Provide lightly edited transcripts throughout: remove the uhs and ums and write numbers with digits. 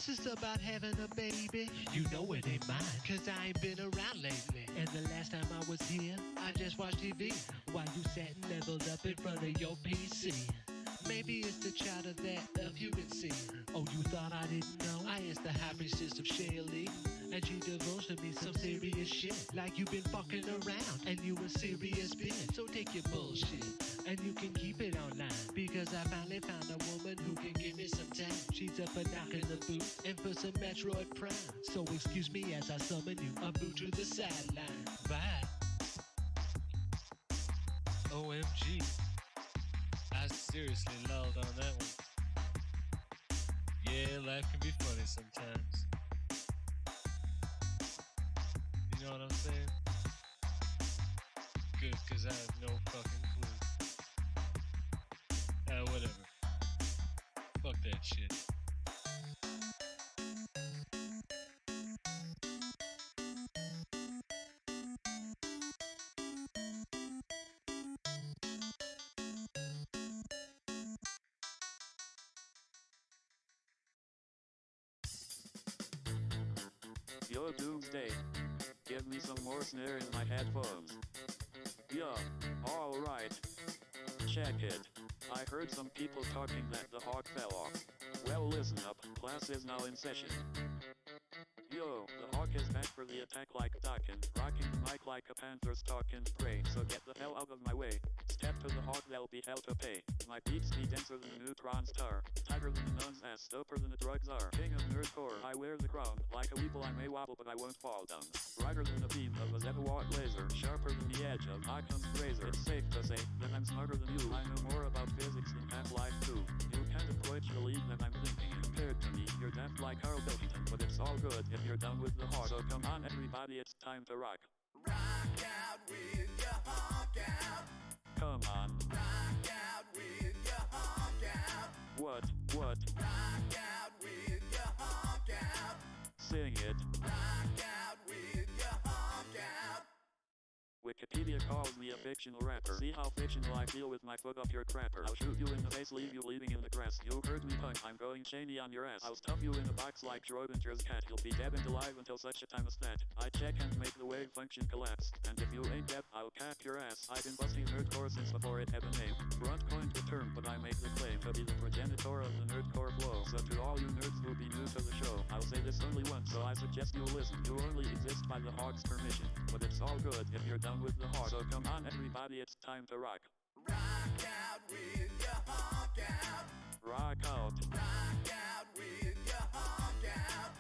fuss about having a baby. You know it ain't mine, cause I ain't been around lately. And the last time I was here, I just watched TV while you sat and leveled up in front of your PC. Maybe it's the child of that love you can see. Oh, you thought I didn't know? I is the high priestess of Shelly, and she divulged to me some serious shit. Like you've been fucking around, and you a serious bitch. So take your bullshit, and you can keep it online. Because I finally found a woman who can give me some time. She's up for knocking the boot, and for some Metroid Prime. So excuse me as I summon you, a boot to the sideline. Bye. OMG. I seriously lulled on that one. Yeah, life can be funny sometimes. You know what I'm saying? Good, cause I have no fucking clue. Whatever. Fuck that shit. Yo, Doomsday. Give me some more snare in my headphones. Yeah, alright. Check it. I heard some people talking that the hawk fell off. Well, listen up, class is now in session. Yo, the hawk is back for the attack like Dakin, rocking the mic like a panther stalking prey, so get the hell out of my way. Step to the hawk, there'll be hell to pay. My beats be denser than a neutron star, tighter than a nun's ass, doper than the drugs are. King of nerdcore, I wear the crown, like a weeble I may wobble but I won't fall down. Brighter than the beam of a zettawatt laser, sharper than the edge of Occam's razor. It's safe to say that I'm smarter than you, I know more about physics than Half-Life 2. You can't quite believe that I'm thinking compared to me, you're daft like Carl Pilkington, but it's all good if you're down with the hawk. So come on everybody, it's time to rock. Rock out with your hawk out. Come on. Rock out with your hawk out. What? Rock out with your hawk out. Sing it. Rock out with your hawk out. Wikipedia calls me a fictional rapper. See how fictional I feel with my foot up your crapper. I'll shoot you in the face, leave you bleeding in the grass. You heard me, punk. I'm going Cheney on your ass. I'll stuff you in a box like Schrodinger's cat. You'll be dead and alive until such a time as that I check and make the wave function collapse. And if you ain't dead, I'll cap your ass. I've been busting nerdcore since before it had a name. Brunt coined the term, but I make the claim to be the progenitor of the nerdcore flow. So to all you nerds who be new to the show, I'll say this only once, so I suggest you listen. You only exist by the hawk's permission, but it's all good if you're down with the hawk. So come on everybody, it's time to rock. Rock out with your hawk out. Rock out. Rock out with your hawk out.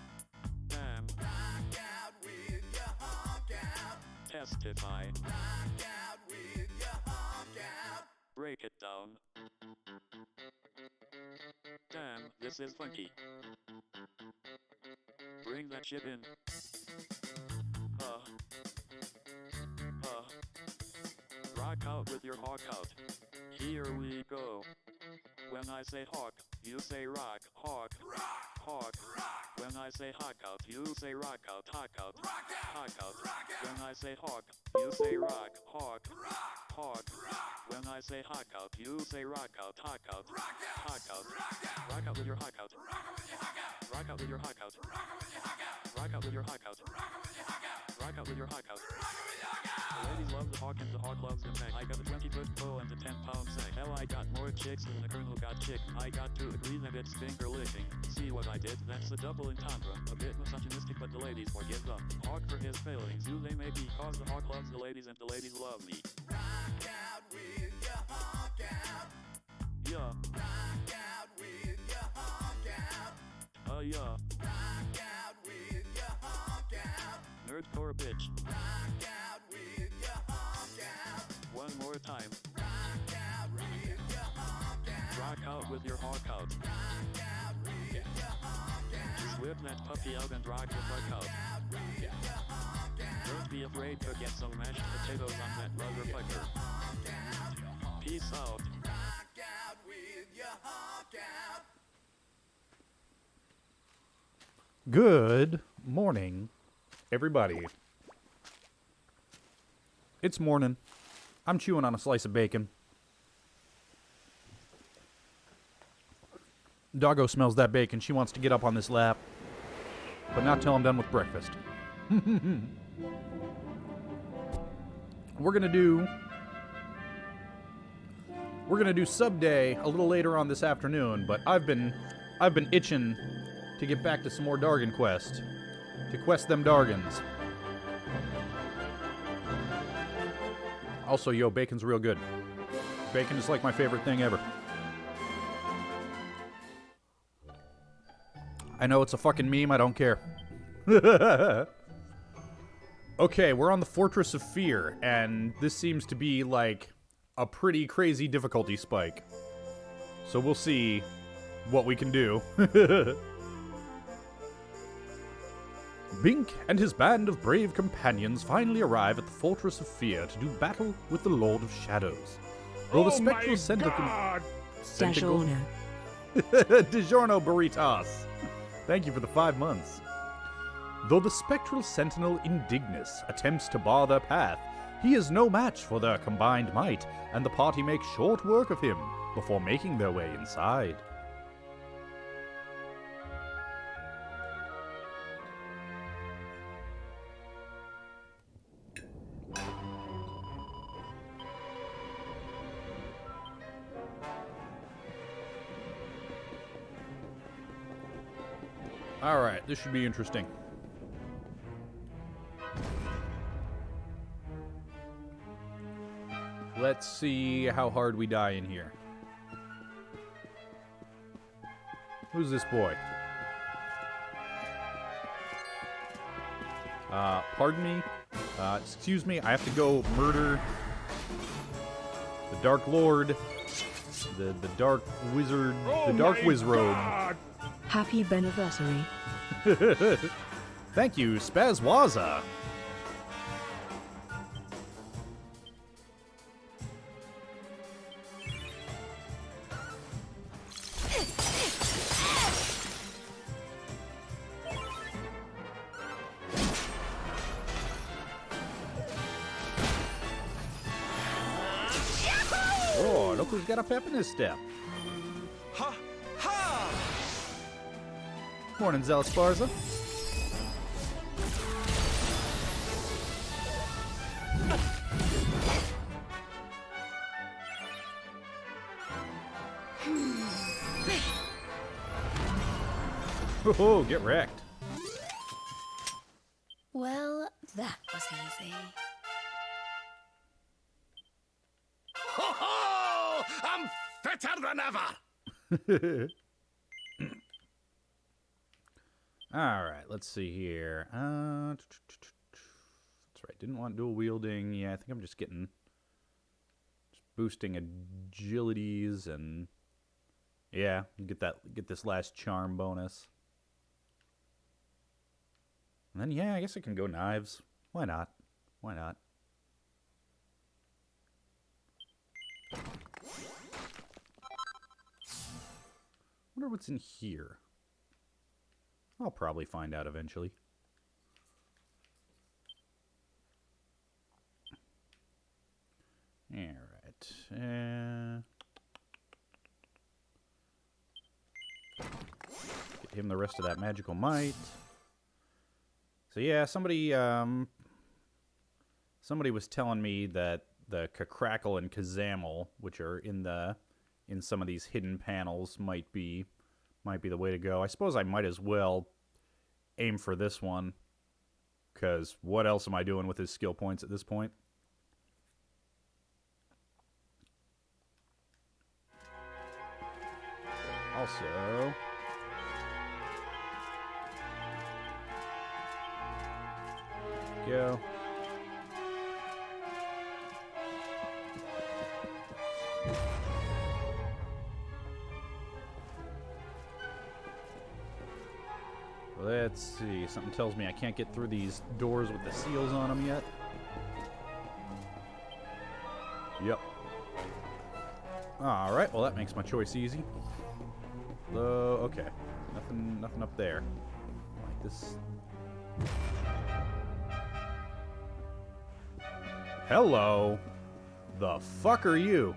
Damn. Rock out with your hawk out. Testify. Rock out with your hawk out. Break it down. Damn, this is funky. Bring that shit in. Rock out with your hawk out. Here we go. When I say hawk, you say rock, hawk, hawk. When I say hawk out, you say rock out, hawk out, hawk out. When I say hawk, you say rock, hawk, hawk. When I say hawk out, you say rock out, hawk out, hawk out. Rock out with your hawk out. Rock out with your hawk out. Rock out with your hawk out. Rock out with your hawk out. The ladies love the hawk and the hawk loves the neck. I got a 20-foot pole and a 10-pound sack. Hell, I got more chicks than the colonel got chick. I got to agree that it's finger licking. See what I did? That's a double entendre. A bit misogynistic, but the ladies forgive the hawk for his failings. Who they may be, cause the hawk loves the ladies and the ladies love me. Rock out with your hawk out. Yeah. Rock out with your hawk out. Yeah. Rock out with your hawk out. Nerdcore bitch. Rock out with your hawk out. One more time. Rock out with your hawk out. Rock out with your hawk out. Rock out with your hawk out. Whip that puppy out and rock the fuck out. Out with your hawk out. Don't be afraid to get some mashed potatoes on that motherfucker. Peace out. Rock out with your hawk out. Good morning, everybody. It's morning. I'm chewing on a slice of bacon. Doggo smells that bacon. She wants to get up on this lap. But not till I'm done with breakfast. We're gonna do subday a little later on this afternoon, but I've been itching to get back to some more Dargan quest. To quest them Dargans. Also, yo, bacon's real good. Bacon is like my favorite thing ever. I know it's a fucking meme, I don't care. Okay, we're on the Fortress of Fear, and this seems to be like a pretty crazy difficulty spike. So we'll see what we can do. Bink and his band of brave companions finally arrive at the Fortress of Fear to do battle with the Lord of Shadows. Though the spectral Buongiorno. DiGiorno Burritos. Thank you for the 5 months. Though the spectral sentinel Indignus attempts to bar their path, he is no match for their combined might, and the party makes short work of him before making their way inside. Alright, this should be interesting. Let's see how hard we die in here. Who's this boy? Pardon me? Excuse me, I have to go murder the Dark Lord, the Dark Wizard, the Dark Wizrobe. Happy Beneversary. Thank you, Spazwaza. Oh, look who's got a pep in his step. Ha ha! Morning, Zealous Sparza. Oh, get wrecked. Well, that was easy. Ho ho! I'm fitter than ever! Alright, let's see here. That's right, didn't want dual wielding. Yeah, I think I'm just boosting agilities and yeah, get this last charm bonus. And then yeah, I guess I can go knives. Why not? Why not? Wonder what's in here. I'll probably find out eventually. Alright. Get him the rest of that magical might. So yeah, somebody was telling me that the Crackle and Kazamel, which are in some of these hidden panels, might be the way to go. I suppose I might as well aim for this one, because what else am I doing with his skill points at this point? Also, go. Let's see. Something tells me I can't get through these doors with the seals on them yet. Yep. Alright, well that makes my choice easy. Okay. Nothing up there. Like this. Hello. The fuck are you?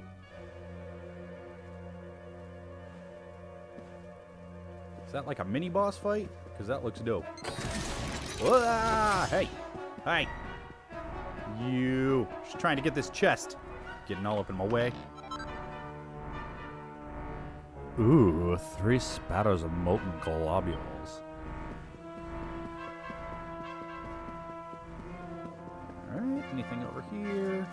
Is that like a mini boss fight? Because that looks dope. Whoa, hey! Hey! You! Just trying to get this chest. Getting all up in my way. Ooh, 3 spatters of molten globules. Alright, anything over here?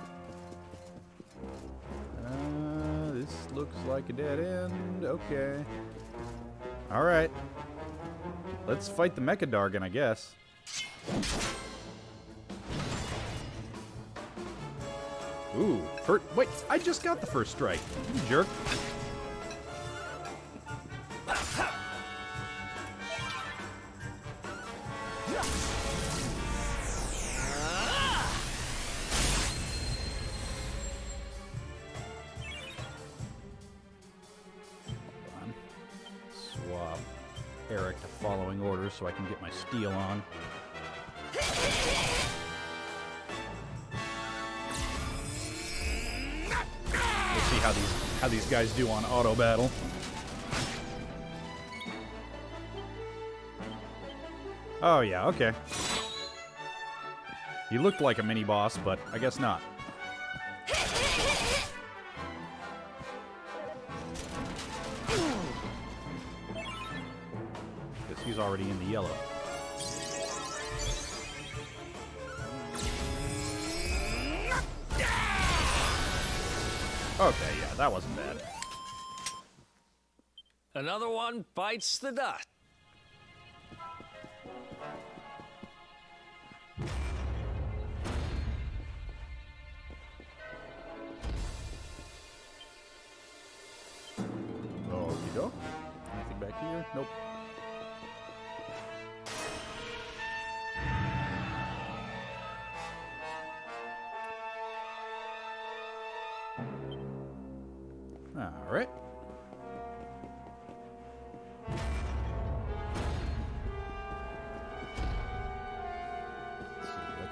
This looks like a dead end. Okay. Alright. Let's fight the Mecha Dargon, I guess. Ooh, wait, I just got the first strike. You jerk. Swap Eric to following orders so I can get my steel on. We'll see how these guys do on auto battle. Oh yeah, okay. He looked like a mini boss, but I guess not. Because he's already in the yellow. Okay, yeah, that wasn't bad. Another one bites the dust. Okie doke. Anything back here? Nope. Alright. Let's see, okay.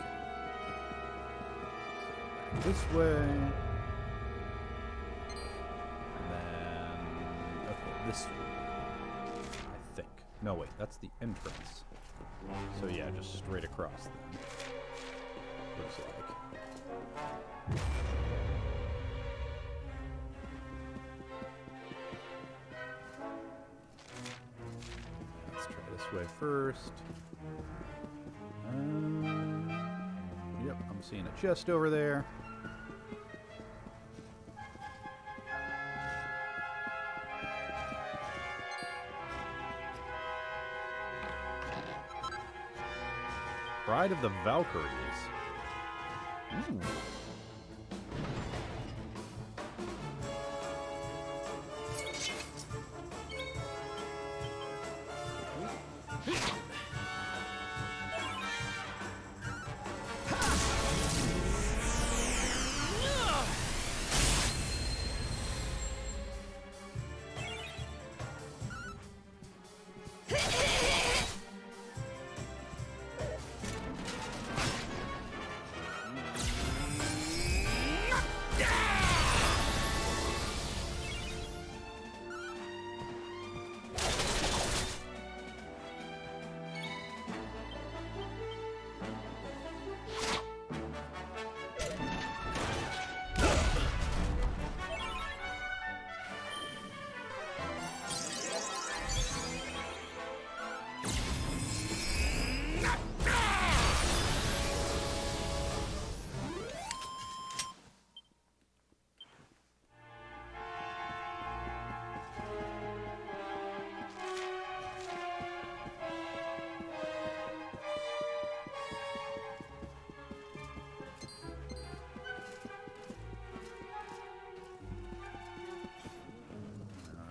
So back this way. And then, okay, this way. I think. No, wait, that's the entrance. So yeah, just straight across then. Looks like. Let's try this way first. Yep, I'm seeing a chest over there. Pride of the Valkyries. Ooh.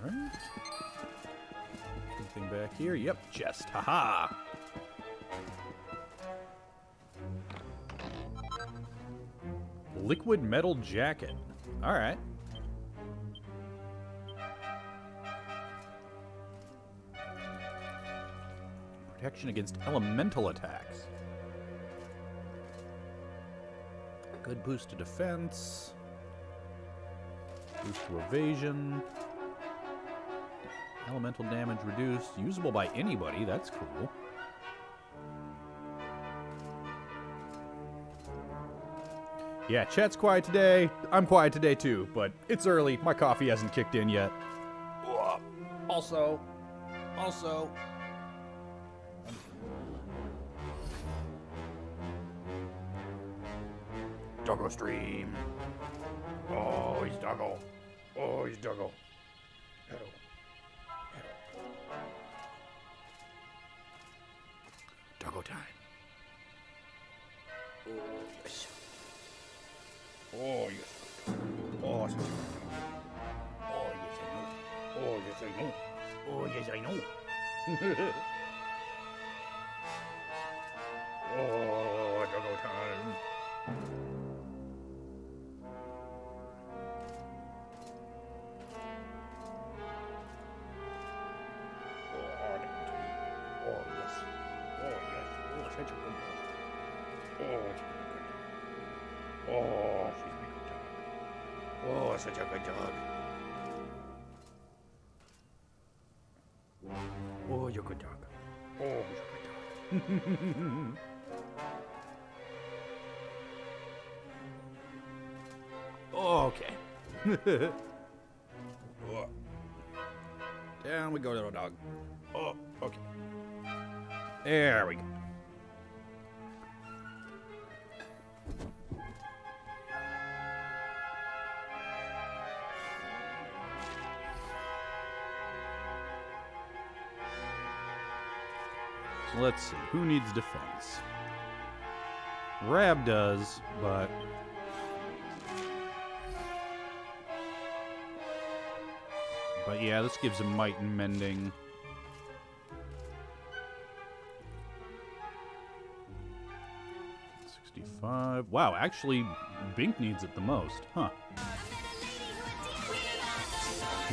Alright. Anything back here? Yep, chest. Haha! Liquid metal jacket. Alright. Protection against elemental attacks. Good boost to defense. Boost to evasion. Elemental damage reduced. Usable by anybody. That's cool. Yeah, chat's quiet today. I'm quiet today too, but it's early. My coffee hasn't kicked in yet. Also. Doggo stream. Oh, he's Doggo. Oh, he's Doggo. Hello. Doggo time. Oh, yes. Oh, yes. Oh, yes. Oh, yes, I know. Oh, yes, I know. Oh, yes, I know. Oh, Doggo time. Oh, she's a good dog. Oh, such a good dog. Oh, you're a good dog. Oh, you're a good dog. Okay. Oh. Down we go, little dog. Oh, okay. There we go. So let's see, who needs defense? Rab does, but... But yeah, this gives him might and mending. Wow, actually, Bink needs it the most, huh?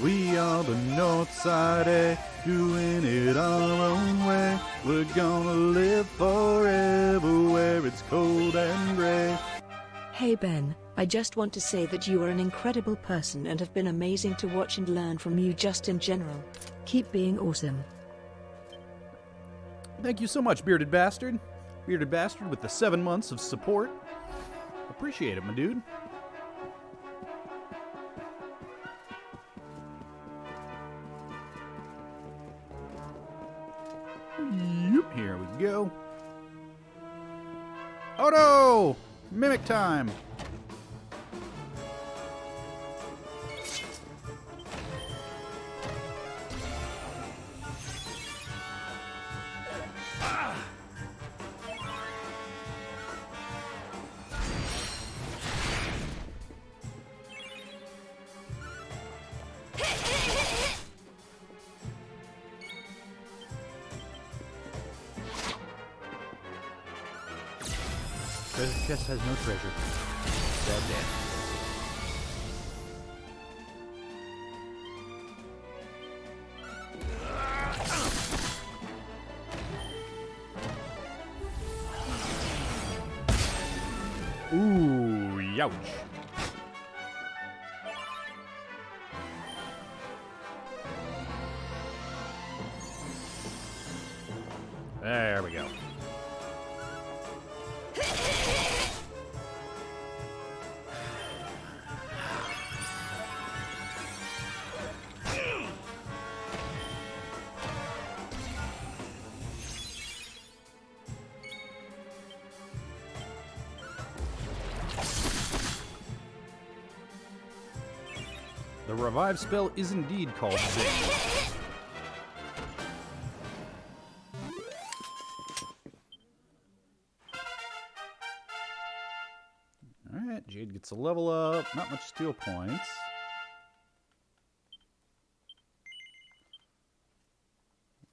We are the North Side, eh? Doing it our own way. We're gonna live forever where it's cold and gray. Hey Ben, I just want to say that you are an incredible person and have been amazing to watch and learn from you just in general. Keep being awesome. Thank you so much, Bearded Bastard. Bearded Bastard with the 7 months of support. Appreciate it, my dude. Yep, here we go. Oh no! Mimic time! Treasure chest has no treasure. Sad day. Ooh, youch. There we go. The revive spell is indeed called Zing. Alright, Jade gets a level up. Not much steel points.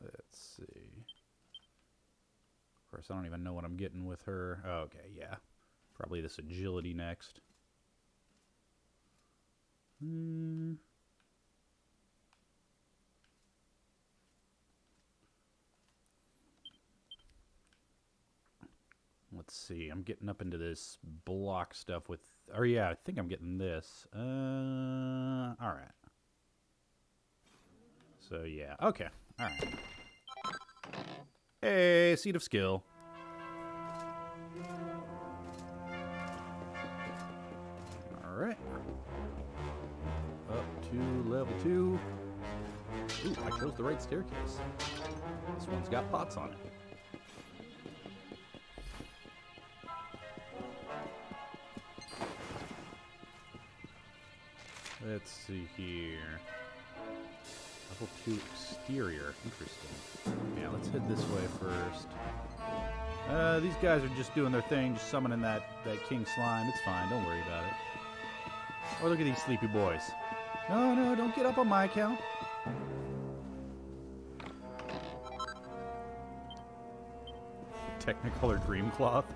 Let's see. Of course, I don't even know what I'm getting with her. Oh, okay, yeah. Probably this agility next. Let's see. I'm getting up into this block stuff with... Oh, yeah, I think I'm getting this. Alright. So, yeah. Okay. Alright. Hey, Seed of Skill. Alright. Up to level 2. Ooh, I chose the right staircase. This one's got pots on it. Let's see here. Level 2 exterior. Interesting. Yeah, let's head this way first. These guys are just doing their thing, just summoning that king slime. It's fine, don't worry about it. Oh, look at these sleepy boys. No, no, don't get up on my account. Technicolor Dream Cloth.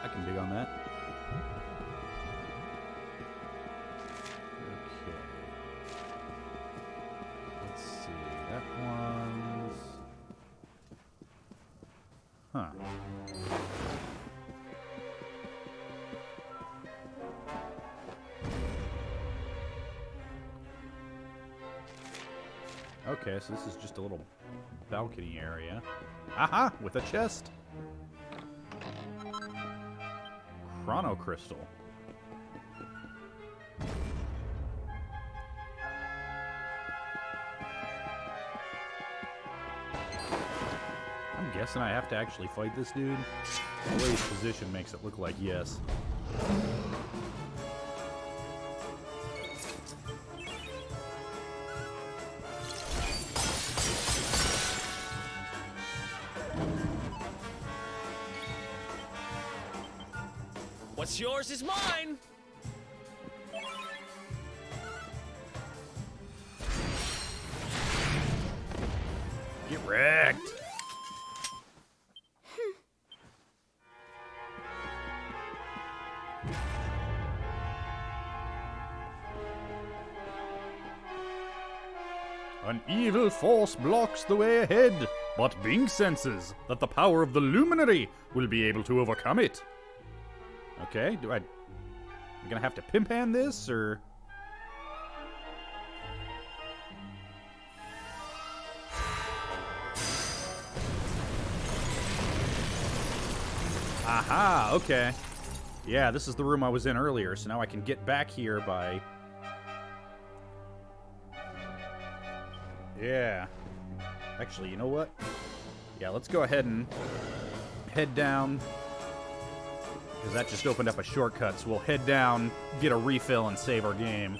I can dig on that. Okay. Let's see. That one's... Huh. Okay, so this is just a little balcony area. Aha! With a chest! Chrono Crystal. I'm guessing I have to actually fight this dude. The way his position makes it look like yes. What's yours is mine! Get wrecked! An evil force blocks the way ahead, but Bing senses that the power of the luminary will be able to overcome it. Okay, I'm gonna have to pimp hand this, or... Aha, okay. Yeah, this is the room I was in earlier, so now I can get back here by... Yeah. Actually, you know what? Yeah, let's go ahead and head down. Because that just opened up a shortcut, so we'll head down, get a refill, and save our game.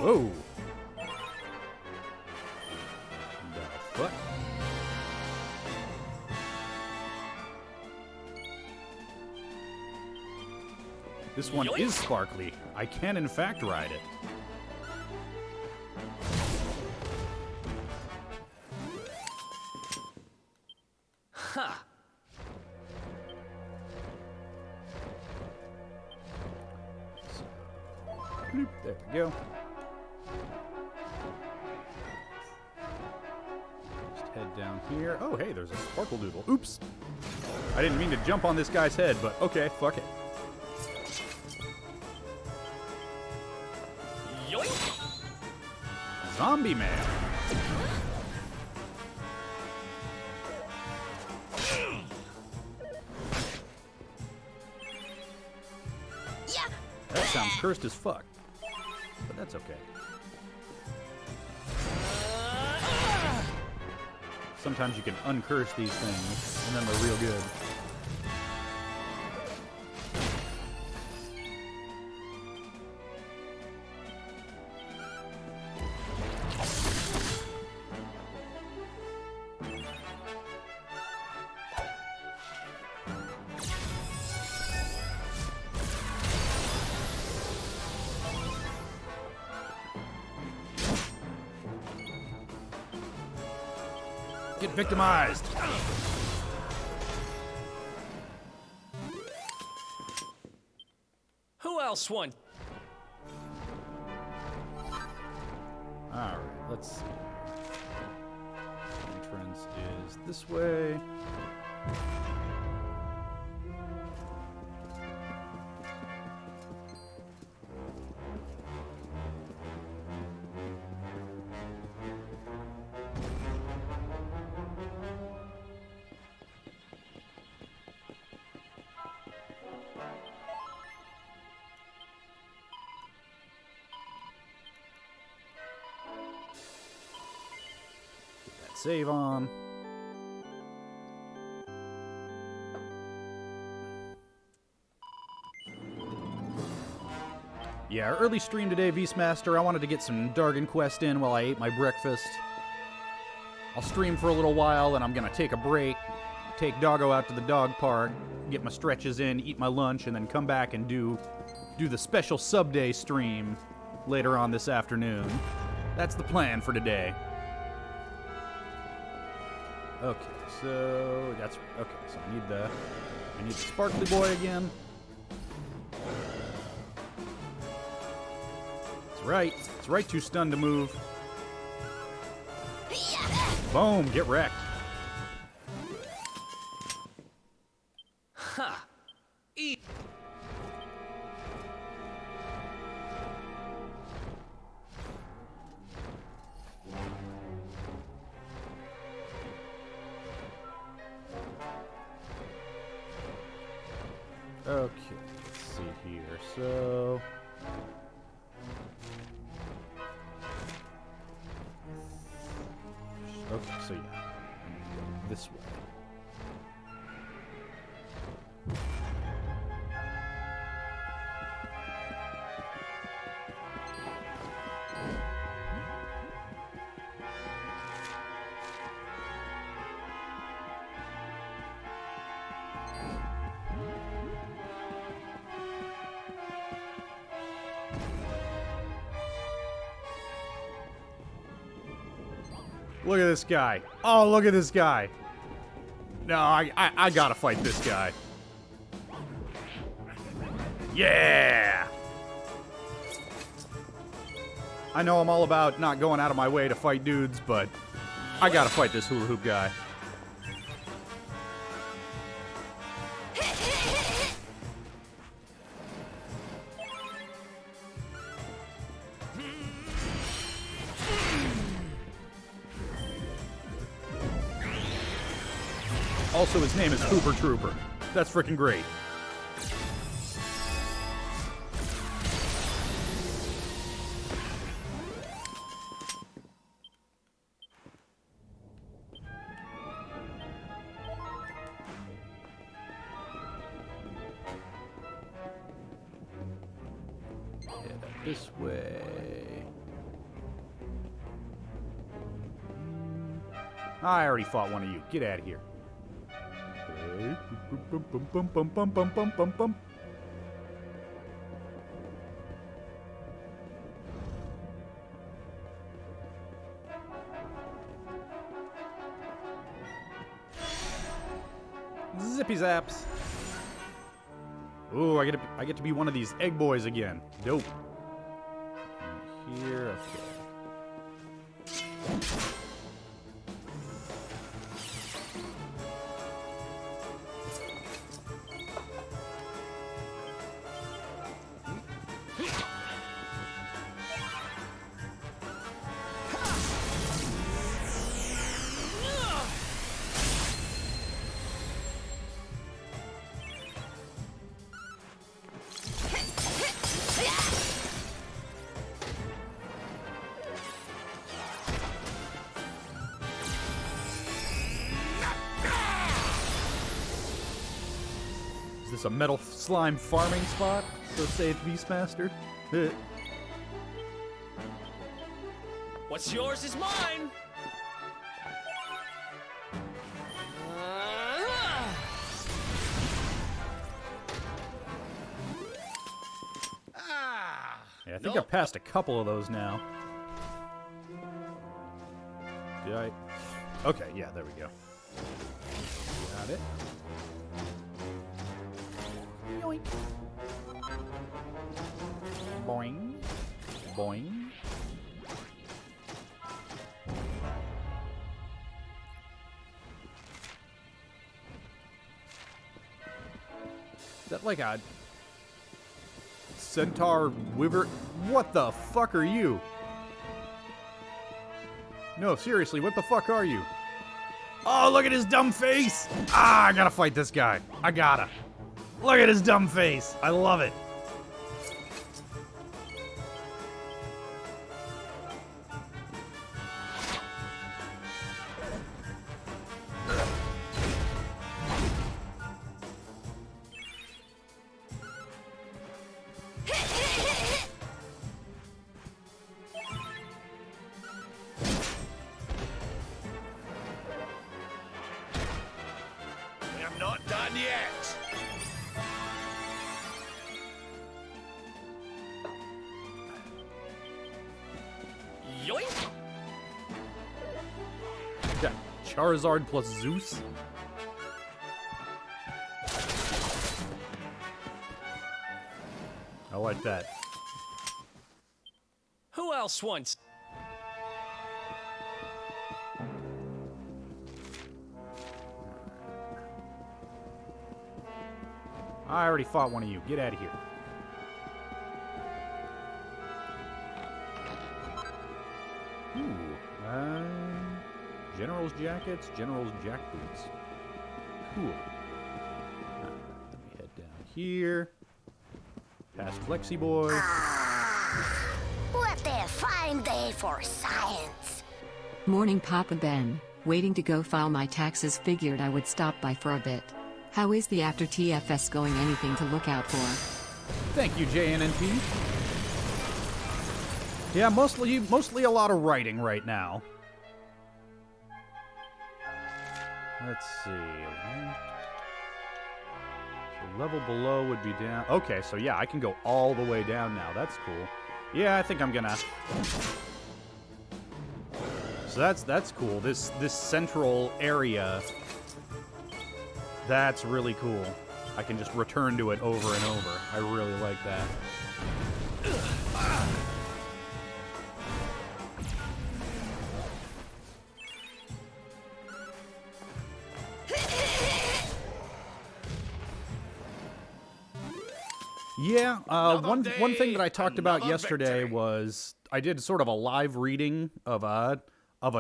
Oh! The fuck? This one is sparkly. I can, in fact, ride it. Ha! Bloop, there we go. Just head down here. Oh, hey, there's a sparkle doodle. Oops. I didn't mean to jump on this guy's head, but okay, fuck it. Yoink! Zombie man. That sounds cursed as fuck. But that's okay. Sometimes you can uncurse these things, and then they're real good. Get victimized! Who else want? let's see. Entrance is this way. Save on. Yeah, early stream today, Beastmaster. I wanted to get some Dargon Quest in while I ate my breakfast. I'll stream for a little while, and I'm gonna take a break, take Doggo out to the dog park, get my stretches in, eat my lunch, and then come back and do the special subday stream later on this afternoon. That's the plan for today. Okay, so that's okay. So I need the sparkly boy again. It's right. Too stunned to move. Boom! Get wrecked. Ha! Eat. Okay, let's see here. So okay, so yeah, I need to go this way. Look at this guy. Oh, look at this guy. No, I gotta fight this guy. Yeah! I know I'm all about not going out of my way to fight dudes, but I gotta fight this hula hoop guy. Also, his name is Hooper Trooper. That's freaking great. Head up this way. I already fought one of you. Get out of here. Zippy zaps. Ooh, I get to be one of these egg boys again. Dope. Here, okay. Is this a metal slime farming spot? So say it's Beastmaster. What's yours is mine. Yeah, I think I passed a couple of those now. Did I? Okay, yeah, there we go. Got it. Yoink. Boing. Boing. Is that like a centaur wyvern? What the fuck are you? No, seriously, what the fuck are you? Oh, look at his dumb face! Ah, I gotta fight this guy. I gotta. Look at his dumb face. I love it. I'm not done yet. Yoink! Got Charizard plus Zeus. I like that. Who else wants? I already fought one of you. Get out of here. Ooh. General's jackets, General's jackboots. Cool. Let me head down here. Past Flexi Boy. What a fine day for science. Morning, Papa Ben. Waiting to go file my taxes. Figured I would stop by for a bit. How is the after TFS going? Anything to look out for? Thank you, JNNP. Yeah, mostly a lot of writing right now. Let's see. So level below would be down. Okay, so yeah, I can go all the way down now. That's cool. Yeah, I think I'm gonna. So that's cool. This central area. That's really cool. I can just return to it over and over. I really like that. Yeah, one thing that I talked about yesterday was I did sort of a live reading of a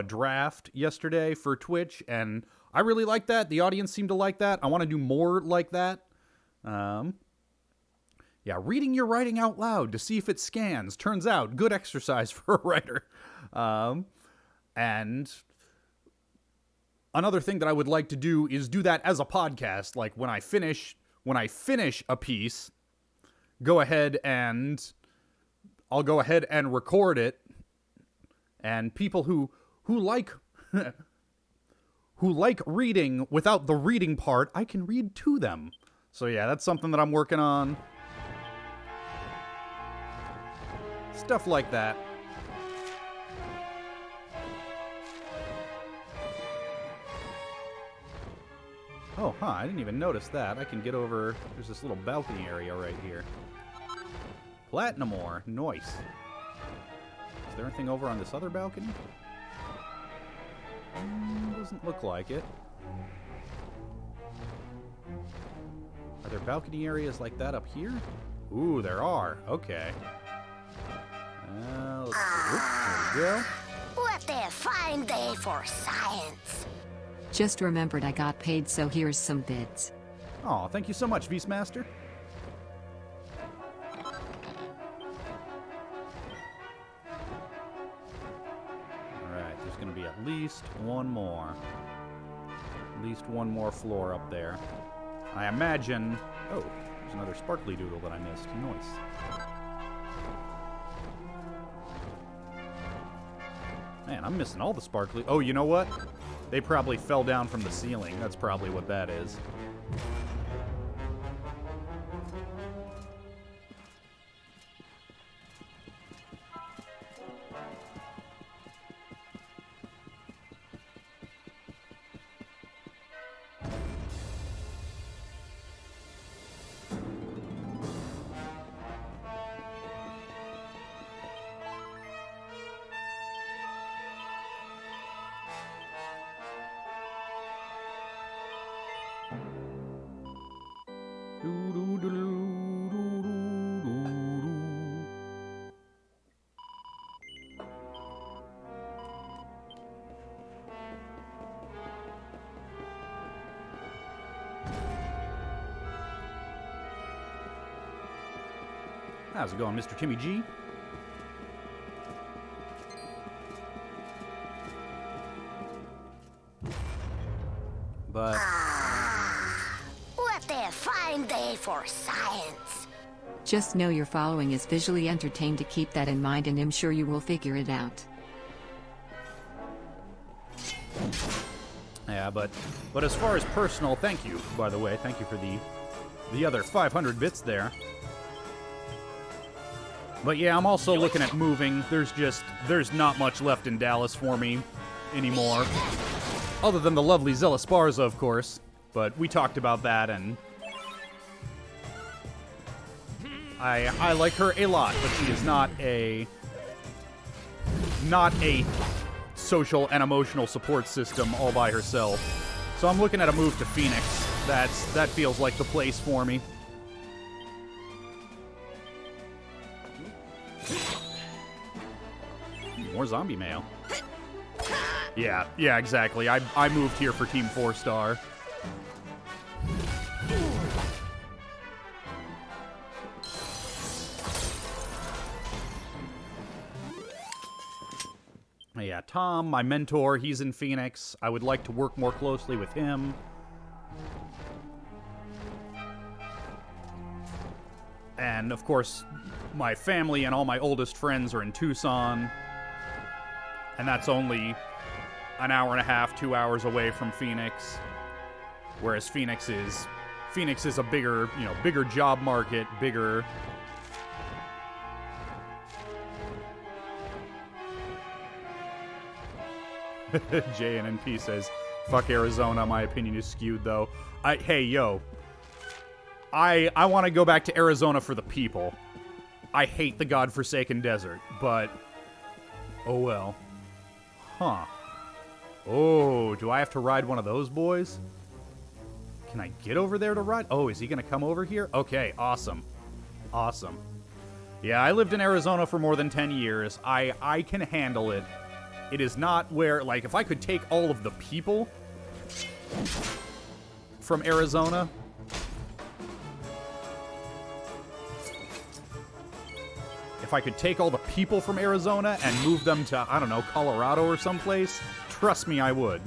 draft yesterday for Twitch, and I really like that. The audience seemed to like that. I want to do more like that. Yeah, reading your writing out loud to see if it scans. Turns out, good exercise for a writer. And another thing that I would like to do is do that as a podcast. Like when I finish a piece, I'll go ahead and record it. And people who like who like reading without the reading part, I can read to them. So yeah, that's something that I'm working on. Stuff like that. Oh, huh, I didn't even notice that. I can get over... There's this little balcony area right here. Platinum ore. Nice. Is there anything over on this other balcony? Doesn't look like it. Are there balcony areas like that up here? Ooh, there are. Okay. Let's see. Oops, there we go. What a fine day for science. Just remembered I got paid, so here's some bits. Aw, thank you so much, Beastmaster. Alright, there's gonna be at least one more. At least one more floor up there. I imagine... Oh, there's another sparkly doodle that I missed. Nice. Man, I'm missing all the sparkly... Oh, you know what? They probably fell down from the ceiling. That's probably what that is. How's it going, Mr. Timmy G? But What a fine day for science. Just know your following is visually entertained to keep that in mind, and I'm sure you will figure it out. yeah, but as far as personal, thank you, by the way. Thank you for the other 500 bits there. But yeah, I'm also looking at moving. There's not much left in Dallas for me anymore. Other than the lovely Zella Sparza, of course. But we talked about that, and I like her a lot, but she is not a social and emotional support system all by herself. So I'm looking at a move to Phoenix. That feels like the place for me. More zombie mail. Yeah, exactly. I moved here for Team 4-star. Yeah, Tom, my mentor, he's in Phoenix. I would like to work more closely with him. And, of course, my family and all my oldest friends are in Tucson. And that's only an hour and a half, 2 hours away from Phoenix. Whereas Phoenix is a bigger job market, bigger. JNNP says, fuck Arizona, my opinion is skewed though. Hey, yo. I want to go back to Arizona for the people. I hate the godforsaken desert, but oh well. Huh. Oh, do I have to ride one of those boys? Can I get over there to ride? Oh, is he going to come over here? Okay, awesome. Awesome. Yeah, I lived in Arizona for more than 10 years. I can handle it. It is not where, like, if I could take all of the people from Arizona. If I could take all the people from Arizona and move them to, I don't know, Colorado or someplace, trust me, I would.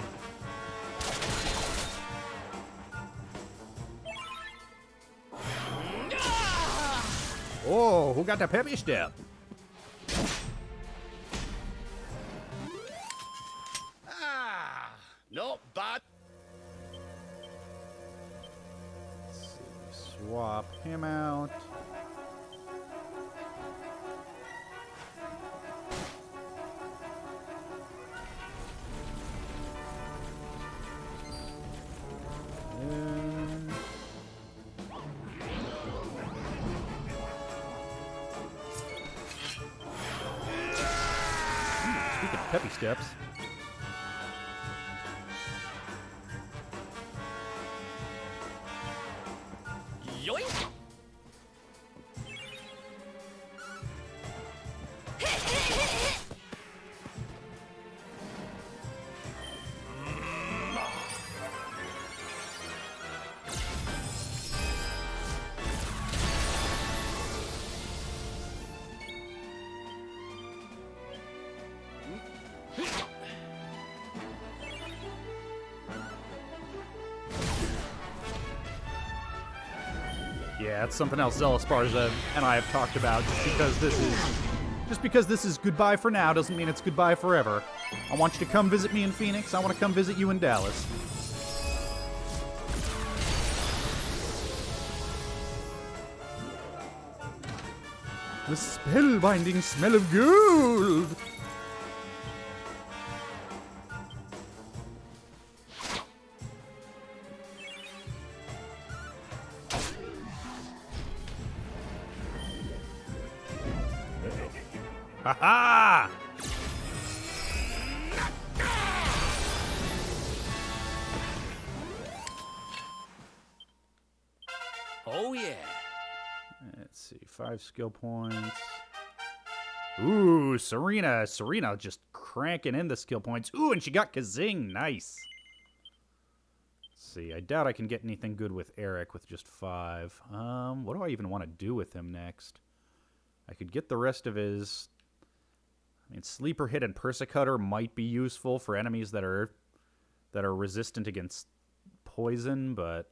Oh, who got the peppy step? Not bad. Let's see, swap him out. Speaking of peppy steps. Yoink! Yeah, it's something else Zella Sparza and I have talked about. Just because this is goodbye for now doesn't mean it's goodbye forever. I want you to come visit me in Phoenix. I want to come visit you in Dallas. The spellbinding smell of gold! Ha-ha! Oh yeah. Let's see, 5 skill points. Ooh, Serena. Serena just cranking in the skill points. Ooh, and she got Kazing. Nice. Let's see, I doubt I can get anything good with Eric with just 5. What do I even want to do with him next? I could get the rest of his... I mean, Sleeper Hit and Persecutor might be useful for enemies that are resistant against poison, but...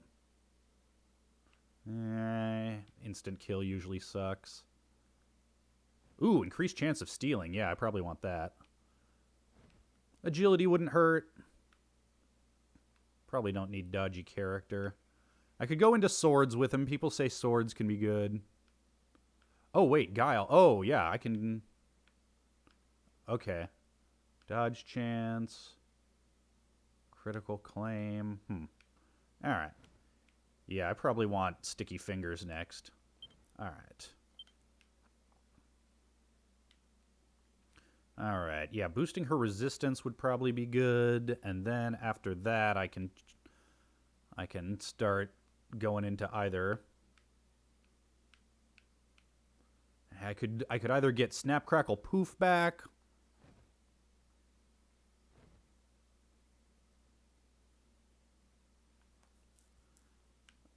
instant kill usually sucks. Ooh, increased chance of stealing. Yeah, I probably want that. Agility wouldn't hurt. Probably don't need dodgy character. I could go into swords with him. People say swords can be good. Oh, wait, Guile. Oh, yeah, I can... Okay. Dodge chance. Critical claim. Alright. Yeah, I probably want Sticky Fingers next. Alright. Alright, yeah, boosting her resistance would probably be good, and then after that I can start going into either... I could either get Snap Crackle Poof back,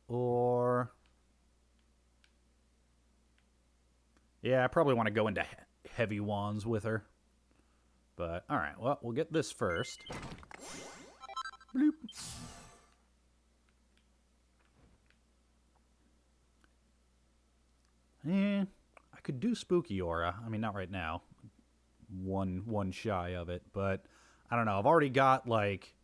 or... Yeah, I probably want to go into Heavy Wands with her. But, alright, well, we'll get this first. Bloop. I could do Spooky Aura. I mean, not right now. One shy of it, but I don't know. I've already got, like...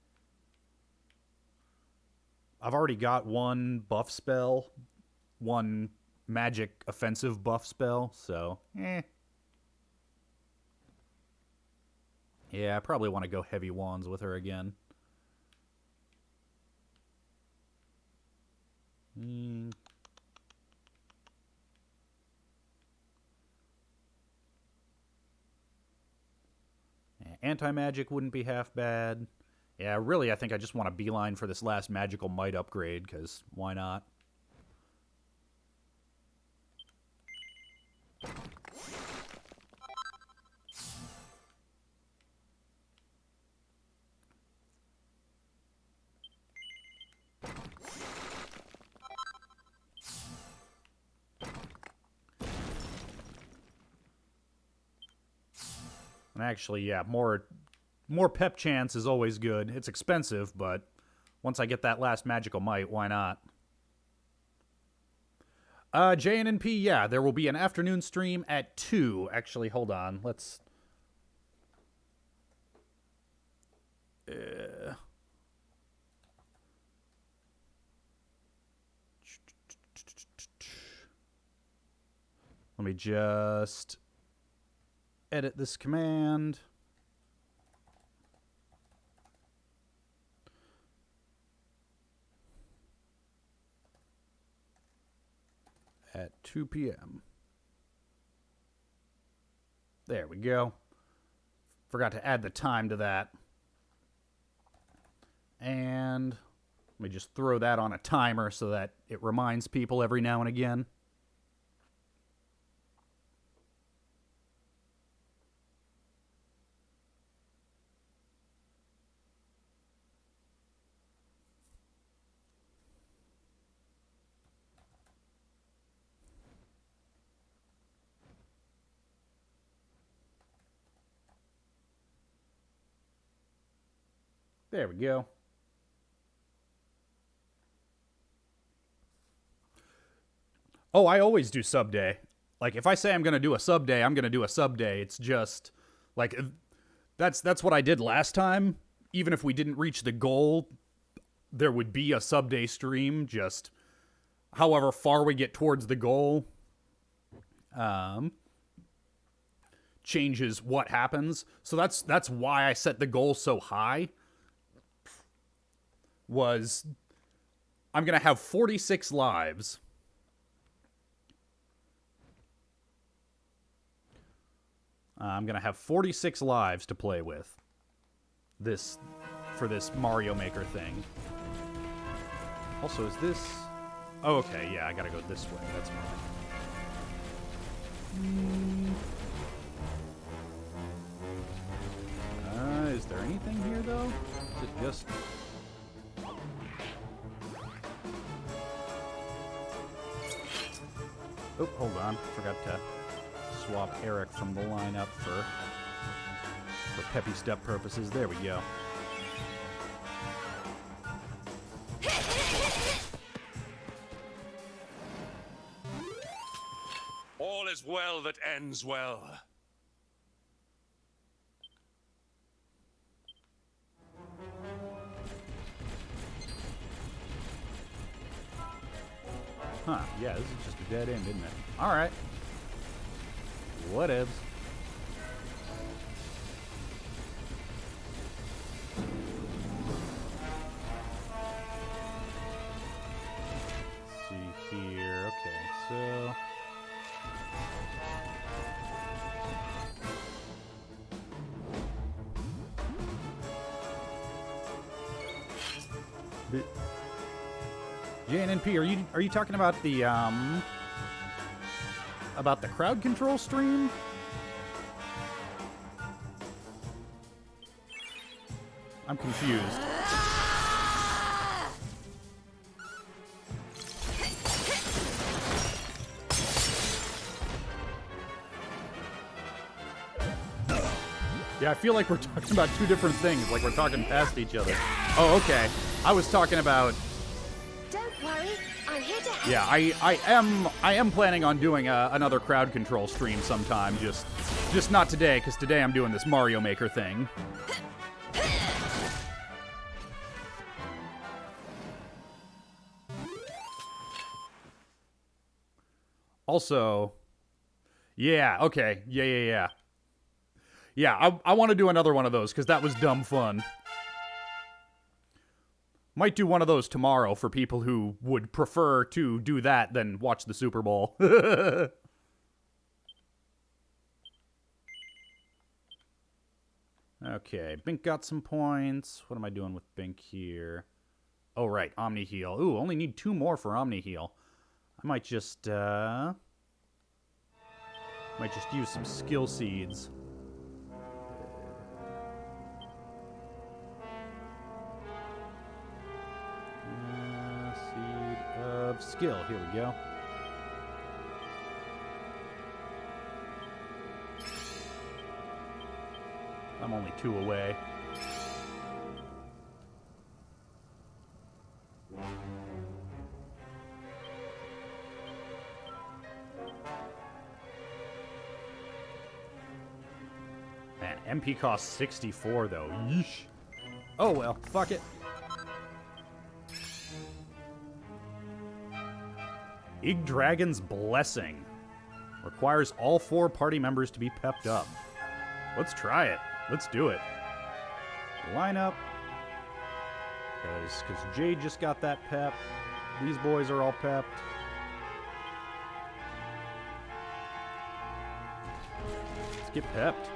I've already got one buff spell, one magic offensive buff spell, so, Yeah, I probably want to go Heavy Wands with her again. Anti-magic wouldn't be half bad. Yeah, really, I think I just want a beeline for this last Magical Might upgrade, because why not? And actually, yeah, more pep chance is always good. It's expensive, but once I get that last Magical Might, why not? JNNP, yeah, there will be an afternoon stream at 2. Actually, hold on. Let's... Let me just edit this command. At 2 p.m. There we go. Forgot to add the time to that. And let me just throw that on a timer so that it reminds people every now and again. There we go. Oh, I always do sub day. Like, if I say I'm going to do a sub day, I'm going to do a sub day. It's just, like, that's what I did last time. Even if we didn't reach the goal, there would be a sub day stream. Just however far we get towards the goal changes what happens. So that's why I set the goal so high. Was I'm going to have 46 lives. I'm going to have 46 lives to play with for this Mario Maker thing. Also, is this... Oh, okay, yeah, I got to go this way. That's fine. Is there anything here, though? Is it just... Oh, hold on. Forgot to swap Eric from the lineup for peppy step purposes. There we go. All is well that ends well. Huh, yeah, this is just a dead end, isn't it? Alright. Whatevs. Let's see here. Okay, so... JNNP, are you talking about the crowd control stream? I'm confused. Yeah, I feel like we're talking about two different things, like we're talking past each other. Oh, okay. I was talking about... Don't worry, I'm here to help. Yeah, I am planning on doing another crowd control stream sometime. Just not today, because today I'm doing this Mario Maker thing. Also, yeah, okay, yeah. Yeah, I want to do another one of those, because that was dumb fun. Might do one of those tomorrow for people who would prefer to do that than watch the Super Bowl. Okay, Bink got some points. What am I doing with Bink here? Oh, right, Omni Heal. Ooh, only need 2 more for Omni Heal. I might just use some skill seeds. Seed of skill. Here we go. I'm only 2 away. Man, MP costs 64 though. Yeesh. Oh well, fuck it. Yggdragon's Blessing. Requires all 4 party members to be pepped up. Let's try it. Let's do it. Line up. Because Jade just got that pep. These boys are all pepped. Let's get pepped.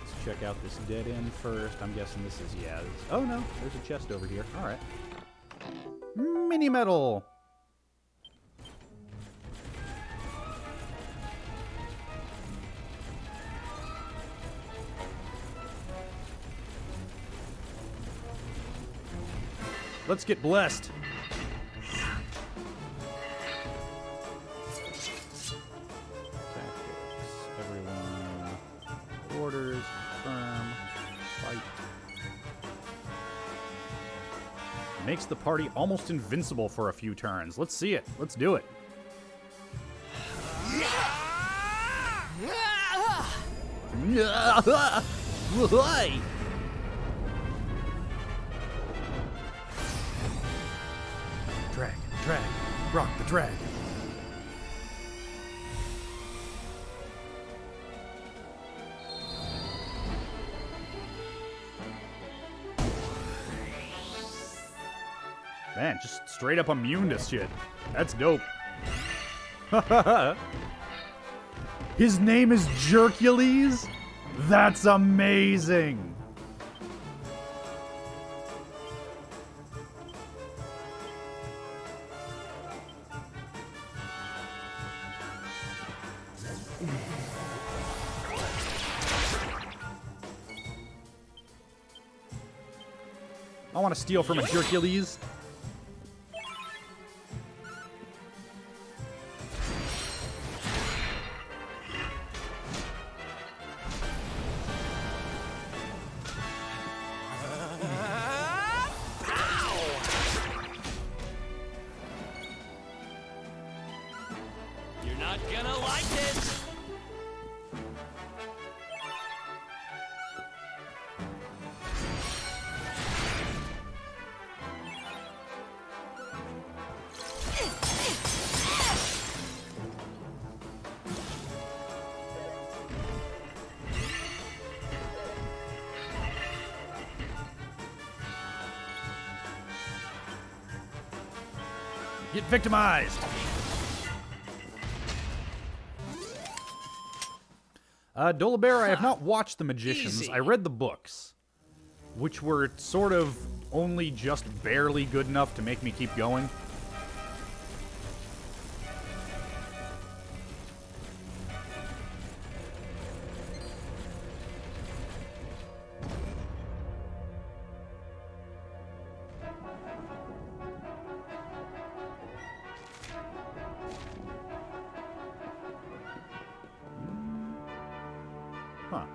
Let's check out this dead end first. I'm guessing this is, yeah. Oh no, there's a chest over here. Alright. Mini medal! Let's get blessed. Tactics. Everyone. Orders. Firm. Fight. Makes the party almost invincible for a few turns. Let's see it. Let's do it. Drag, rock the drag. Man, just straight up immune to shit. That's dope. His name is Jerkules? That's amazing. I want to steal from a Jerkules. Get victimized! Dolabera, I have not watched The Magicians. Easy. I read the books, which were sort of only just barely good enough to make me keep going. Huh.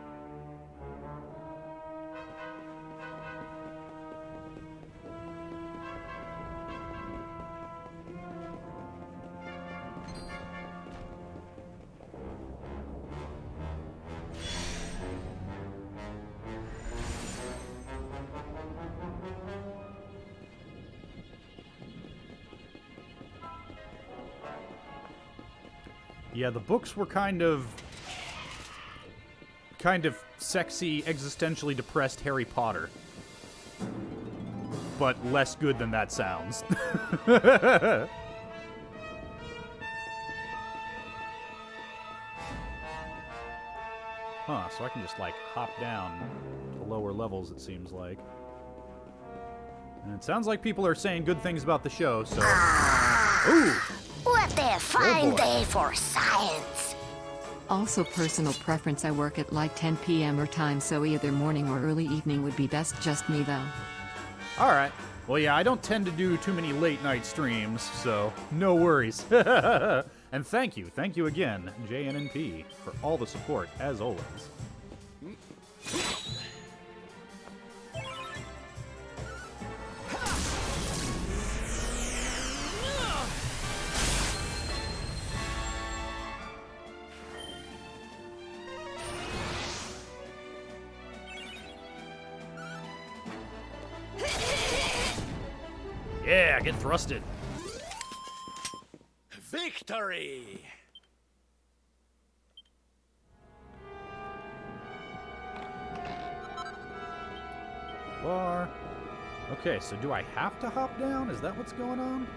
Yeah, the books were kind of sexy, existentially depressed Harry Potter. But less good than that sounds. Huh, so I can just, like, hop down to lower levels, it seems like. And it sounds like people are saying good things about the show, so... Ooh! What a fine boy. day for science. Also personal preference, I work at like 10 p.m. or time, so either morning or early evening would be best. Just me though. Alright. Well, yeah, I don't tend to do too many late-night streams, so no worries. And thank you again, JNNP, for all the support, as always. Yeah, get thrusted. Victory! Bar. Okay, so do I have to hop down? Is that what's going on?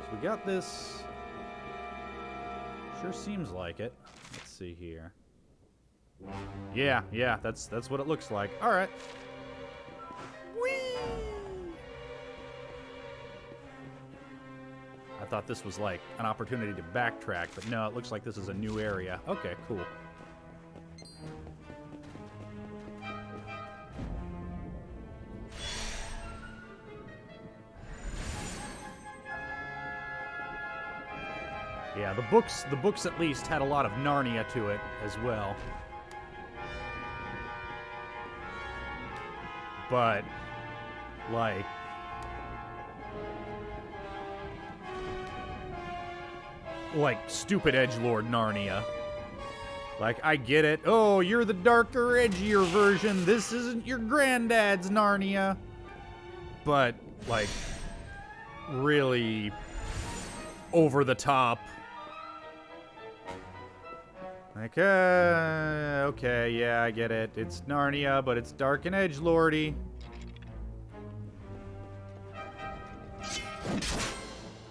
So we got this. Sure seems like it. Let's see here. Yeah, that's what it looks like. All right. I thought this was like an opportunity to backtrack, but no, it looks like this is a new area. Okay, cool. Yeah, the books at least had a lot of Narnia to it as well. But like stupid edgelord Narnia. Like, I get it. Oh, you're the darker, edgier version. This isn't your granddad's Narnia. But, like, really over the top. Like, okay, yeah, I get it. It's Narnia, but it's dark and edgelordy.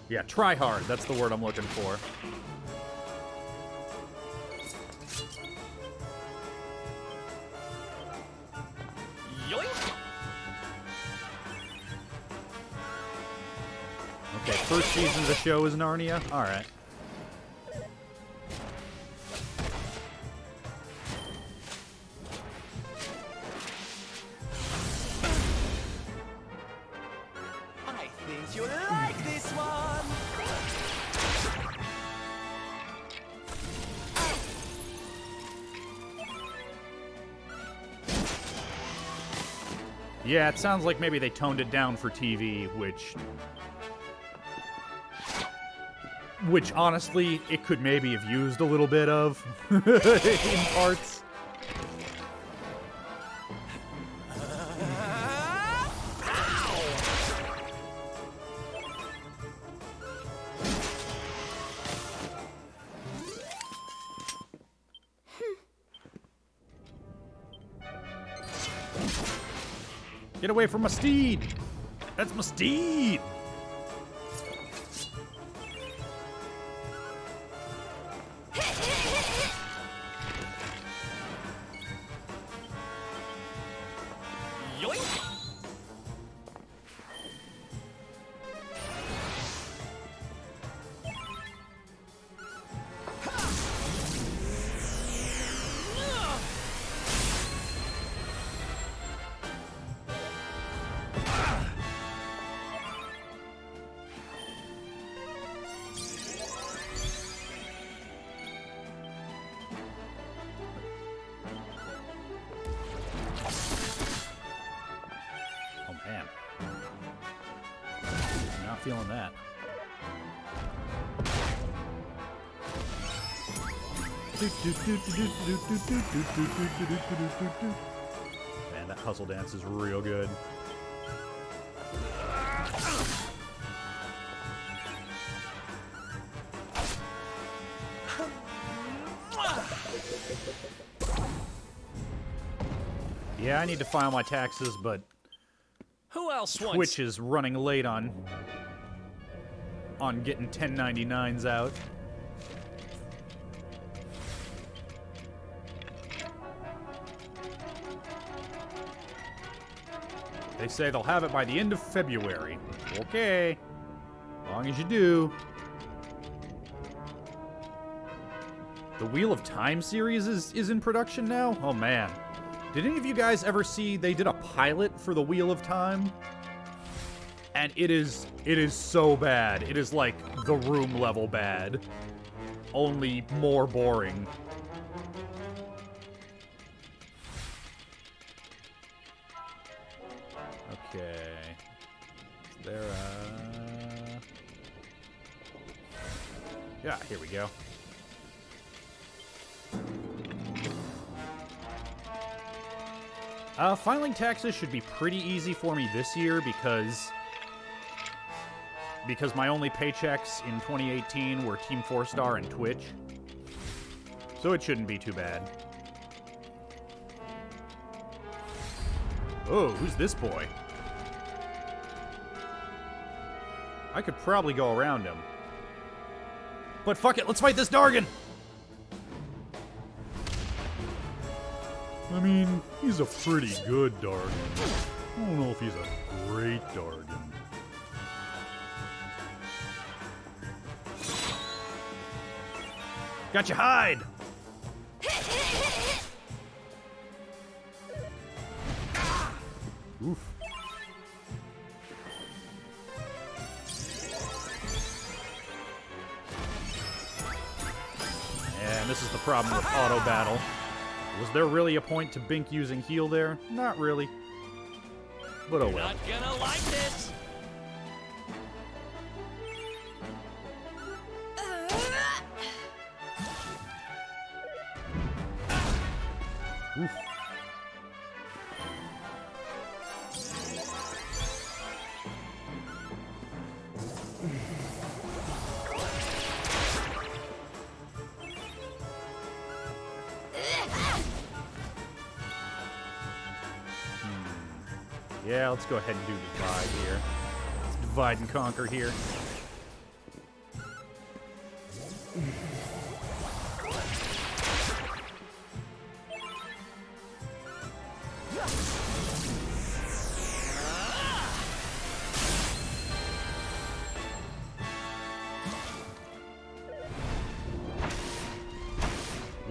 Yeah, try hard. That's the word I'm looking for. Yoink! Okay, first season of the show is Narnia? Alright. I think you like this one! Yeah, it sounds like maybe they toned it down for TV, which honestly, it could maybe have used a little bit of in parts. Get away from my steed! That's my steed! Not feeling that. Man, that hustle dance is real good. Yeah, I need to file my taxes, but Who else wants? Twitch is running late on getting 1099s out. They say they'll have it by the end of February. Okay. As long as you do. The Wheel of Time series is in production now? Oh, man. Did any of you guys ever see they did a pilot for the Wheel of Time? And it is so bad. It is like The Room level bad. Only more boring. Okay. Is there a... Yeah, here we go. Filing taxes should be pretty easy for me this year because my only paychecks in 2018 were Team 4-Star and Twitch. So it shouldn't be too bad. Oh, who's this boy? I could probably go around him. But fuck it, let's fight this Dargan! I mean, he's a pretty good Dargan. I don't know if he's a great Dargan. Got you hide! Oof. And this is the problem with auto battle. Was there really a point to Bink using heal there? Not really. But oh well. Not gonna like this. Oof. Yeah, let's go ahead and do divide here. Let's divide and conquer here.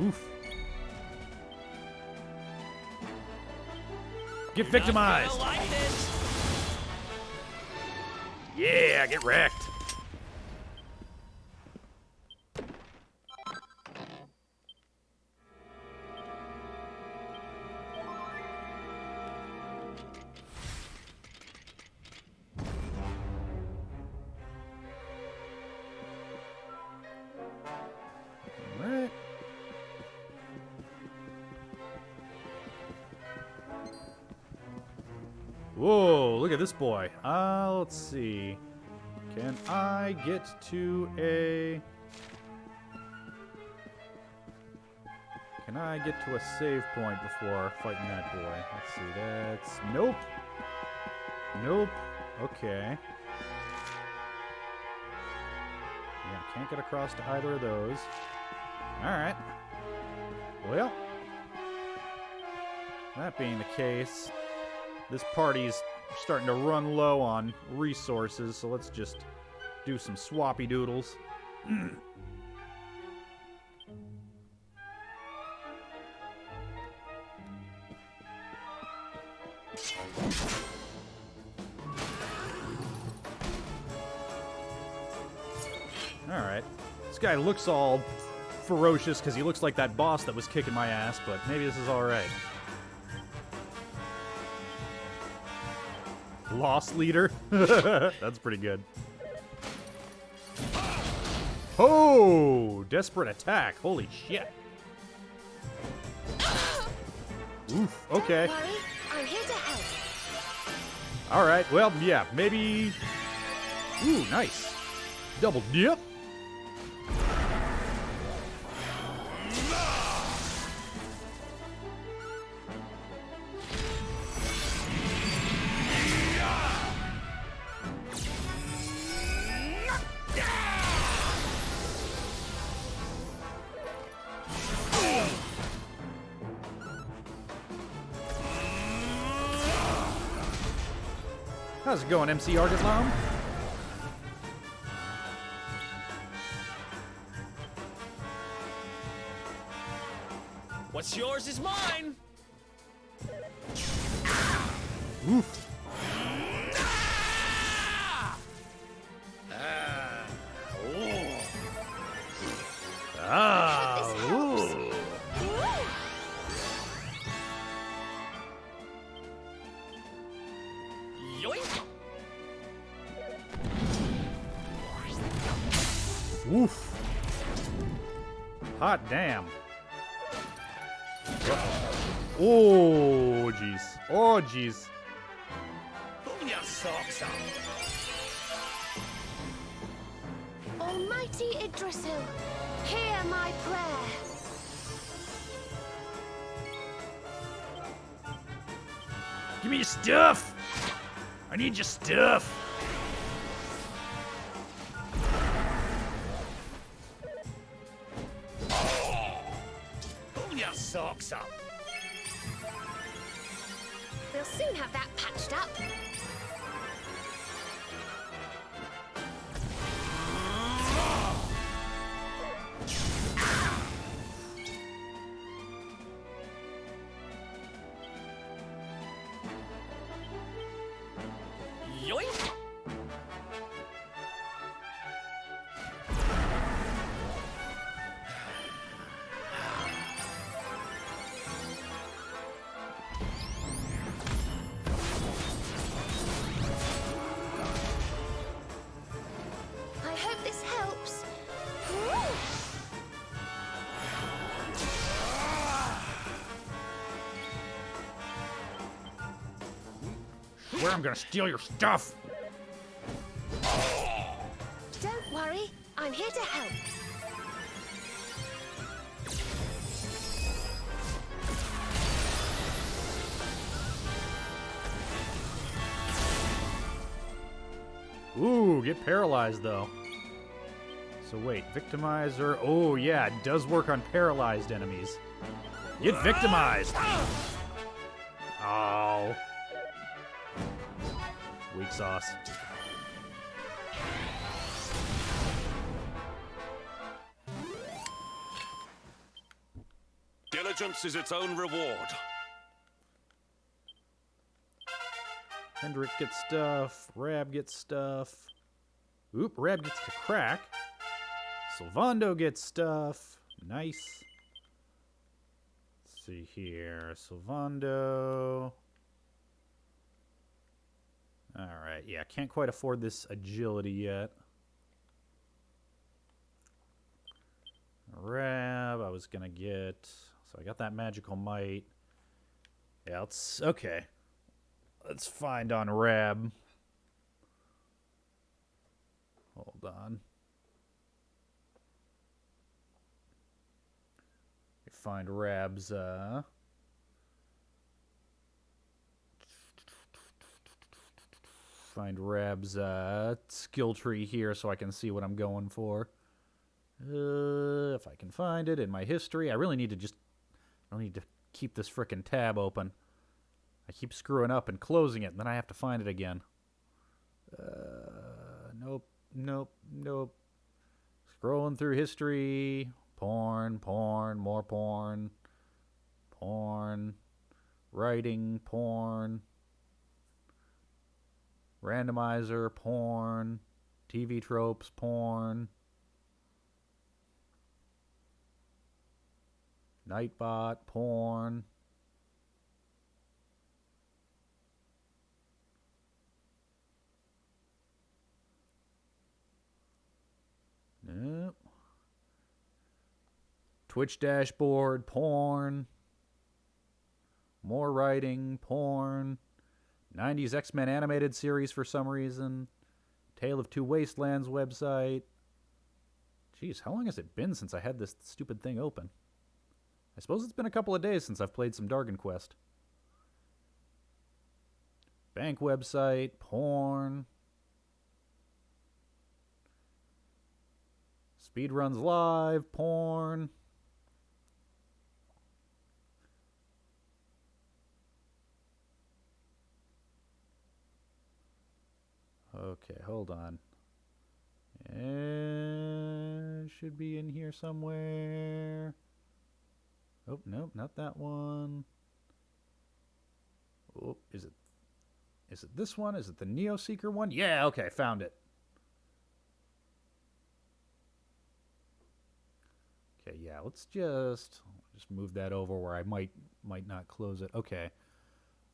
Oof. Get victimized! Like this. Yeah, get wrecked! Alright. Whoa, look at this boy. Let's see. Can I get to a... Can I get to a save point before fighting that boy? Let's see, that's... Nope. Nope. Okay. Yeah, can't get across to either of those. Alright. Well, that being the case... This party's starting to run low on resources, so let's just do some swappy doodles. Alright. This guy looks all ferocious because he looks like that boss that was kicking my ass, but maybe this is alright. Lost leader? That's pretty good. Oh, desperate attack. Holy shit. Oof, okay. Don't worry, I'm here to help. All right, well, yeah, maybe... Ooh, nice. Double dip. How's it going, MC Argaslam? What's yours is mine. Oof. Ooh. Yoink. Oof. Hot damn. Oh, jeez. Oh, jeez. Pull your socks up. Almighty Idrisil, hear my prayer. Give me your stuff. I need your stuff. Pull your socks up. We'll soon have that patched up. Yoink. I hope this helps. Where I'm gonna steal your stuff. Don't worry, I'm here to help. Ooh, get paralyzed though. So wait, victimizer. Oh yeah, it does work on paralyzed enemies. Get victimized. Oh. Weak sauce. Diligence is its own reward. Hendrik gets stuff. Rab gets stuff. Oop, Rab gets to crack. Sylvando gets stuff. Nice. Let's see here. Sylvando. Alright, yeah, can't quite afford this agility yet. Rab, I was gonna get... So I got that magical might. Yeah, let's... Okay. Let's find on Rab. Hold on. Find Rab's, Find Rab's, skill tree here so I can see what I'm going for. If I can find it in my history. I really need to just... I don't need to keep this frickin' tab open. I keep screwing up and closing it, and then I have to find it again. Nope, nope, nope. Scrolling through history. Porn, porn, more porn. Porn. Writing, porn. Randomizer, porn. TV tropes, porn. Nightbot, porn. Nope. Twitch dashboard, porn. More writing, porn. 90s X-Men animated series for some reason. Tale of Two Wastelands website. Jeez, how long has it been since I had this stupid thing open? I suppose it's been a couple of days since I've played some Dargon Quest. Bank website, porn. Speedruns live, porn. Okay, hold on. Should be in here somewhere. Oh, nope, not that one. Oh, is it this one? Is it the Neo Seeker one? Yeah, okay, found it. Okay, yeah, let's just move that over where I might not close it. Okay.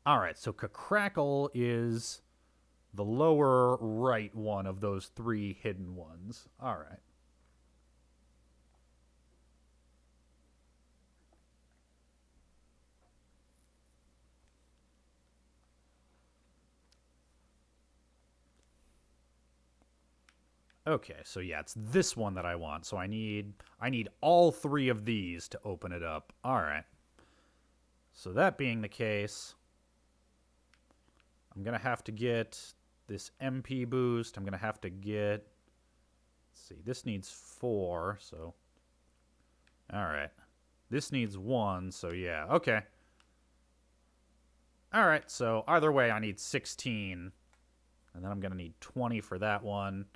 All right, so Crackle is the lower right one of those three hidden ones. All right. Okay, so yeah, it's this one that I want. So I need all three of these to open it up. All right. So that being the case, I'm going to have to get this MP boost. I'm going to have to get, let's see, this needs 4, so, all right. This needs 1, so yeah, okay. All right, so either way, I need 16, and then I'm going to need 20 for that one.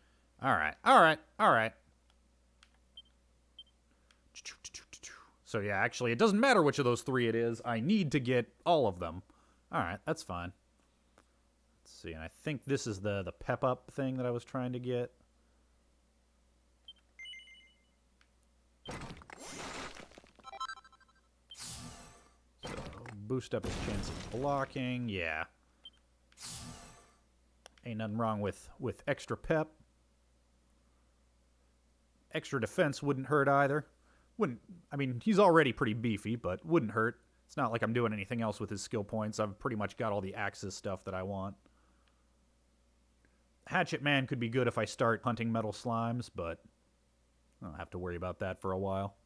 All right, all right, all right. So yeah, actually, it doesn't matter which of those 3 it is. I need to get all of them. All right, that's fine. Let's see, and I think this is the pep-up thing that I was trying to get. So, boost up his chance of blocking, yeah. Ain't nothing wrong with extra pep. Extra defense wouldn't hurt either. I mean, he's already pretty beefy, but wouldn't hurt. It's not like I'm doing anything else with his skill points. I've pretty much got all the Axis stuff that I want. Hatchet Man could be good if I start hunting metal slimes, but I don't have to worry about that for a while.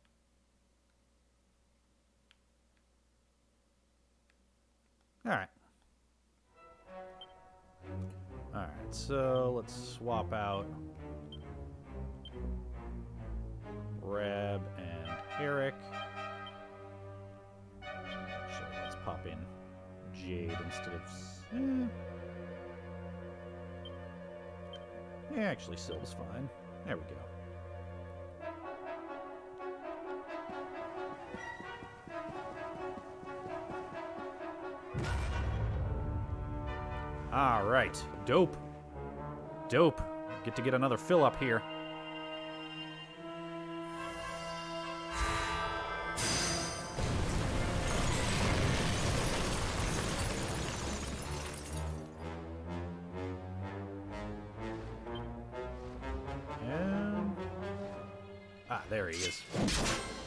Alright. Alright, so let's swap out Reb and Eric. Actually, let's pop in Jade instead of... Yeah, actually, Syl's fine. There we go. All right. Dope. Dope. Get to get another fill up here. There he is.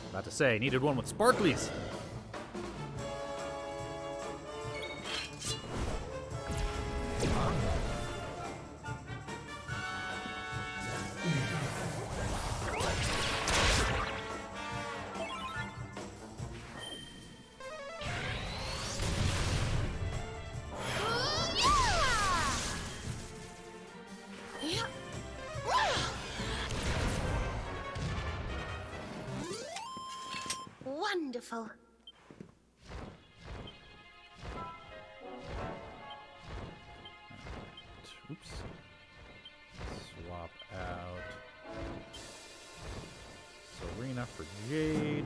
About to say, needed one with sparklies. Wonderful. Oops. Swap out Serena for Jade.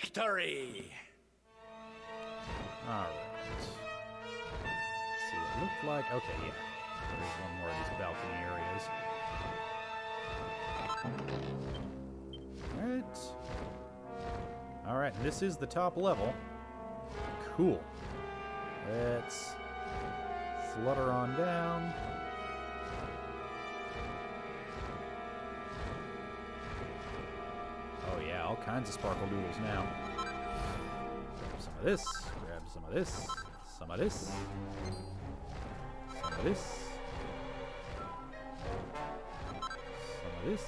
Victory! Alright. See, it looked like... Okay, yeah. There's one more of these balcony areas. Alright. Alright, and this is the top level. Cool. Let's flutter on down. Oh yeah, all kinds of sparkle doodles now. Grab some of this, grab some of this, some of this, some of this, some of this.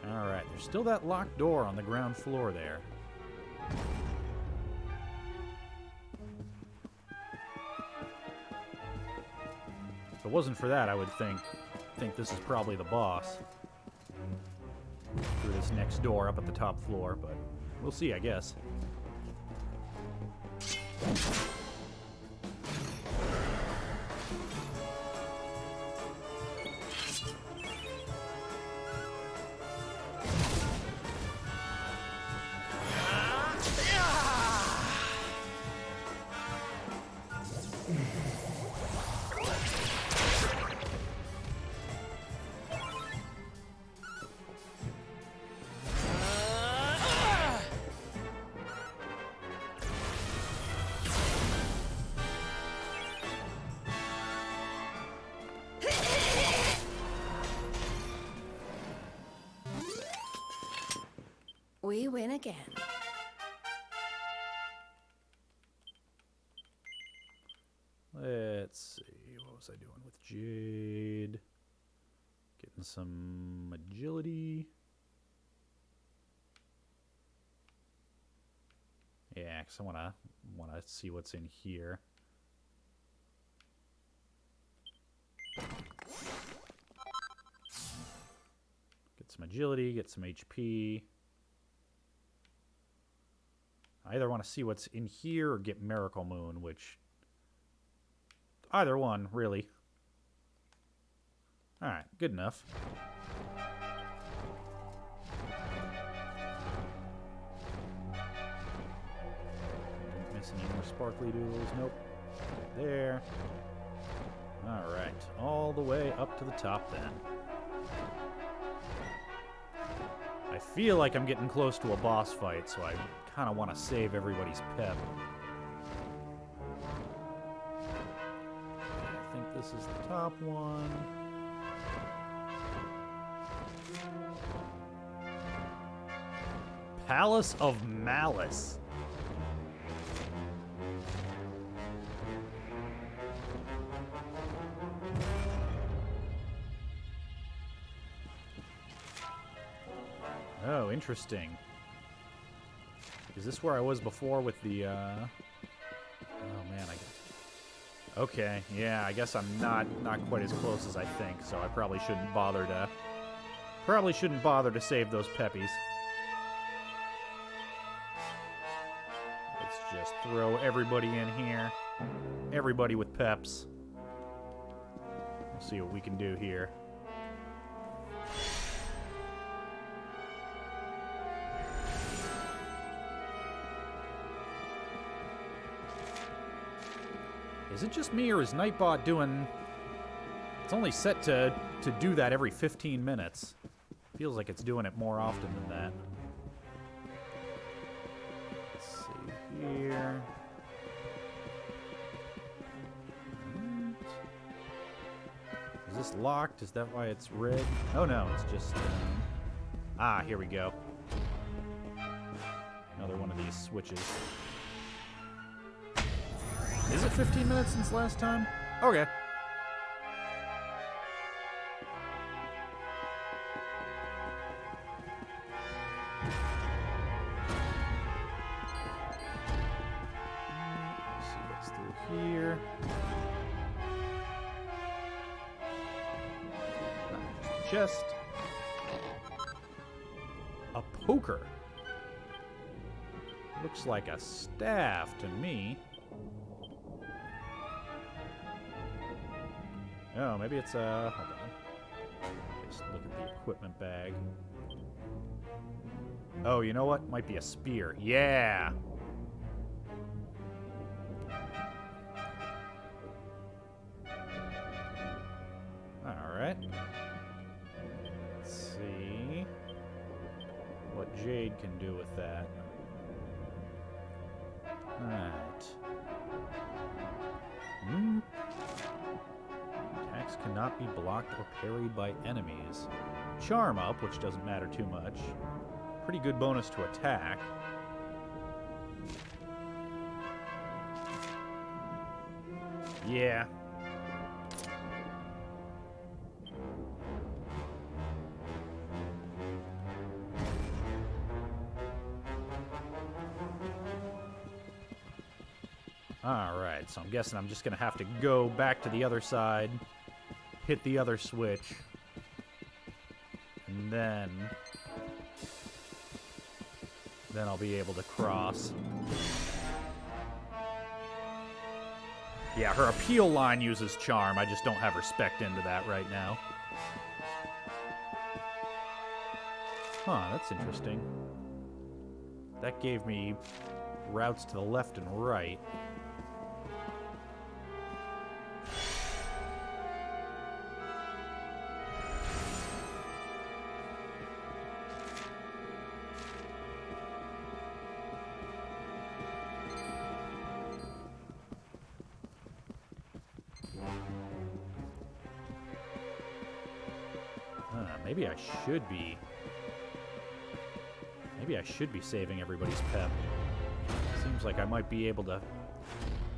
Alright, there's still that locked door on the ground floor there. If it wasn't for that, I would think this is probably the boss. Through this next door up at the top floor, but we'll see, I guess. We win again. Let's see, what was I doing with Jade? Getting some agility. Yeah, because I wanna see what's in here. Get some agility, get some HP. I either want to see what's in here or get Miracle Moon, which... Either one, really. Alright, good enough. Didn't miss any more sparkly doodles. Nope. There. Alright, all the way up to the top then. I feel like I'm getting close to a boss fight, so I kind of want to save everybody's pep. I think this is the top one. Palace of Malice. Oh, interesting. Is this where I was before with the, Oh, man, Okay, yeah, I guess I'm not quite as close as I think, so I probably shouldn't bother to save those peppies. Let's just throw everybody in here. Everybody with peps. We'll see what we can do here. Is it just me, or is Nightbot doing... It's only set to do that every 15 minutes. Feels like it's doing it more often than that. Let's see here. Is this locked? Is that why it's red? Oh no, it's just... Ah, here we go. Another one of these switches. Is it 15 minutes since last time? Okay. Let's see what's through here. Just a chest. A poker. Looks like a staff to me. Oh, maybe it's a... Hold on. Just look at the equipment bag. Oh, you know what? Might be a spear. Yeah! Alright. Let's see what Jade can do with that. Alright. Attacks cannot be blocked or parried by enemies. Charm up, which doesn't matter too much. Pretty good bonus to attack. Yeah. Alright, so I'm guessing I'm just going to have to go back to the other side, hit the other switch, and then I'll be able to cross. Yeah, her appeal line uses charm. I just don't have her spec'd into that right now. Huh, that's interesting. That gave me routes to the left and right. Maybe I should be... Maybe I should be saving everybody's pep. Seems like I might be able to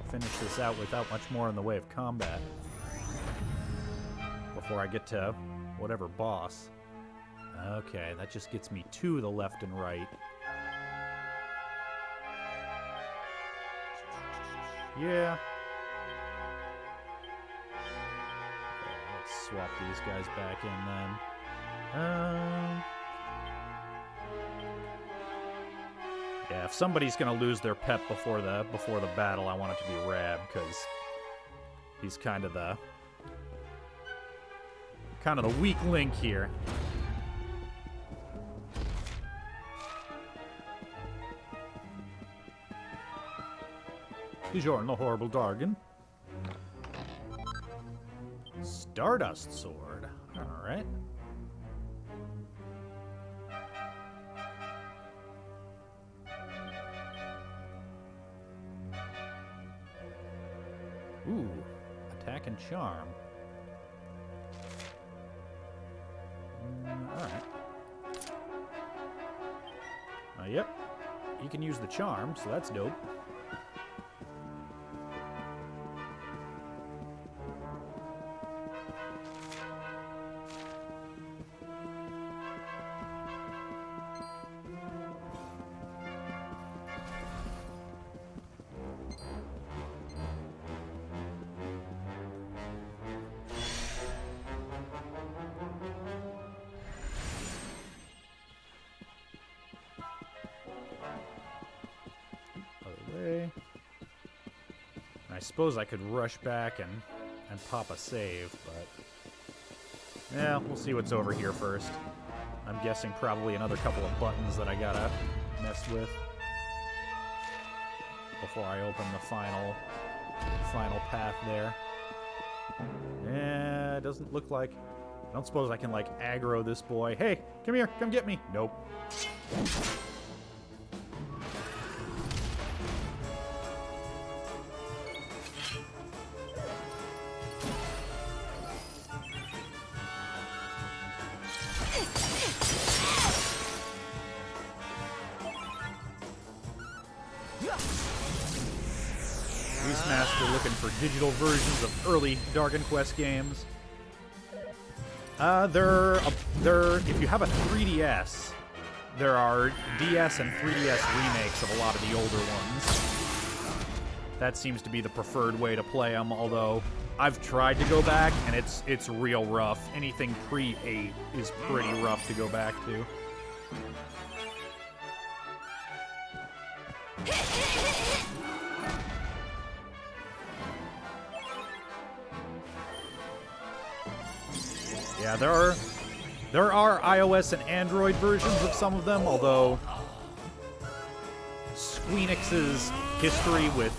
finish this out without much more in the way of combat before I get to whatever boss. Okay, that just gets me to the left and right. Yeah. Let's swap these guys back in then. Yeah, if somebody's gonna lose their pep before the battle, I want it to be Rab, because he's kind of the weak link here. Buongiorno, horrible Dargan. Stardust sword. All right. Ooh, attack and charm. Alright. Yep. You can use the charm, so that's dope. I suppose I could rush back and pop a save, but... Yeah, we'll see what's over here first. I'm guessing probably another couple of buttons that I gotta mess with before I open the final path there. Yeah, it doesn't look like... I don't suppose I can, like, aggro this boy. Hey, come here, come get me. Nope. Beastmaster looking for digital versions of early Dark Quest games. If you have a 3DS, there are DS and 3DS remakes of a lot of the older ones. That seems to be the preferred way to play them, although I've tried to go back, and it's real rough. Anything pre-8 is pretty rough to go back to. Yeah, there are iOS and Android versions of some of them, although Squeenix's history with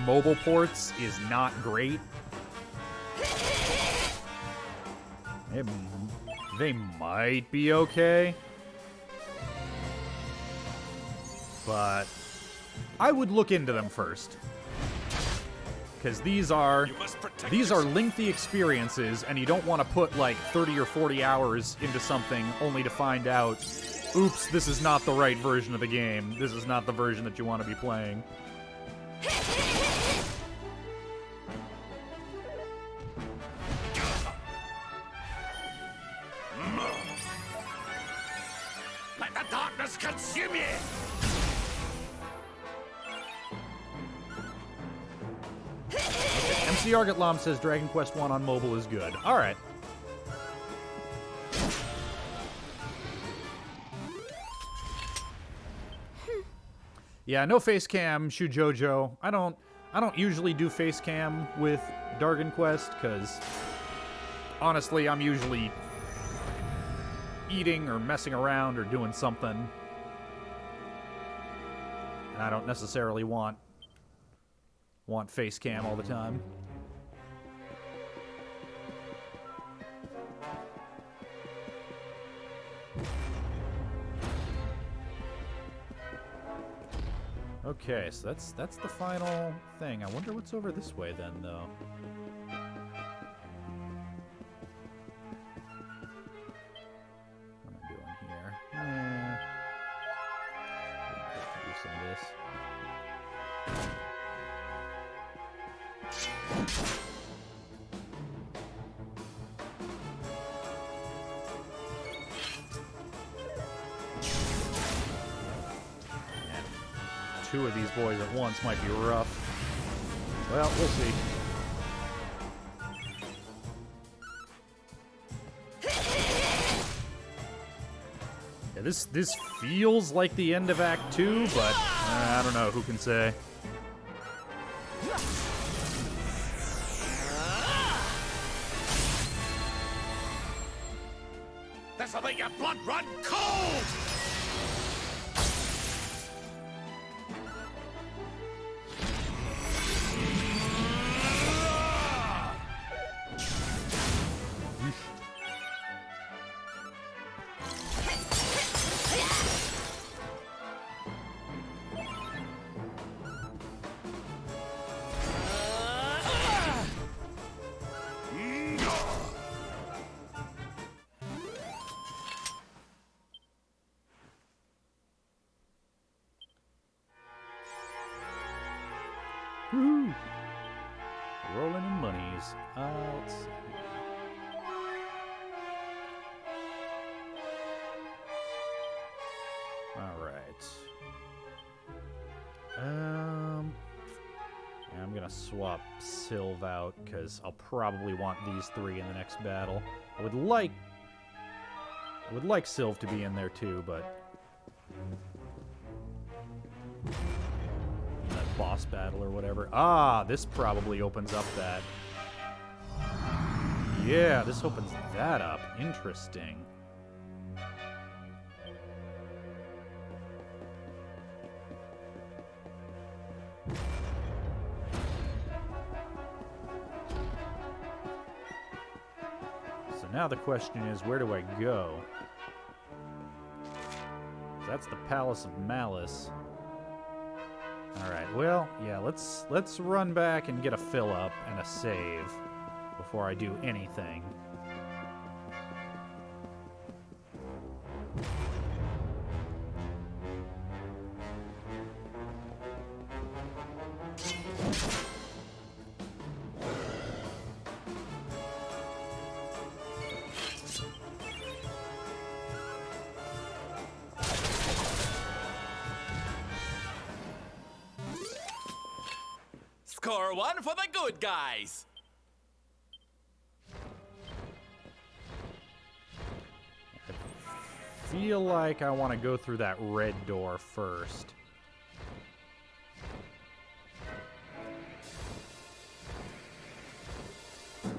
mobile ports is not great. They might be okay, but I would look into them first. Because these are lengthy experiences, and you don't want to put like 30 or 40 hours into something only to find out, oops, this is not the right version of the game. This is not the version that you want to be playing. Let the darkness consume you! MC Argatlam says Dragon Quest 1 on mobile is good. Alright. Yeah, no face cam, Shujojo. I don't usually do face cam with Dargon Quest, because honestly, I'm usually eating or messing around or doing something. And I don't necessarily want face cam all the time. Okay, so that's the final thing. I wonder what's over this way then, though. What am I doing here? Do some of this. Two of these boys at once might be rough. Well, we'll see. Yeah, this feels like the end of Act 2, but I don't know. Who can say? This'll make your blood run cold! Woo! Rolling in monies. Let's see. Alright. I'm gonna swap Sylve out, because I'll probably want these three in the next battle. I would like Sylve to be in there too, but that boss battle or whatever. Ah, this probably opens up that. Yeah, this opens that up. Interesting. So now the question is, where do I go? That's the Palace of Malice. Alright, well, yeah, let's run back and get a fill up and a save before I do anything. hardcore one for the good guys. I feel like I want to go through that red door first. The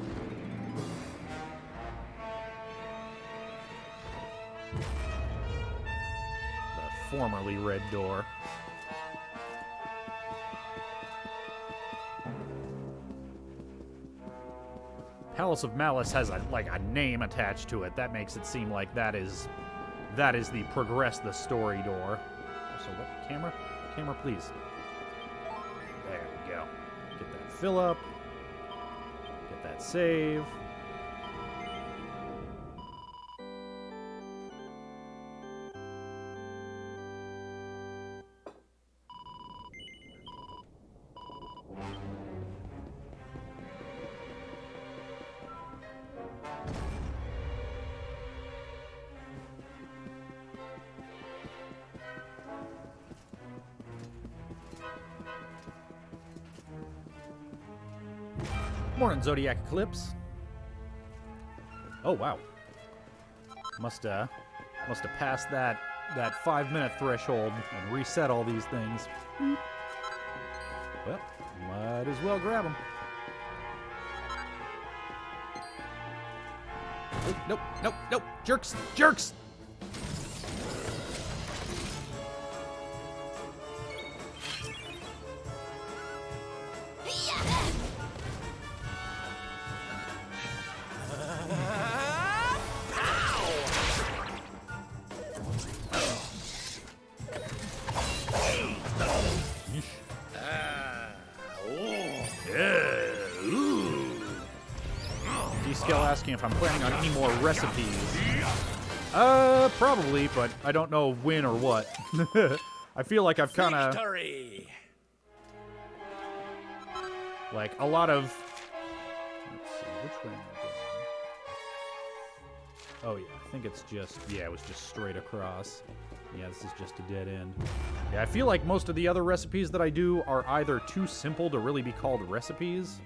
formerly red door. Palace of Malice has a name attached to it. That makes it seem like that is the progress the story door. So what? Camera? Camera, please. There we go. Get that fill up. Get that save. Morning, Zodiac Eclipse. Oh wow. Must have passed that 5-minute threshold and reset all these things. Well, might as well grab them. Nope, nope, nope. Jerks, jerks. If I'm planning on any more recipes. Probably, but I don't know when or what. I feel like I've kind of... like, a lot of... Let's see, which way am I going? Oh, yeah, I think it's just... Yeah, it was just straight across. Yeah, this is just a dead end. Yeah, I feel like most of the other recipes that I do are either too simple to really be called recipes.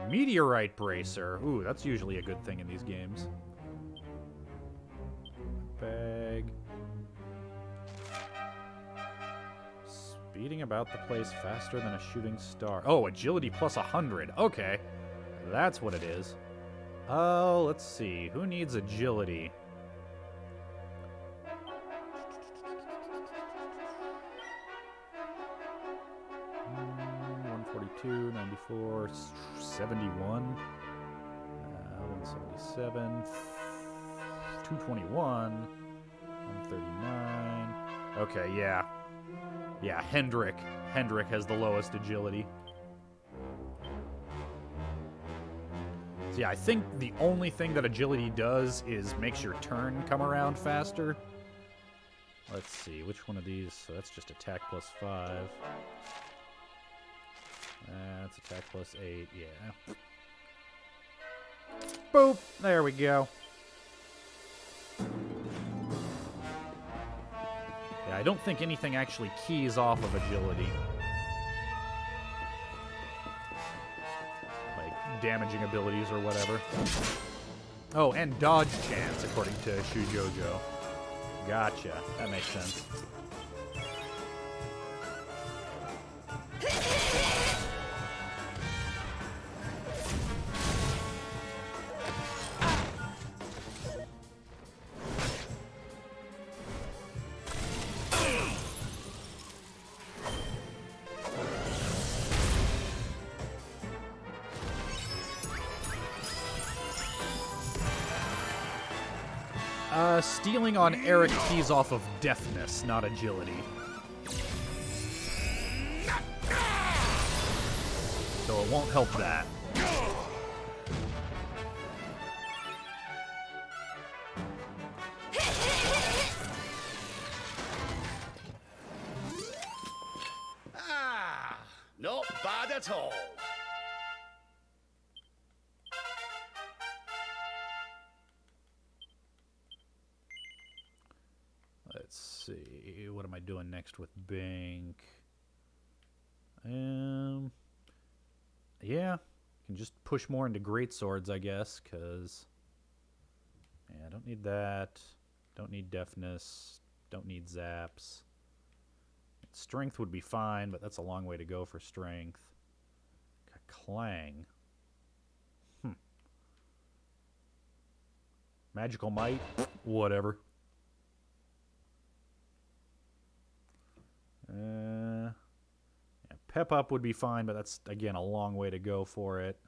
Meteorite Bracer. Ooh, that's usually a good thing in these games. Bag. Speeding about the place faster than a shooting star. Oh, agility plus 100. Okay. That's what it is. Oh, let's see. Who needs agility? 142, 94, 71, 177, 221, 139. Okay, yeah. Yeah, Hendrik. Hendrik has the lowest agility. So yeah, I think the only thing that agility does is makes your turn come around faster. Let's see, which one of these? So that's just attack plus 5. That's attack plus 8, yeah. Boop! There we go. Yeah, I don't think anything actually keys off of agility. Like, damaging abilities or whatever. Oh, and dodge chance, according to Shujojo. Gotcha. That makes sense. Stealing on Eric keys off of deafness, not agility. So it won't help that. Ah, not bad at all. Let's see, what am I doing next with Bank? Yeah, can just push more into great swords, I guess, because yeah, I don't need that. Don't need deafness. Don't need zaps. Strength would be fine, but that's a long way to go for strength. Clang. Magical might? Whatever. Yeah, pep up would be fine, but that's, again, a long way to go for it.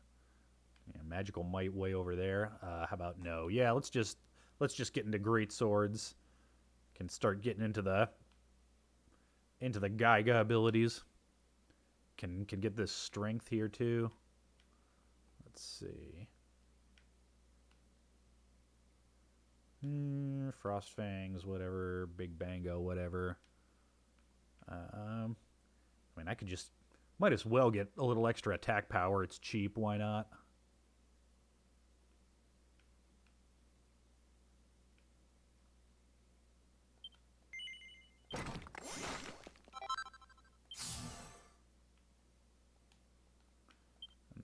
Yeah, magical might way over there. How about no? Yeah, let's just get into great swords. Can start getting into the Gaiga abilities. Can get this strength here too. Let's see. Frost Fangs, whatever. Big Bango, whatever. I mean, I could just... Might as well get a little extra attack power. It's cheap. Why not? And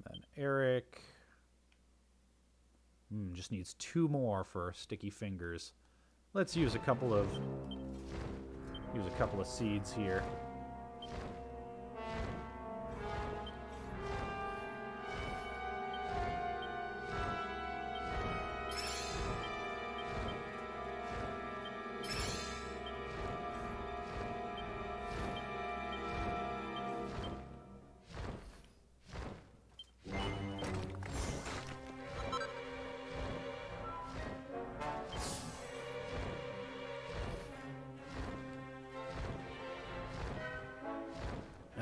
then Eric... just needs 2 more for sticky fingers. Let's use a couple of seeds here.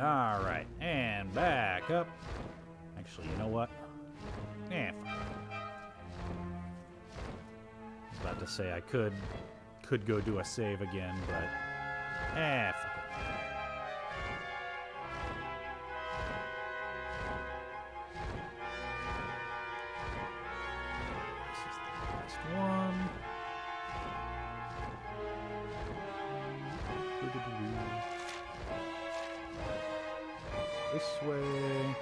Alright, and back up. Actually, you know what? Fuck. I was about to say I could go do a save again, but... fuck it. This is the last one. This way.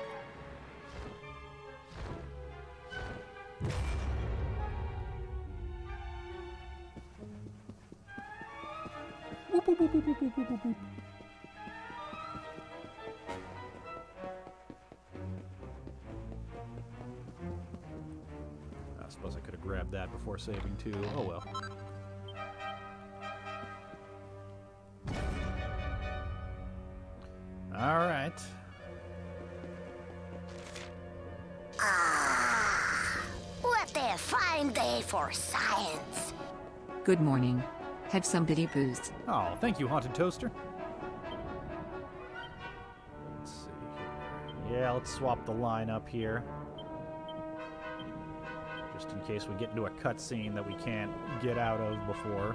Whoop, whoop, whoop, whoop, whoop, whoop, whoop, whoop. I suppose I could have grabbed that before saving too. Oh well. All right. What a fine day for science. Good morning. Have some bitty booze. Oh, thank you, Haunted Toaster. Let's see here. Yeah, let's swap the line up here. Just in case we get into a cutscene that we can't get out of before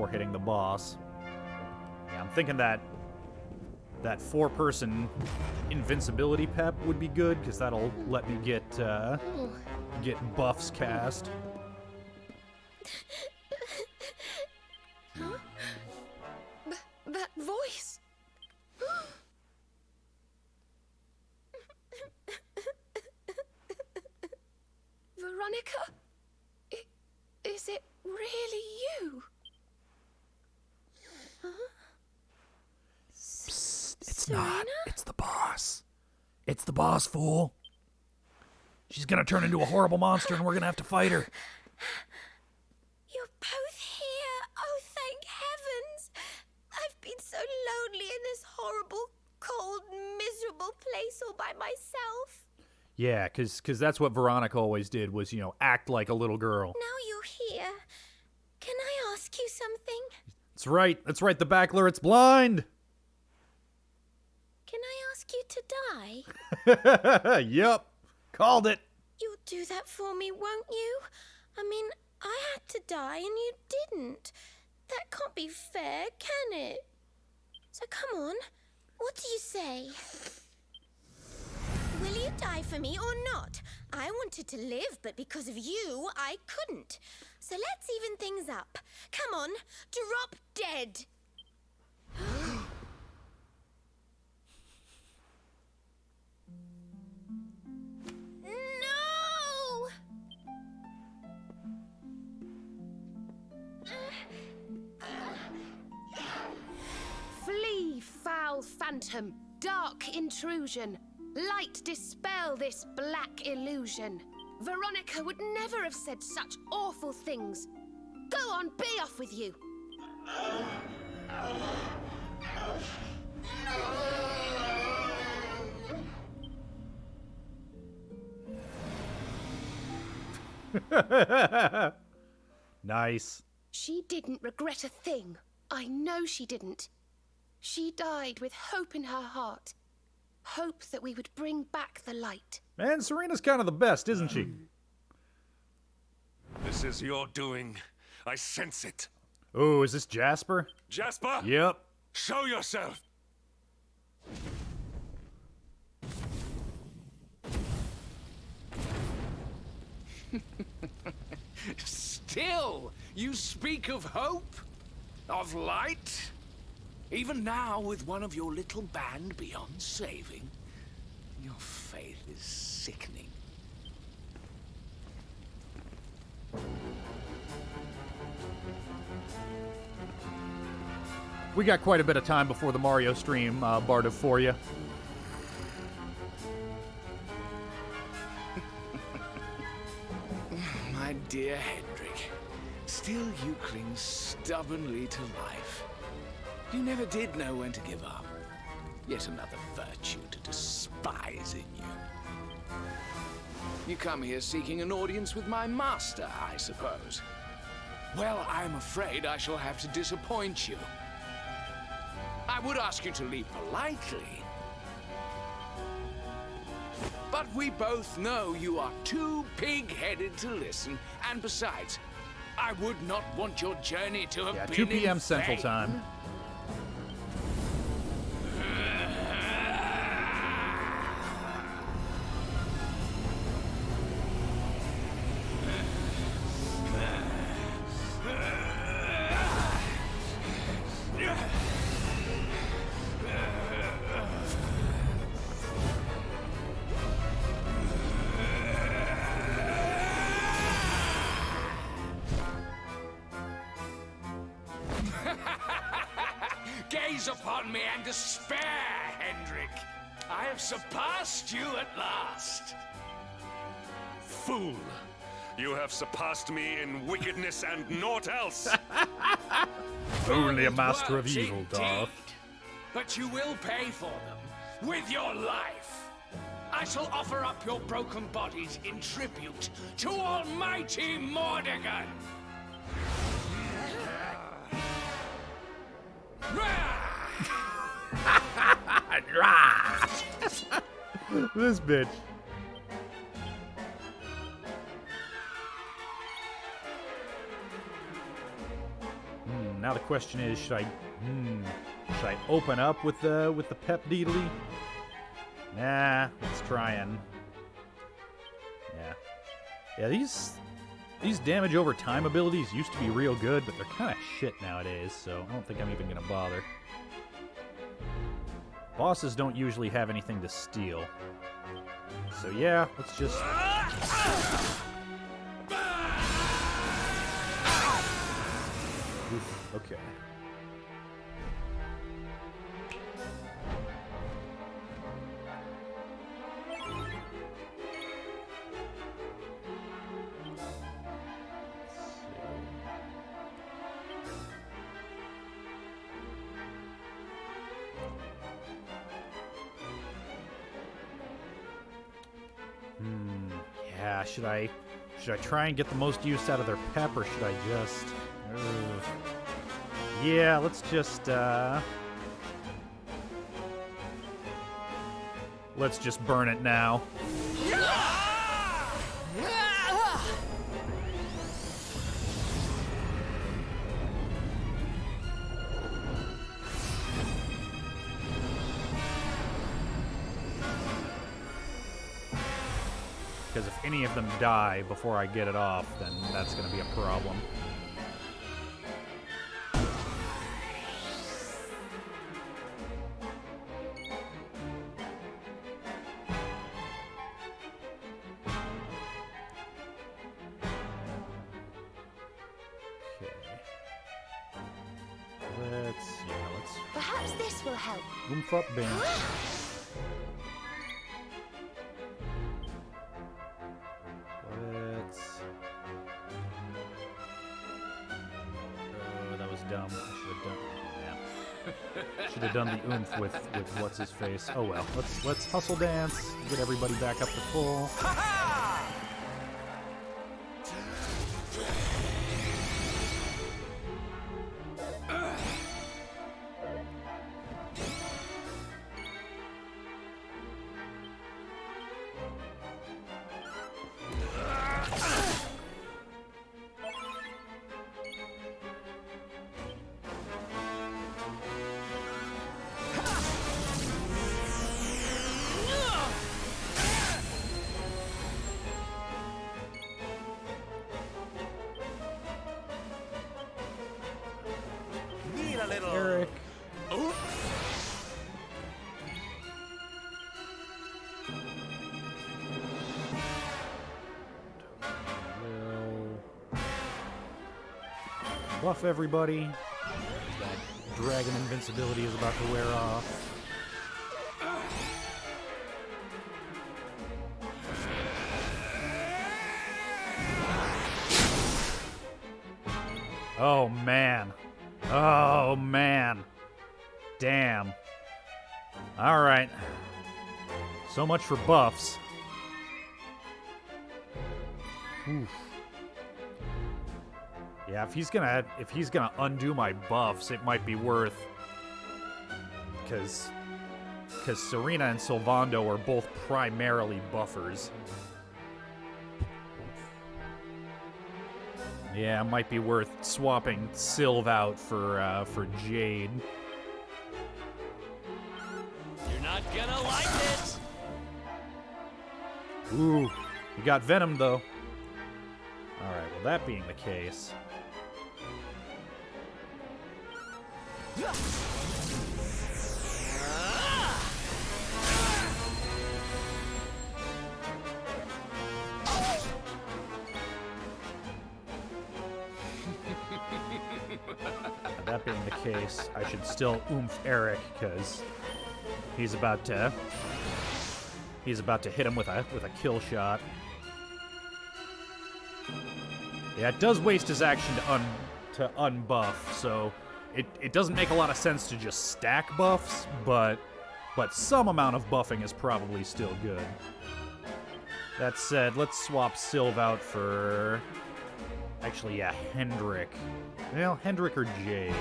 hitting the boss. Yeah, I'm thinking that 4-person invincibility pep would be good, because that'll let me get buffs cast. Huh? That voice. Veronica? Is it really you? Huh? It's not. It's the boss. It's the boss, fool. She's gonna turn into a horrible monster and we're gonna have to fight her. You're both here. Oh, thank heavens. I've been so lonely in this horrible, cold, miserable place all by myself. Yeah, because that's what Veronica always did, was, act like a little girl. Now you're here. Can I ask you something? That's right. That's right, the backler. It's blind. Can I ask you to die? Yup. Called it. You'll do that for me, won't you? I mean, I had to die and you didn't. That can't be fair, can it? So come on, what do you say? Will you die for me or not? I wanted to live, but because of you, I couldn't. So let's even things up. Come on, drop dead. phantom, dark intrusion. Light dispel this black illusion. Veronica would never have said such awful things. Go on, be off with you. Nice. She didn't regret a thing. I know she didn't. She died with hope in her heart. Hope that we would bring back the light. Man, Serena's kind of the best, isn't she? This is your doing. I sense it. Oh, is this Jasper? Jasper? Yep. Show yourself. Still, you speak of hope? Of light? Even now, with one of your little band beyond saving, your faith is sickening. We got quite a bit of time before the Mario stream, Barda, for you. My dear Hendrik, still you cling stubbornly to life. You never did know when to give up. Yet another virtue to despise in you. You come here seeking an audience with my master, I suppose. Well, I'm afraid I shall have to disappoint you. I would ask you to leave politely. But we both know you are too pig-headed to listen, and besides, I would not want your journey to have been 2 p.m. in Central vain. Time. Gaze upon me and despair, Hendrik. I have surpassed you at last. Fool! You have surpassed me in wickedness and naught else. Only a master of Words evil, indeed. Darth. But you will pay for them with your life. I shall offer up your broken bodies in tribute to Almighty Mordegon. This bitch. Now the question is, should I open up with the pep deedly? Nah, let's try and. Yeah, these damage over time abilities used to be real good, but they're kind of shit nowadays, so I don't think I'm even gonna bother. Bosses don't usually have anything to steal. So yeah, let's just... Oof, okay. Yeah, should I try and get the most use out of their pep, or should I just... Ugh. Yeah, let's just burn it now. Because if any of them die before I get it off, then that's going to be a problem. let's Perhaps this will help. oomph up Ben. Let's... Oh, that was dumb. I should have done the oomph with what's his face. Oh well. Let's hustle dance. Get everybody back up to full. Eric. Buff everybody. That dragon invincibility is about to wear off. Oh man. Oh man. Damn. Alright. So much for buffs. Oof. Yeah, if he's gonna undo my buffs, it might be worth, because Serena and Sylvando are both primarily buffers. Yeah, it might be worth swapping Sylv out for Jade. You're not gonna like this. Ooh, you got Venom though. All right, well that being the case. That being the case, I should still oomph Eric because he's about to hit him with a kill shot. Yeah, it does waste his action to unbuff, so it doesn't make a lot of sense to just stack buffs, but some amount of buffing is probably still good. That said, let's swap Sylv out for... Actually, yeah, Hendrik. Well, Hendrik or Jade.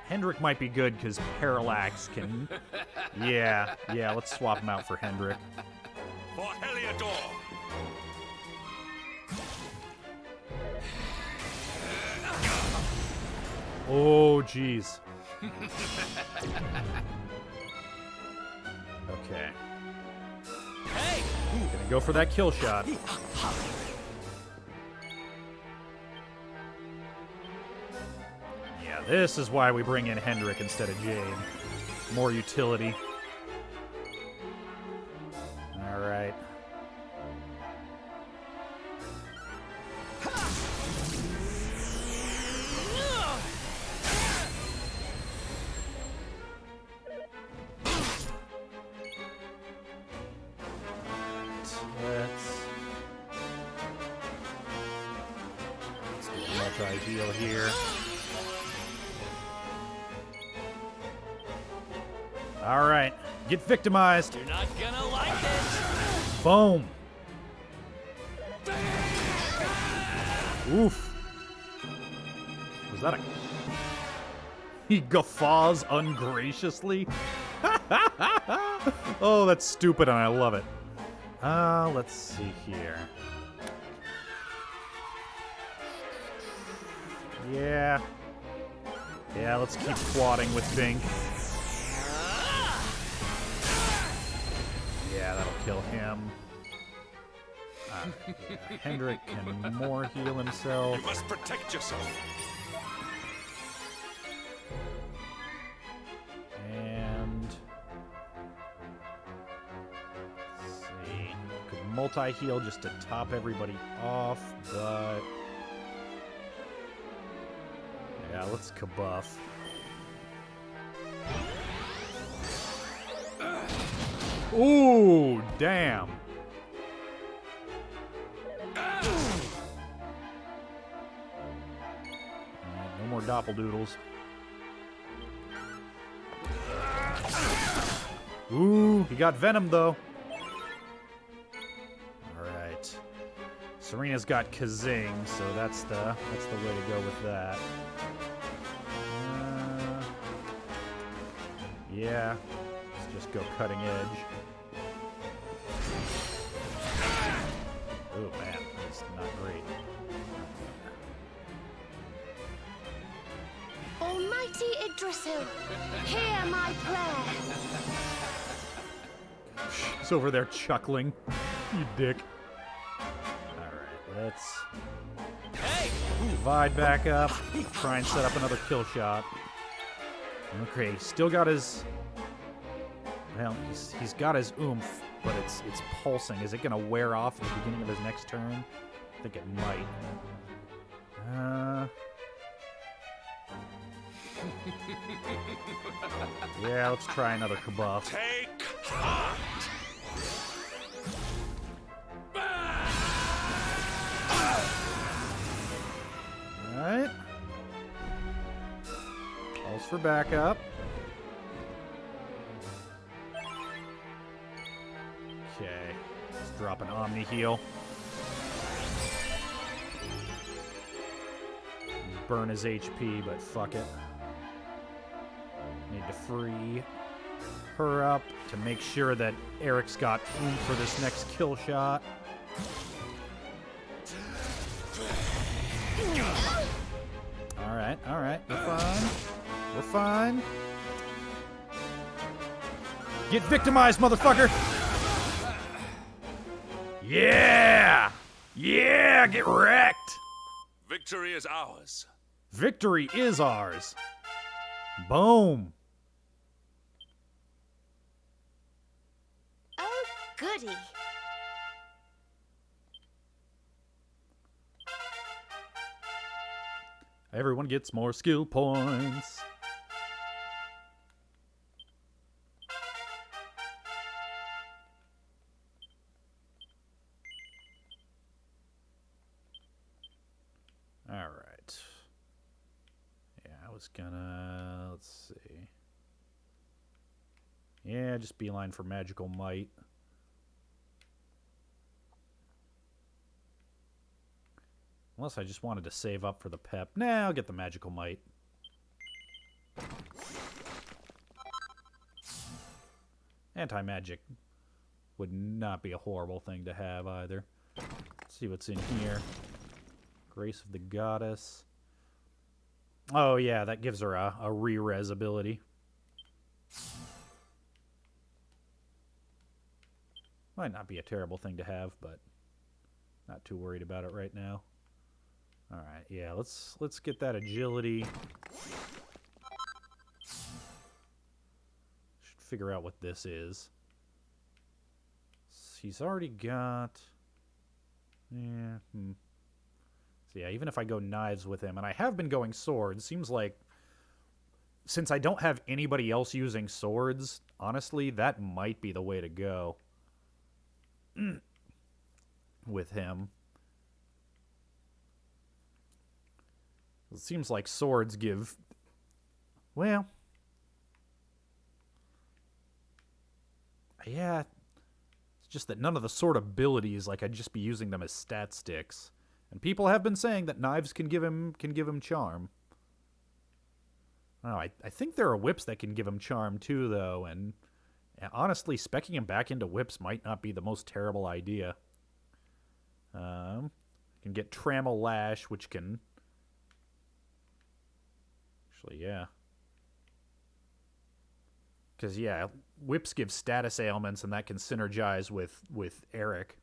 Hendrik might be good because Parallax can... Yeah, let's swap him out for Hendrik. For Heliodor! Oh, jeez. Okay. Hey! Gonna go for that kill shot. Yeah, this is why we bring in Hendrik instead of Jade. More utility. Alright. Let's do a multi-heal here. Alright, get victimized. You're not gonna like this. Boom. Oof. Was that a... He guffaws ungraciously? Oh, that's stupid and I love it. Let's see here. Yeah, let's keep quadding with Bink. Yeah, that'll kill him. Yeah. Hendrik can more heal himself. You must protect yourself. And... let's see. Could multi-heal just to top everybody off, but... Yeah, let's kabuff. Ooh, damn. No more doppeldoodles. Ooh, he got venom though. Alright. Serena's got Kazing, so that's the way to go with that. Yeah. Let's just go cutting edge. Oh man, that's not great. Almighty Yggdrasil, hear my prayer. He's over there chuckling. You dick. Alright, let's divide back up. Try and set up another kill shot. Okay, still got his... Well, he's got his oomph, but it's pulsing. Is it gonna wear off at the beginning of his next turn? I think it might. Yeah, let's try another kabuff. Take heart! Alright. Calls for backup. Okay. Let's drop an Omni heal. Burn his HP, but fuck it. Need to free her up to make sure that Eric's got oomph for this next kill shot. Alright, we're fine. We're fine. Get victimized, motherfucker! Yeah! Yeah, get wrecked! Victory is ours. Victory is ours. Boom. Oh, goody. Everyone gets more skill points. All right. Yeah, I was gonna... Let's see. Yeah, just beeline for Magical Might. Unless I just wanted to save up for the pep. Nah, I'll get the Magical Might. Anti-magic would not be a horrible thing to have either. Let's see what's in here. Grace of the Goddess. Oh yeah, that gives her a re-res ability. Might not be a terrible thing to have, but not too worried about it right now. Alright, yeah, let's get that agility. Should figure out what this is. He's already got... Yeah, So yeah, even if I go knives with him, and I have been going swords, seems like since I don't have anybody else using swords, honestly, that might be the way to go with him. It seems like swords give... Well... Yeah, it's just that none of the sword abilities, like, I'd just be using them as stat sticks. And people have been saying that knives can give him charm. Oh, I think there are whips that can give him charm too, though, and honestly, specking him back into whips might not be the most terrible idea. Can get Trammel Lash, which can... Actually, yeah. Because, yeah, whips give status ailments, and that can synergize with Eric.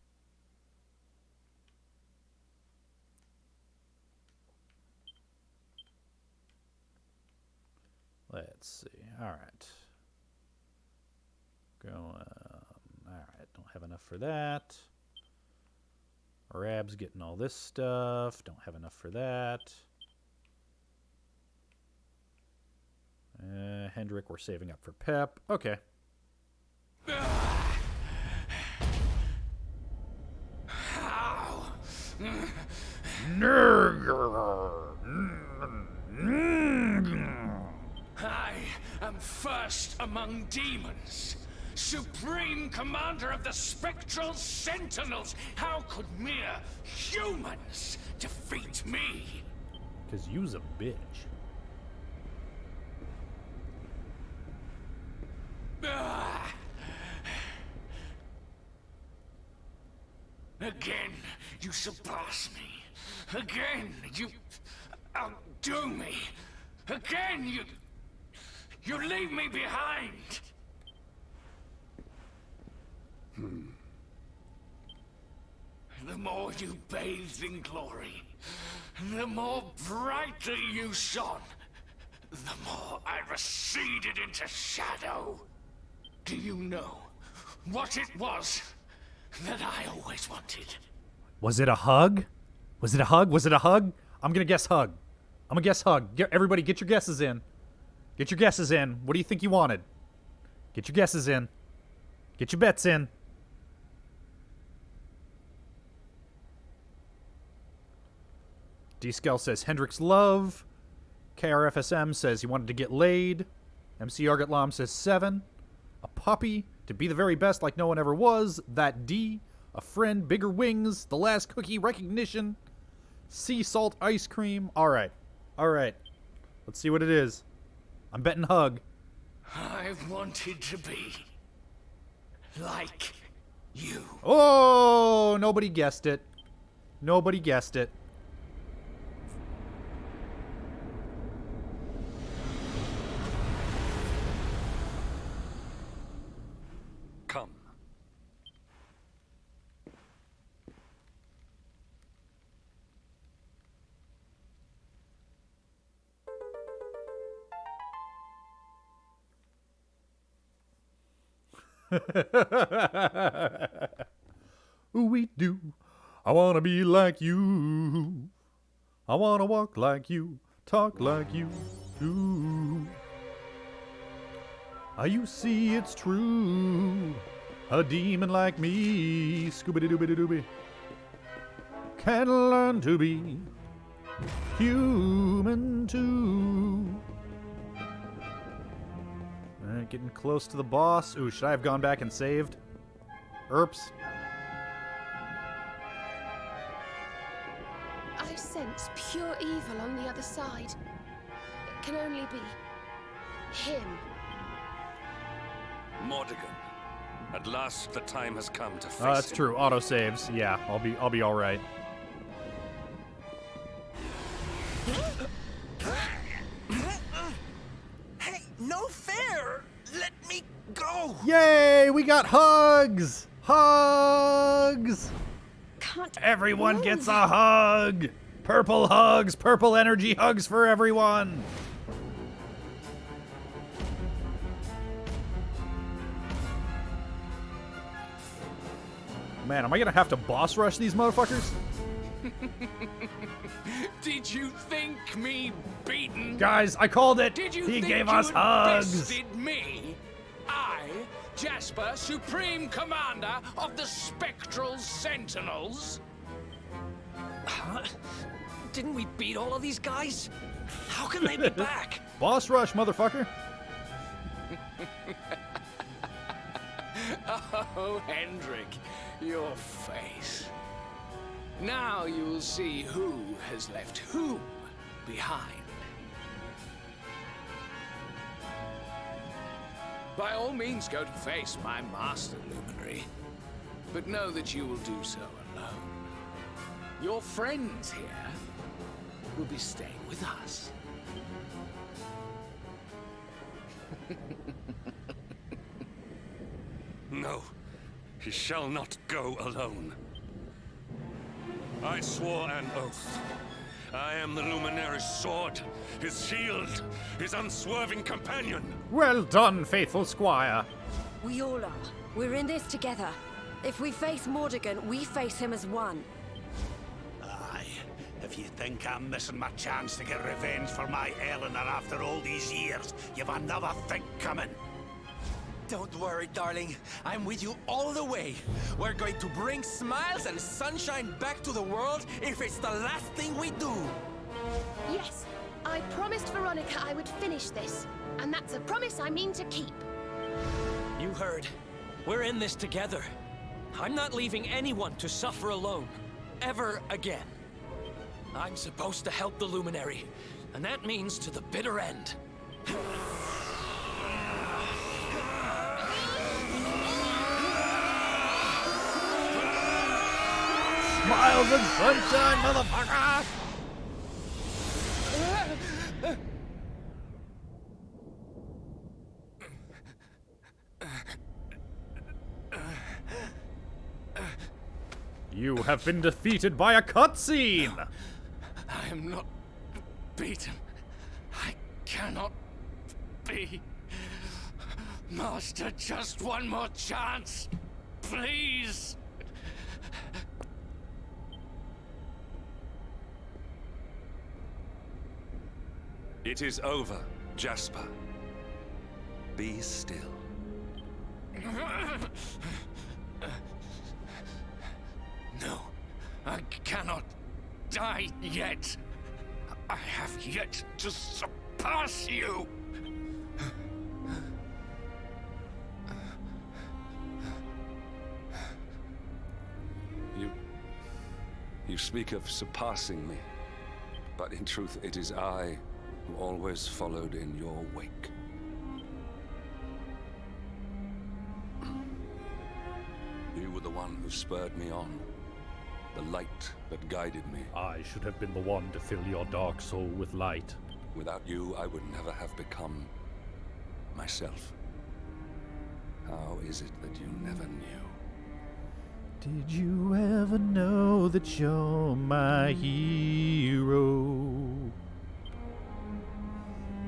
Let's see. All right. All right. Don't have enough for that. Rab's getting all this stuff. Don't have enough for that. Hendrik, we're saving up for Pep. Okay. How? I am first among demons. Supreme commander of the spectral sentinels. How could mere humans defeat me? Because you's a bitch. Again, you surpass me. Again, you outdo me. Again, you leave me behind. The more you bathed in glory, the more brightly you shone, the more I receded into shadow. Do you know what it was that I always wanted? Was it a hug? Was it a hug? Was it a hug? I'm gonna guess hug. I'm gonna guess hug. Everybody, get your guesses in. Get your guesses in. What do you think you wanted? Get your guesses in. Get your bets in. D-Scale says Hendrik's love. KRFSM says he wanted to get laid. MC Argatlam says 7. A puppy. To be the very best like no one ever was. That D. A friend. Bigger wings. The last cookie. Recognition. Sea salt ice cream. Alright. Alright. Let's see what it is. I'm betting hug. I've wanted to be like you. Oh, nobody guessed it. Nobody guessed it. Come. We do. I wanna be like you. I wanna walk like you, talk like you do. You see it's true. A demon like me, Scooby-Dooby-Dooby, can learn to be human too. Alright, getting close to the boss. Ooh, should I have gone back and saved? Erps. I sense pure evil on the other side. It can only be him. Mordigan. At last the time has come to face That's him. true. Auto saves. Yeah, I'll be all right. Hey, no fair! Let me go! Yay! We got hugs! Hugs! Can't Everyone move. gets a hug! Purple hugs! Purple energy hugs for everyone! Man, am I gonna have to boss rush these motherfuckers? Did you think me beaten? Guys, I called it! Did you He think gave you us had hugs! bested me? I, Jasper, Supreme Commander of the Spectral Sentinels? Huh? Didn't we beat all of these guys? How can they be back? Boss rush, motherfucker! Oh, Hendrik, your face. Now you'll see who has left whom behind. By all means, go to face my master luminary, but know that you will do so alone. Your friends here will be staying with us. No, he shall not go alone. I swore an oath. I am the Luminary's sword, his shield, his unswerving companion. Well done, faithful squire. We all are. We're in this together. If we face Mordigan, we face him as one. I If you think I'm missing my chance to get revenge for my Eleanor after all these years, you've another think coming. Don't worry, darling. I'm with you all the way. We're going to bring smiles and sunshine back to the world if it's the last thing we do. Yes, I promised Veronica I would finish this, and that's a promise I mean to keep. You heard. We're in this together. I'm not leaving anyone to suffer alone. Ever again. I'm supposed to help the Luminary, and that means to the bitter end. Smiles and sunshine, motherfucker! You have been defeated by a cutscene! I am not beaten. I cannot be. Master, just one more chance. Please. It is over, Jasper. Be still. No, I cannot die yet. I have yet to surpass you. You speak of surpassing me, but in truth it is I who always followed in your wake. You were the one who spurred me on, the light that guided me. I should have been the one to fill your dark soul with light. Without you, I would never have become myself. How is it that you never knew? Did you ever know that you're my hero?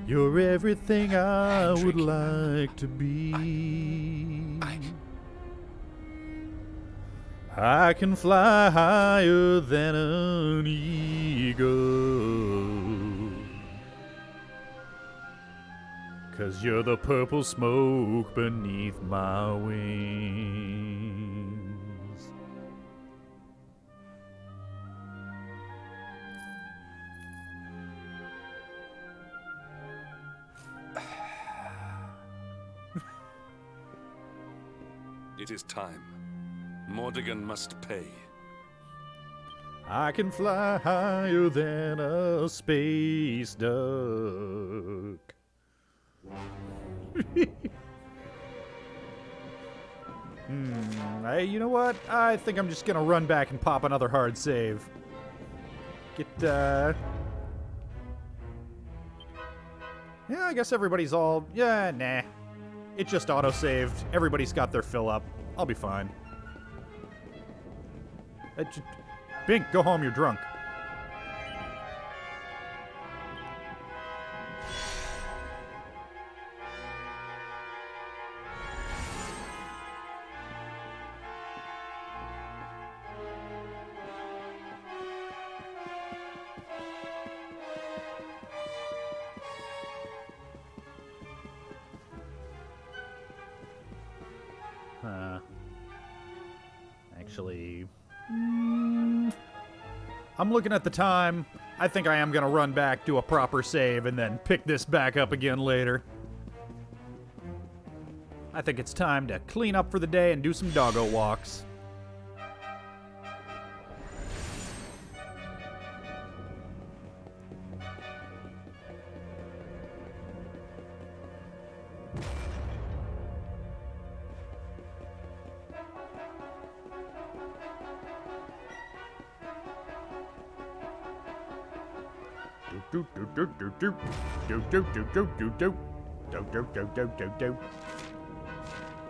You're everything I would like to be. I can fly higher than an eagle. 'Cause you're the purple smoke beneath my wings. It is time. Mordigan must pay. I can fly higher than a space duck. Hey, you know what? I think I'm just gonna run back and pop another hard save. Yeah, I guess everybody's all... Yeah, nah. It just auto-saved. Everybody's got their fill up. I'll be fine. Bink, go home, you're drunk. Actually... I'm looking at the time. I think I am going to run back, do a proper save, and then pick this back up again later. I think it's time to clean up for the day and do some doggo walks.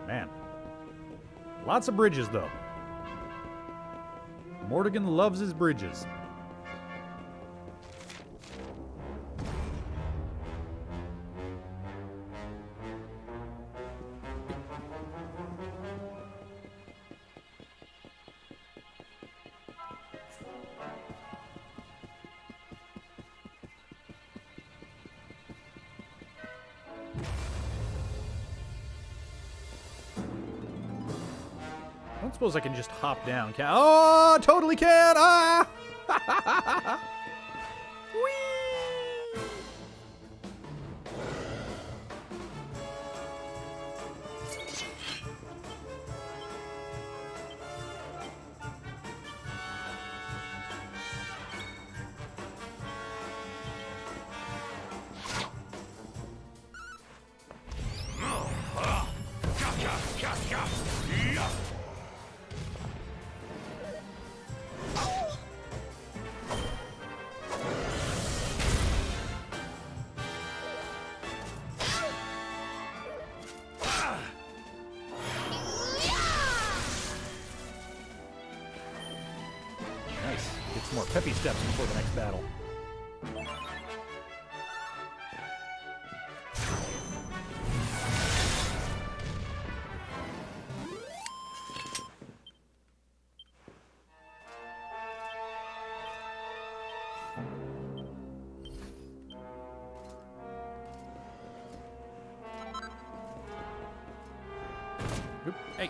Man. Lots of bridges, though. Mordigan loves his bridges. don't suppose I can just hop down. Oh, totally can! Ah! Whee! Nice. Get some more peppy steps before the next battle. Oop, hey.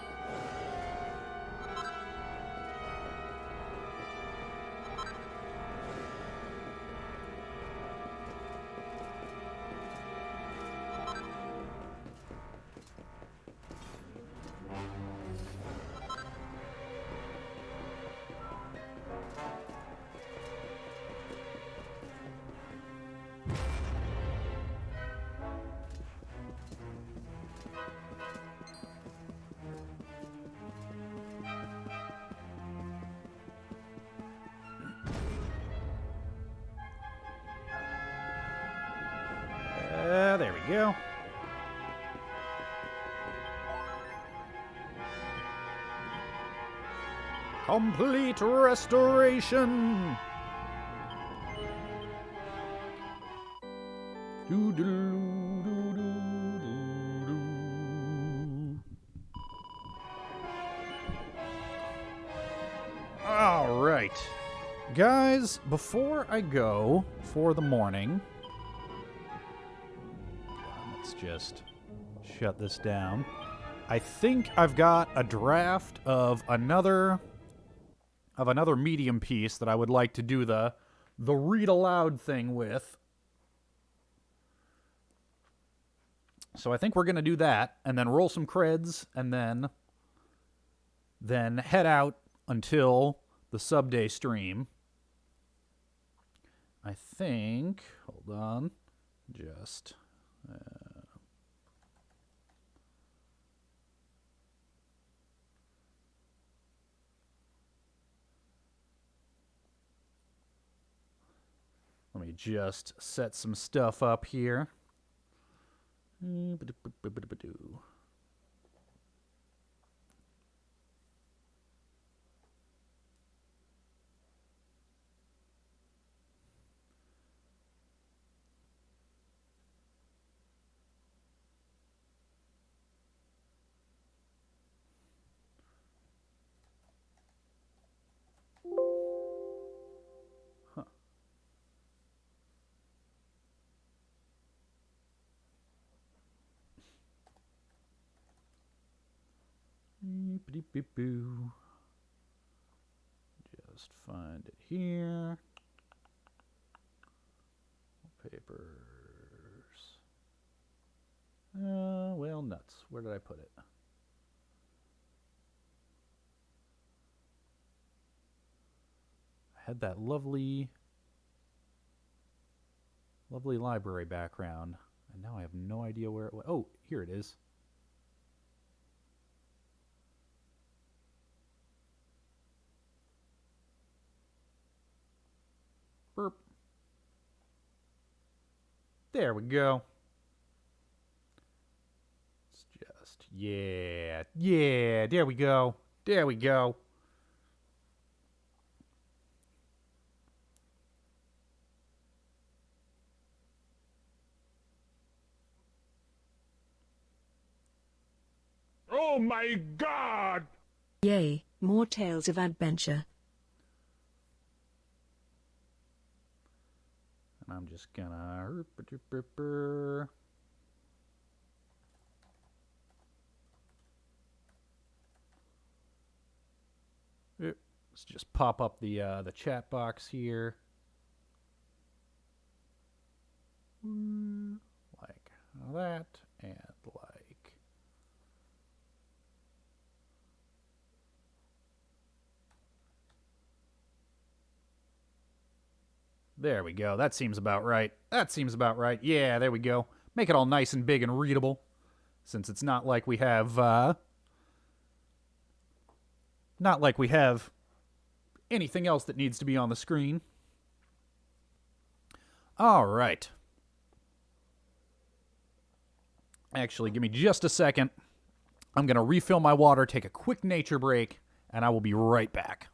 There we go. Complete restoration. All right. Guys, before I go for the morning, let's just shut this down. I think I've got a draft of another medium piece that I would like to do the read aloud thing with. So I think we're going to do that and then roll some creds and then head out until the subday stream. I think, hold on, just let me just set some stuff up here. Just find it here. Papers. Well, nuts. Where did I put it? I had that lovely library background, and now I have no idea where it was. Oh, here it is. Burp. There we go. It's just, yeah, there we go. There we go. Oh my God! Yay, more tales of adventure. And I'm just gonna... Let's just pop up the chat box here. Like that, and like... There we go. That seems about right. That seems about right. Yeah, there we go. Make it all nice and big and readable, since it's not like we have, anything else that needs to be on the screen. All right. Actually, give me just a second. I'm going to refill my water, take a quick nature break, and I will be right back.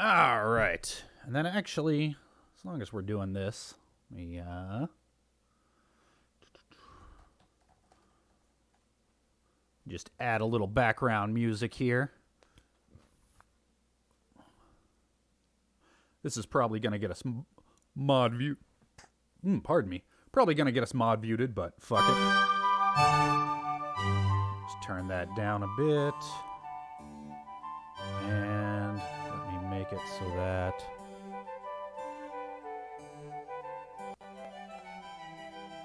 All right. And then actually, as long as we're doing this, we just add a little background music here. This is probably going to get us mod view. Pardon me. Probably going to get us mod viewed, but fuck it. Just turn that down a bit. And let me make it so that...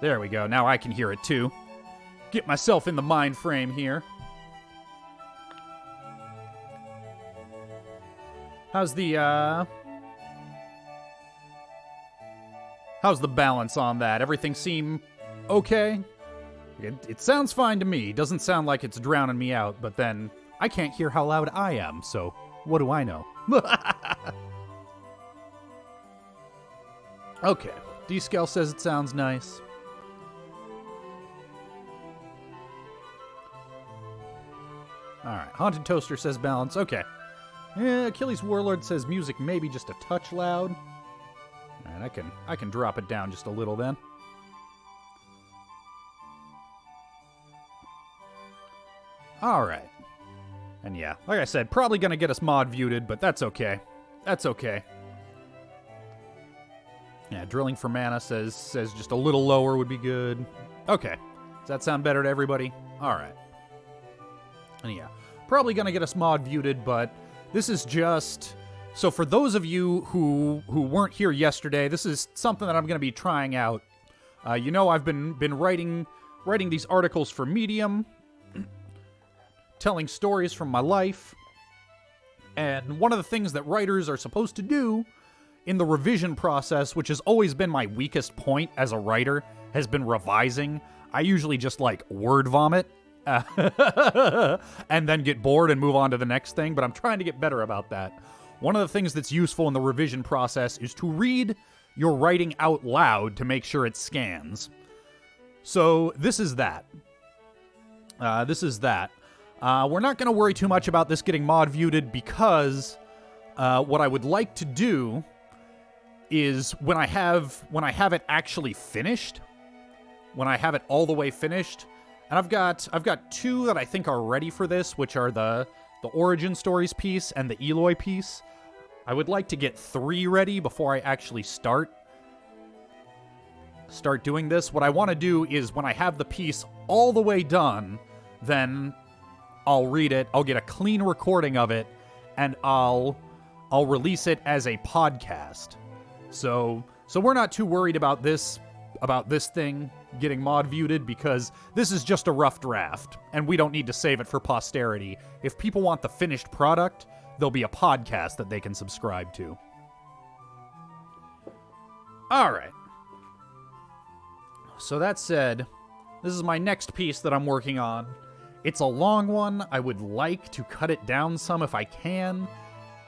There we go. Now I can hear it too. Get myself in the mind frame here. How's the balance on that? Everything seem okay? It sounds fine to me. Doesn't sound like it's drowning me out, but then I can't hear how loud I am, so what do I know? Okay. D-Scale says it sounds nice. Alright. Haunted Toaster says balance. Okay. Yeah, Achilles Warlord says music maybe just a touch loud. And I can drop it down just a little then. Alright. And yeah, like I said, probably gonna get us mod viewed, but that's okay. That's okay. Yeah, Drilling for Mana says just a little lower would be good. Okay. Does that sound better to everybody? Alright. And yeah, probably gonna get us mod viewed, but this is just... So for those of you who weren't here yesterday, this is something that I'm gonna be trying out. You know, I've been writing these articles for Medium, telling stories from my life, and one of the things that writers are supposed to do in the revision process, which has always been my weakest point as a writer, has been revising. I usually just, like, word vomit, and then get bored and move on to the next thing, but I'm trying to get better about that. One of the things that's useful in the revision process is to read your writing out loud to make sure it scans. So, this is that. We're not going to worry too much about this getting mod viewed because what I would like to do is when I have it actually finished, when I have it all the way finished, and I've got two that I think are ready for this, which are the Origin Stories piece and the Eloy piece. I would like to get 3 ready before I actually start doing this. What I want to do is when I have the piece all the way done, then I'll read it, I'll get a clean recording of it, and I'll I'll release it as a podcast. So we're not too worried about this thing getting mod viewed, because this is just a rough draft, and we don't need to save it for posterity. If people want the finished product, there'll be a podcast that they can subscribe to. Alright. So that said, this is my next piece that I'm working on. It's a long one. I would like to cut it down some if I can.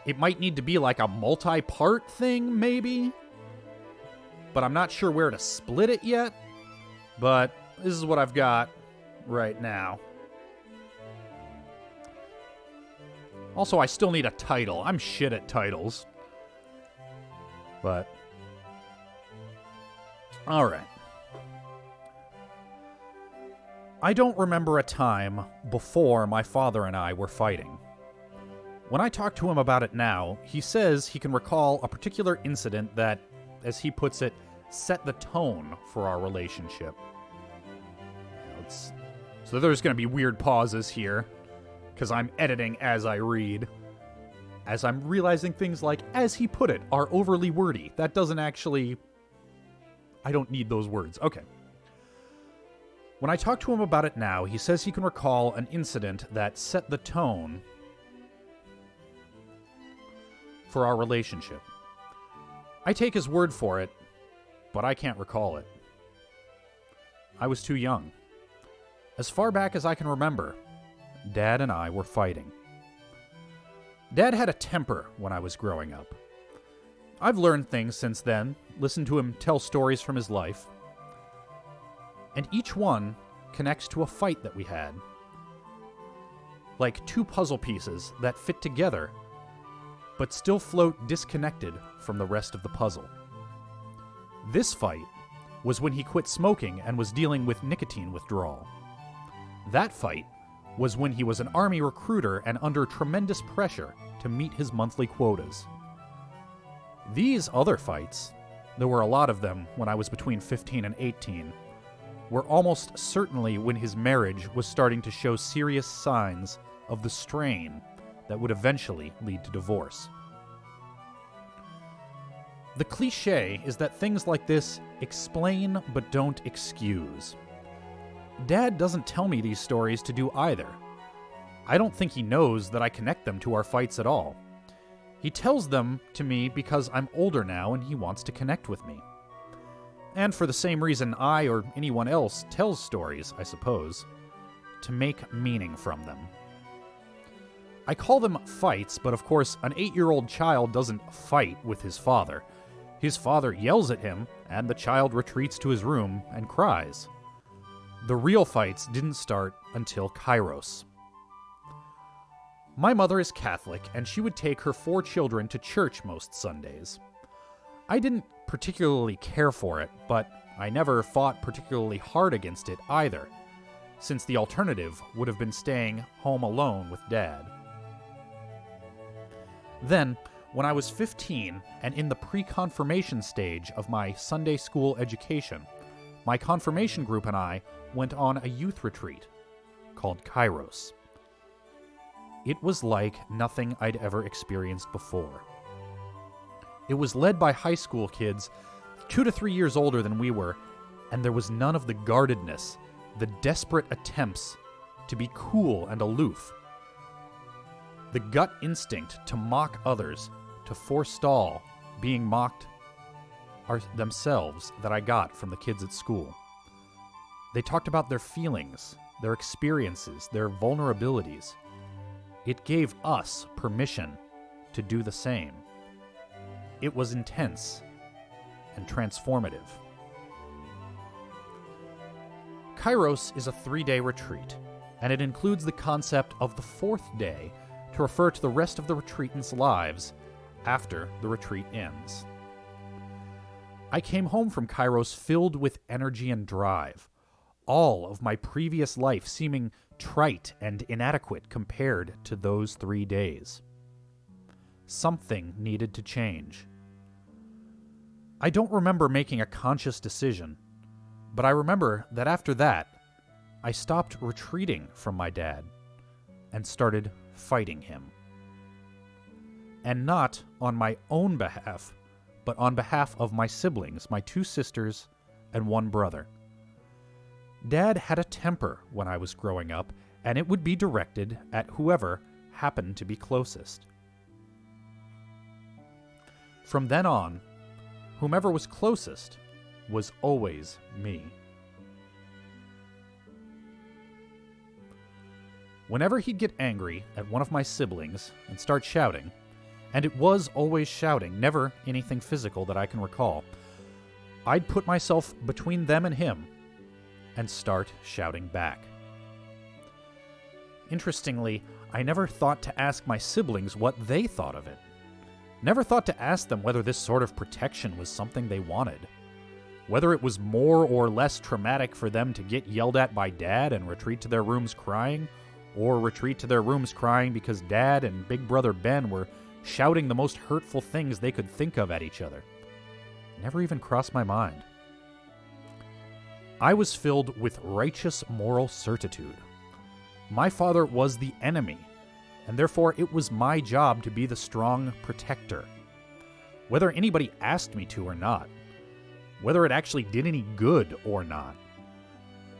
It might need to be like a multi-part thing, maybe. But I'm not sure where to split it yet. But this is what I've got right now. Also, I still need a title. I'm shit at titles. But alright. I don't remember a time before my father and I were fighting. When I talk to him about it now, he says he can recall a particular incident that, as he puts it, set the tone for our relationship. So there's going to be weird pauses here, because I'm editing as I read. As I'm realizing things like, as he put it, are overly wordy. That doesn't actually... I don't need those words. Okay. When I talk to him about it now, he says he can recall an incident that set the tone for our relationship. I take his word for it, but I can't recall it. I was too young. As far back as I can remember, Dad and I were fighting. Dad had a temper when I was growing up. I've learned things since then, listened to him tell stories from his life, and each one connects to a fight that we had. Like two puzzle pieces that fit together, but still float disconnected from the rest of the puzzle. This fight was when he quit smoking and was dealing with nicotine withdrawal. That fight was when he was an army recruiter and under tremendous pressure to meet his monthly quotas. These other fights, there were a lot of them when I was between 15 and 18, were almost certainly when his marriage was starting to show serious signs of the strain that would eventually lead to divorce. The cliché is that things like this explain but don't excuse. Dad doesn't tell me these stories to do either. I don't think he knows that I connect them to our fights at all. He tells them to me because I'm older now and he wants to connect with me. And for the same reason I or anyone else tells stories, I suppose, to make meaning from them. I call them fights, but of course an 8-year-old child doesn't fight with his father. His father yells at him, and the child retreats to his room and cries. The real fights didn't start until Kairos. My mother is Catholic, and she would take her 4 children to church most Sundays. I didn't particularly care for it, but I never fought particularly hard against it either, since the alternative would have been staying home alone with Dad. Then, when I was 15 and in the pre-confirmation stage of my Sunday school education, my confirmation group and I went on a youth retreat called Kairos. It was like nothing I'd ever experienced before. It was led by high school kids 2 to 3 years older than we were, and there was none of the guardedness, the desperate attempts to be cool and aloof. The gut instinct to mock others, to forestall being mocked themselves that I got from the kids at school. They talked about their feelings, their experiences, their vulnerabilities. It gave us permission to do the same. It was intense and transformative. Kairos is a 3-day retreat, and it includes the concept of the 4th day to refer to the rest of the retreatants' lives after the retreat ends. I came home from Kairos filled with energy and drive, all of my previous life seeming trite and inadequate compared to those 3 days. Something needed to change. I don't remember making a conscious decision, but I remember that after that, I stopped retreating from my dad and started fighting him. and not on my own behalf, but on behalf of my siblings, my 2 sisters and 1 brother. Dad had a temper when I was growing up, and it would be directed at whoever happened to be closest. From then on, whomever was closest was always me. Whenever he'd get angry at one of my siblings and start shouting, and it was always shouting, never anything physical that I can recall, I'd put myself between them and him and start shouting back. Interestingly, I never thought to ask my siblings what they thought of it. Never thought to ask them whether this sort of protection was something they wanted. Whether it was more or less traumatic for them to get yelled at by Dad and retreat to their rooms crying, or retreat to their rooms crying because Dad and Big Brother Ben were shouting the most hurtful things they could think of at each other. Never even crossed my mind. I was filled with righteous moral certitude. My father was the enemy, and therefore it was my job to be the strong protector. Whether anybody asked me to or not. Whether it actually did any good or not.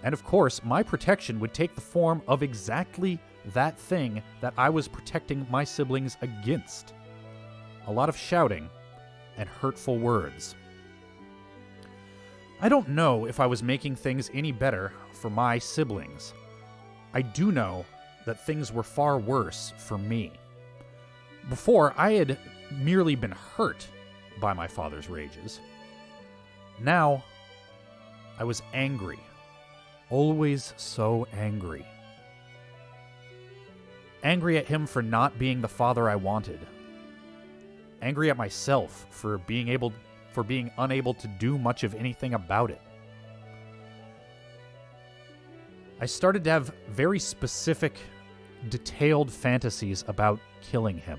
And of course, my protection would take the form of exactly that thing that I was protecting my siblings against. A lot of shouting and hurtful words. I don't know if I was making things any better for my siblings. I do know that things were far worse for me. Before, I had merely been hurt by my father's rages. Now, I was angry. Always so angry. Angry at him for not being the father I wanted. Angry at myself for being unable to do much of anything about it. I started to have very specific, detailed fantasies about killing him.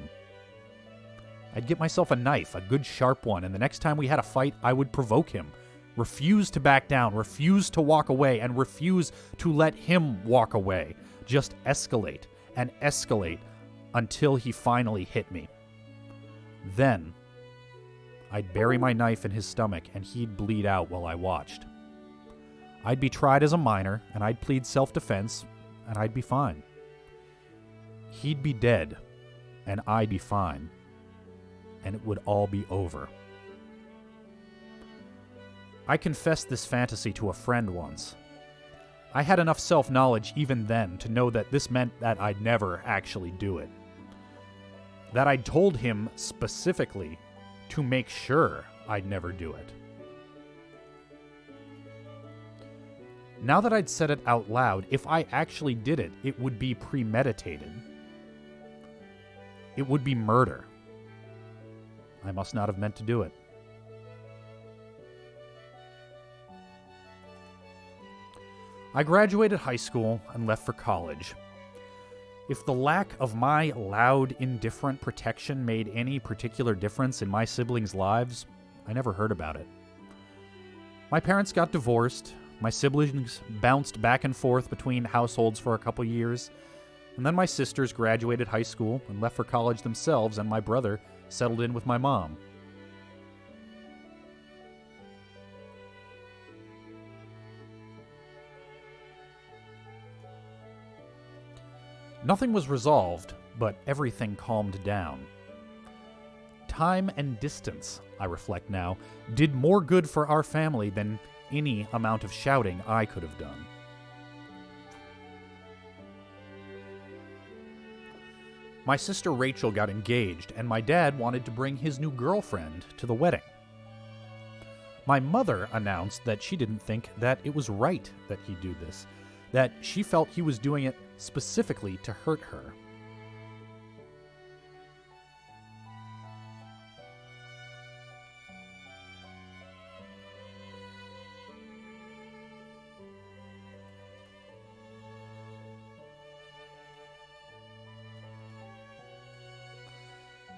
I'd get myself a knife, a good sharp one, and the next time we had a fight, I would provoke him. Refuse to back down, refuse to walk away, and refuse to let him walk away. Just escalate and escalate until he finally hit me. Then, I'd bury my knife in his stomach and he'd bleed out while I watched. I'd be tried as a minor, and I'd plead self-defense, and I'd be fine. He'd be dead, and I'd be fine, and it would all be over. I confessed this fantasy to a friend once. I had enough self-knowledge even then to know that this meant that I'd never actually do it. That I'd told him specifically to make sure I'd never do it. Now that I'd said it out loud, if I actually did it, it would be premeditated. It would be murder. I must not have meant to do it. I graduated high school and left for college. If the lack of my loud, indifferent protection made any particular difference in my siblings' lives, I never heard about it. My parents got divorced, my siblings bounced back and forth between households for a couple years, and then my sisters graduated high school and left for college themselves, and my brother settled in with my mom. Nothing was resolved, but everything calmed down. Time and distance, I reflect now, did more good for our family than any amount of shouting I could have done. My sister Rachel got engaged, and my dad wanted to bring his new girlfriend to the wedding. My mother announced that she didn't think that it was right that he do this, that she felt he was doing it specifically to hurt her.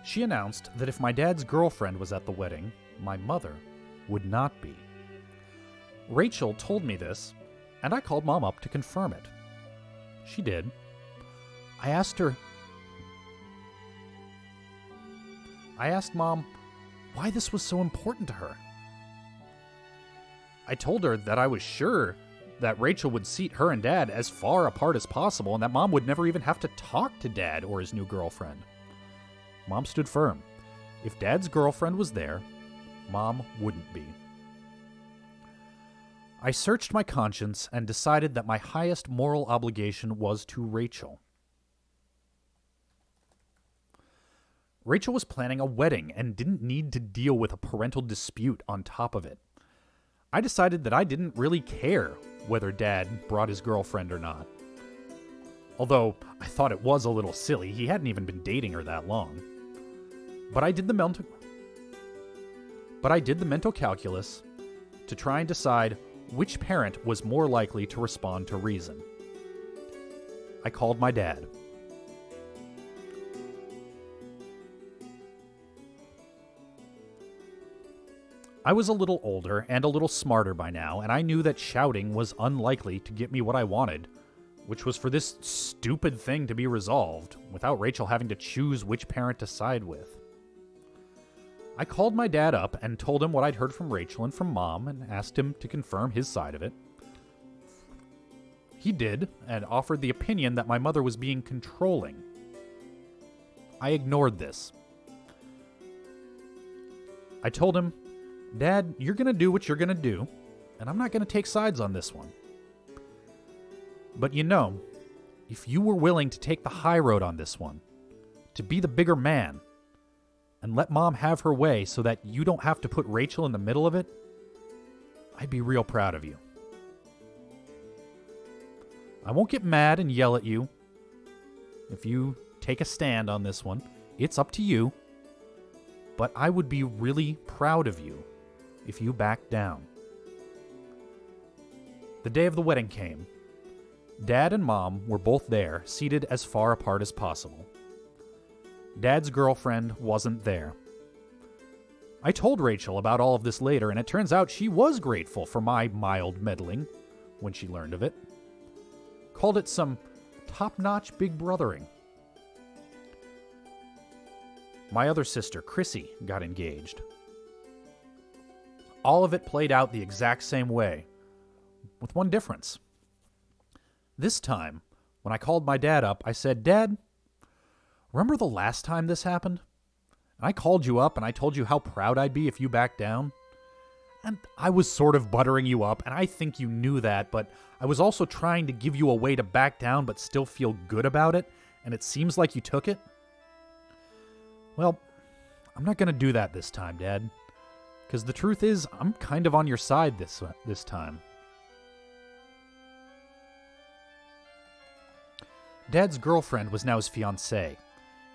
She announced that if my dad's girlfriend was at the wedding, my mother would not be. Rachel told me this, and I called Mom up to confirm it. She did. I asked her I asked Mom why this was so important to her. I told her that I was sure that Rachel would seat her and Dad as far apart as possible and that Mom would never even have to talk to Dad or his new girlfriend. Mom stood firm. If Dad's girlfriend was there, Mom wouldn't be. I searched my conscience and decided that my highest moral obligation was to Rachel. Rachel was planning a wedding and didn't need to deal with a parental dispute on top of it. I decided that I didn't really care whether Dad brought his girlfriend or not. Although I thought it was a little silly, he hadn't even been dating her that long. But I did the mental calculus to try and decide which parent was more likely to respond to reason. I called my dad. I was a little older and a little smarter by now, and I knew that shouting was unlikely to get me what I wanted, which was for this stupid thing to be resolved without Rachel having to choose which parent to side with. I called my dad up and told him what I'd heard from Rachel and from Mom and asked him to confirm his side of it. He did, and offered the opinion that my mother was being controlling. I ignored this. I told him, Dad, you're going to do what you're going to do, and I'm not going to take sides on this one. But you know, if you were willing to take the high road on this one, to be the bigger man, and let Mom have her way so that you don't have to put Rachel in the middle of it, I'd be real proud of you. I won't get mad and yell at you if you take a stand on this one. It's up to you. But I would be really proud of you if you backed down. The day of the wedding came. Dad and Mom were both there, seated as far apart as possible. Dad's girlfriend wasn't there. I told Rachel about all of this later, and it turns out she was grateful for my mild meddling when she learned of it. Called it some top-notch big brothering. My other sister, Chrissy, got engaged. All of it played out the exact same way, with one difference. This time, when I called my dad up, I said, Dad, remember the last time this happened? And I called you up and I told you how proud I'd be if you backed down. And I was sort of buttering you up, and I think you knew that, but I was also trying to give you a way to back down but still feel good about it, and it seems like you took it. Well, I'm not going to do that this time, Dad. Because the truth is, I'm kind of on your side this time. Dad's girlfriend was now his fiancée.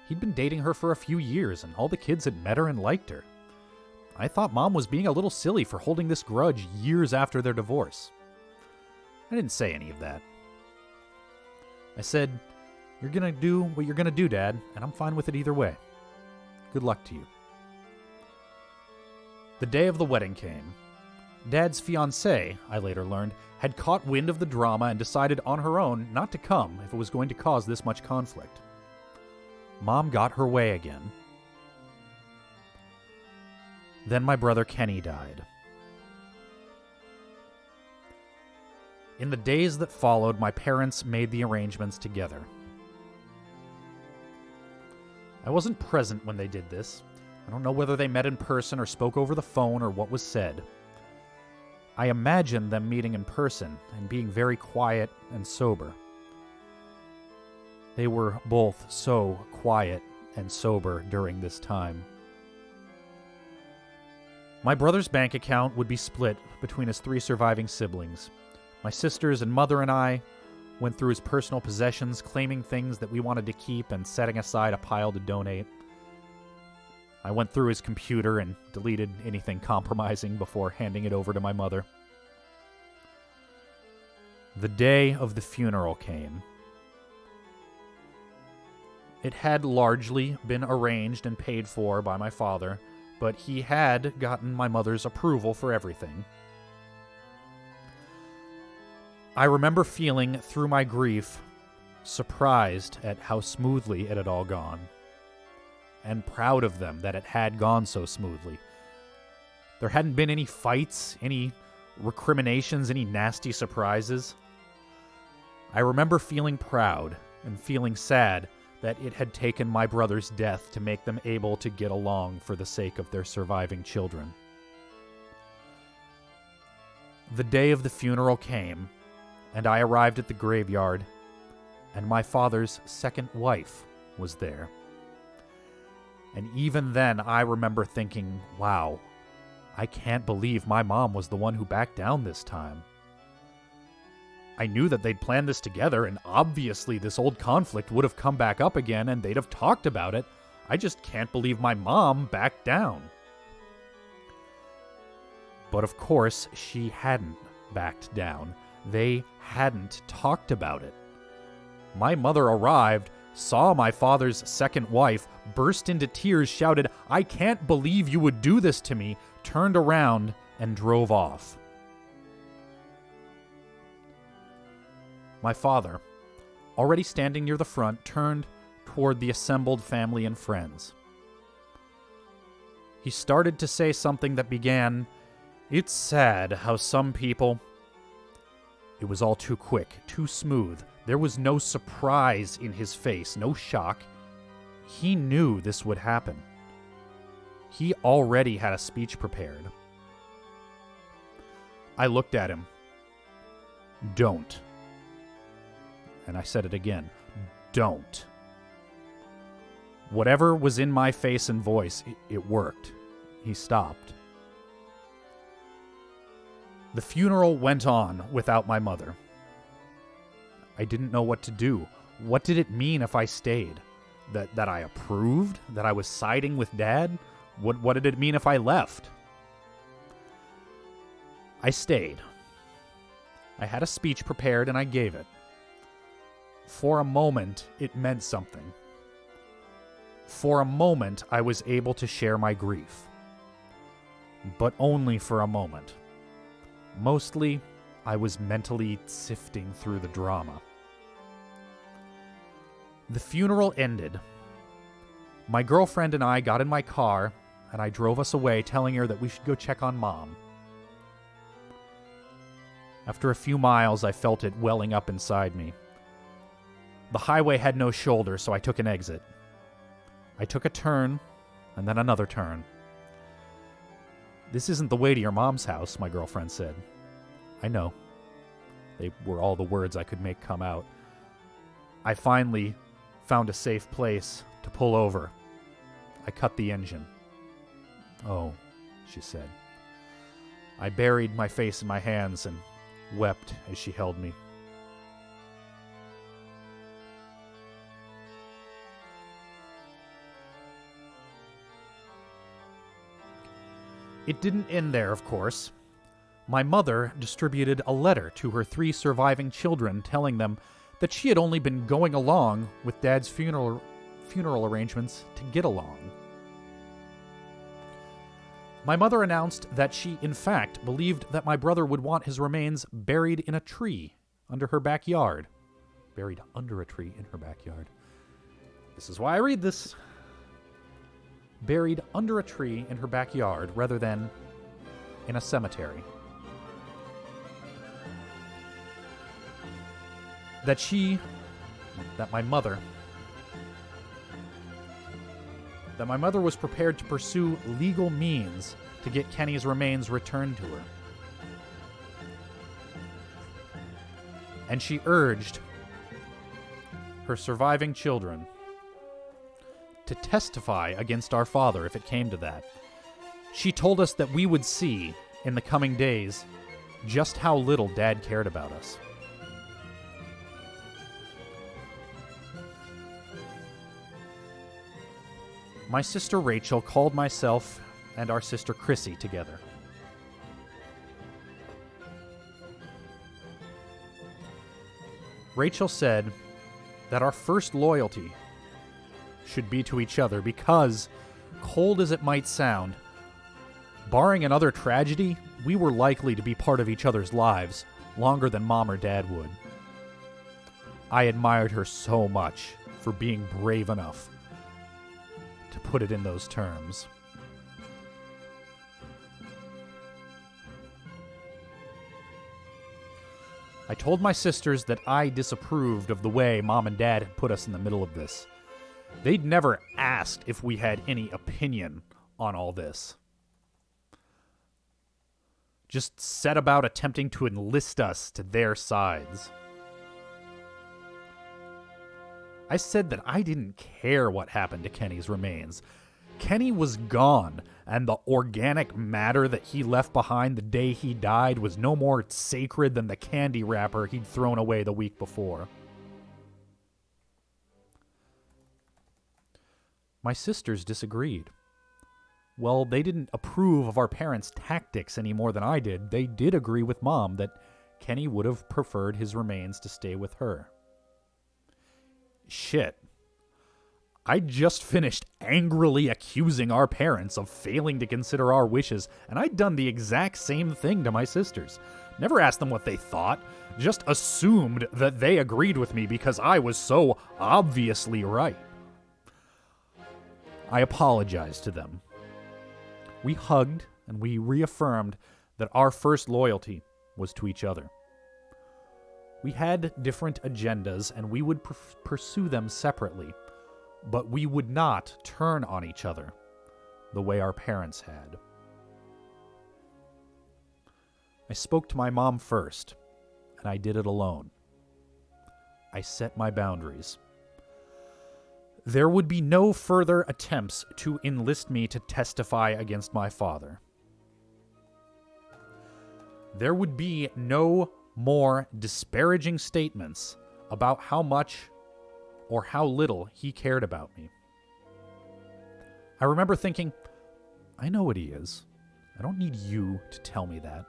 He'd been dating her for a few years, and all the kids had met her and liked her. I thought Mom was being a little silly for holding this grudge years after their divorce. I didn't say any of that. I said, You're going to do what you're going to do, Dad, and I'm fine with it either way. Good luck to you. The day of the wedding came. Dad's fiancée, I later learned, had caught wind of the drama and decided on her own not to come if it was going to cause this much conflict. Mom got her way again. Then my brother Kenny died. In the days that followed, my parents made the arrangements together. I wasn't present when they did this. I don't know whether they met in person or spoke over the phone or what was said. I imagine them meeting in person and being very quiet and sober. They were both so quiet and sober during this time. My brother's bank account would be split between his 3 surviving siblings. My sisters and mother and I went through his personal possessions, claiming things that we wanted to keep and setting aside a pile to donate. I went through his computer and deleted anything compromising before handing it over to my mother. The day of the funeral came. It had largely been arranged and paid for by my father, but he had gotten my mother's approval for everything. I remember feeling, through my grief, surprised at how smoothly it had all gone, and proud of them that it had gone so smoothly. There hadn't been any fights, any recriminations, any nasty surprises. I remember feeling proud and feeling sad that it had taken my brother's death to make them able to get along for the sake of their surviving children. The day of the funeral came, and I arrived at the graveyard, and my father's second wife was there. And even then, I remember thinking, wow, I can't believe my mom was the one who backed down this time. I knew that they'd planned this together, and obviously this old conflict would have come back up again, and they'd have talked about it. I just can't believe my mom backed down. But of course, she hadn't backed down. They hadn't talked about it. My mother arrived, saw my father's second wife, burst into tears, shouted, "I can't believe you would do this to me," turned around, and drove off. My father, already standing near the front, turned toward the assembled family and friends. He started to say something that began, "It's sad how some people..." It was all too quick, too smooth. There was no surprise in his face, no shock. He knew this would happen. He already had a speech prepared. I looked at him. "Don't." And I said it again. "Don't." Whatever was in my face and voice, it worked. He stopped. The funeral went on without my mother. I didn't know what to do. What did it mean if I stayed? That I approved? That I was siding with Dad? What did it mean if I left? I stayed. I had a speech prepared and I gave it. For a moment, it meant something. For a moment, I was able to share my grief. But only for a moment. Mostly, I was mentally sifting through the drama. The funeral ended. My girlfriend and I got in my car, and I drove us away, telling her that we should go check on Mom. After a few miles, I felt it welling up inside me. The highway had no shoulder, so I took an exit. I took a turn, and then another turn. "This isn't the way to your mom's house," my girlfriend said. I know. They were all the words I could make come out. I finally found a safe place to pull over. I cut the engine. "Oh," she said. I buried my face in my hands and wept as she held me. It didn't end there, of course. My mother distributed a letter to her 3 surviving children telling them that she had only been going along with Dad's funeral arrangements to get along. My mother announced that she, in fact, believed that my brother would want his remains buried in a tree under her backyard. Buried under a tree in her backyard. This is why I read this. Buried under a tree in her backyard rather than in a cemetery. That my mother was prepared to pursue legal means to get Kenny's remains returned to her. And she urged her surviving children to testify against our father if it came to that. She told us that we would see, in the coming days, just how little Dad cared about us. My sister Rachel called myself and our sister Chrissy together. Rachel said that our first loyalty should be to each other because, cold as it might sound, barring another tragedy, we were likely to be part of each other's lives longer than Mom or Dad would. I admired her so much for being brave enough to put it in those terms. I told my sisters that I disapproved of the way Mom and Dad had put us in the middle of this. They'd never asked if we had any opinion on all this. Just set about attempting to enlist us to their sides. I said that I didn't care what happened to Kenny's remains. Kenny was gone, and the organic matter that he left behind the day he died was no more sacred than the candy wrapper he'd thrown away the week before. My sisters disagreed. Well, they didn't approve of our parents' tactics any more than I did. They did agree with Mom that Kenny would have preferred his remains to stay with her. Shit. I just finished angrily accusing our parents of failing to consider our wishes, and I'd done the exact same thing to my sisters. Never asked them what they thought, just assumed that they agreed with me because I was so obviously right. I apologized to them. We hugged, and we reaffirmed that our first loyalty was to each other. We had different agendas, and we would pursue them separately, but we would not turn on each other the way our parents had. I spoke to my mom first, and I did it alone. I set my boundaries. There would be no further attempts to enlist me to testify against my father. There would be no more disparaging statements about how much or how little he cared about me. I remember thinking, I know what he is. I don't need you to tell me that.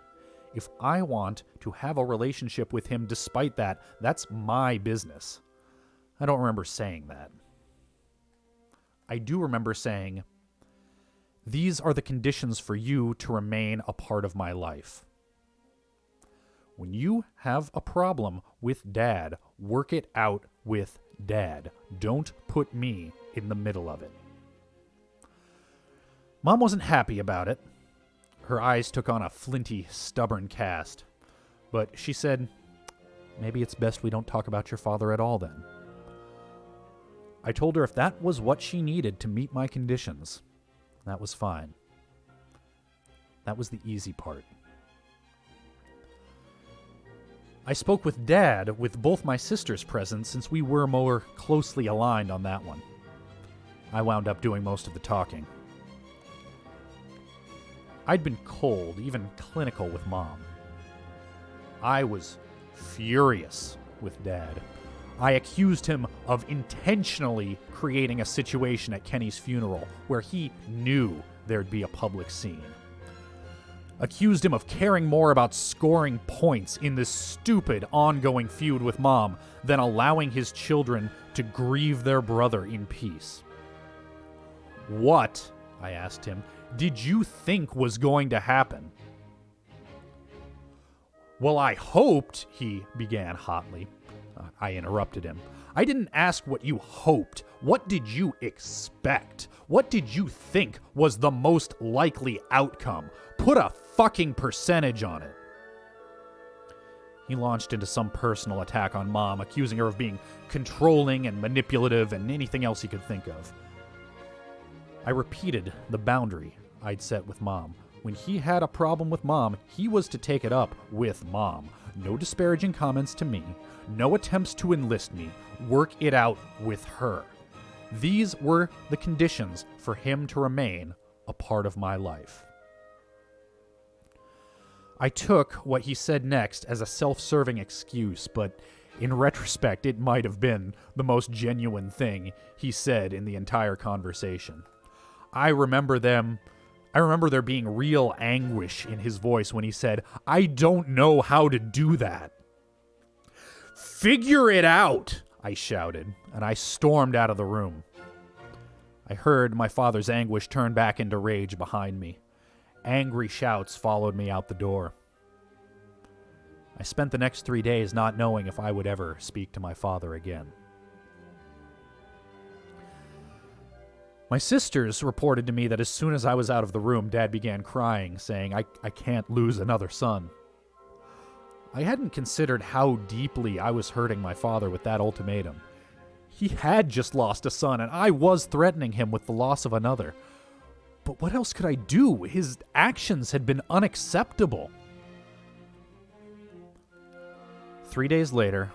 If I want to have a relationship with him despite that, that's my business. I don't remember saying that. I do remember saying, these are the conditions for you to remain a part of my life. When you have a problem with Dad, work it out with Dad. Don't put me in the middle of it. Mom wasn't happy about it. Her eyes took on a flinty, stubborn cast. But she said, maybe it's best we don't talk about your father at all then. I told her if that was what she needed to meet my conditions, that was fine. That was the easy part. I spoke with Dad with both my sisters present since we were more closely aligned on that one. I wound up doing most of the talking. I'd been cold, even clinical with Mom. I was furious with Dad. I accused him of intentionally creating a situation at Kenny's funeral where he knew there'd be a public scene. Accused him of caring more about scoring points in this stupid ongoing feud with Mom than allowing his children to grieve their brother in peace. What, I asked him, did you think was going to happen? Well, I hoped, he began hotly. I interrupted him. I didn't ask what you hoped. What did you expect? What did you think was the most likely outcome? Put a fucking percentage on it. He launched into some personal attack on Mom, accusing her of being controlling and manipulative and anything else he could think of. I repeated the boundary I'd set with Mom. When he had a problem with Mom, he was to take it up with Mom. No disparaging comments to me. No attempts to enlist me. Work it out with her. These were the conditions for him to remain a part of my life. I took what he said next as a self-serving excuse, but in retrospect, it might have been the most genuine thing he said in the entire conversation. I remember there being real anguish in his voice when he said, I don't know how to do that. Figure it out, I shouted, and I stormed out of the room. I heard my father's anguish turn back into rage behind me. Angry shouts followed me out the door. I spent the next 3 days not knowing if I would ever speak to my father again. My sisters reported to me that as soon as I was out of the room, Dad began crying, saying, I can't lose another son. I hadn't considered how deeply I was hurting my father with that ultimatum. He had just lost a son, and I was threatening him with the loss of another. But what else could I do? His actions had been unacceptable. 3 days later,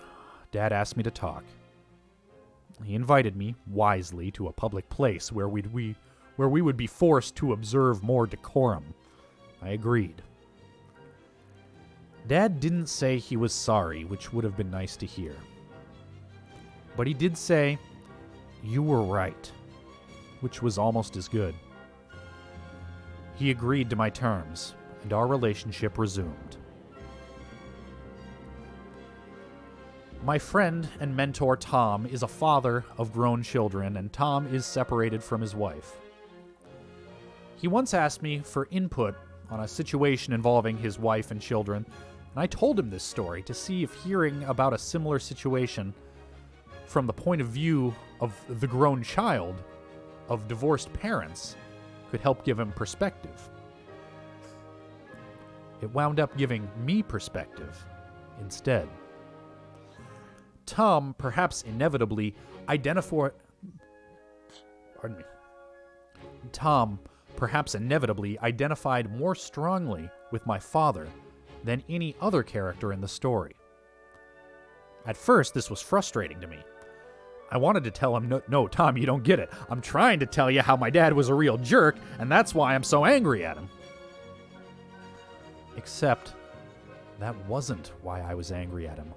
Dad asked me to talk. He invited me, wisely, to a public place where we would be forced to observe more decorum. I agreed. Dad didn't say he was sorry, which would have been nice to hear. But he did say, "You were right," which was almost as good. He agreed to my terms, and our relationship resumed. My friend and mentor Tom is a father of grown children, and Tom is separated from his wife. He once asked me for input on a situation involving his wife and children, and I told him this story to see if hearing about a similar situation from the point of view of the grown child of divorced parents could help give him perspective. It wound up giving me perspective instead. Tom perhaps inevitably identified more strongly with my father than any other character in the story. At first, this was frustrating to me. I wanted to tell him, no, Tom, you don't get it. I'm trying to tell you how my dad was a real jerk, and that's why I'm so angry at him. Except, that wasn't why I was angry at him.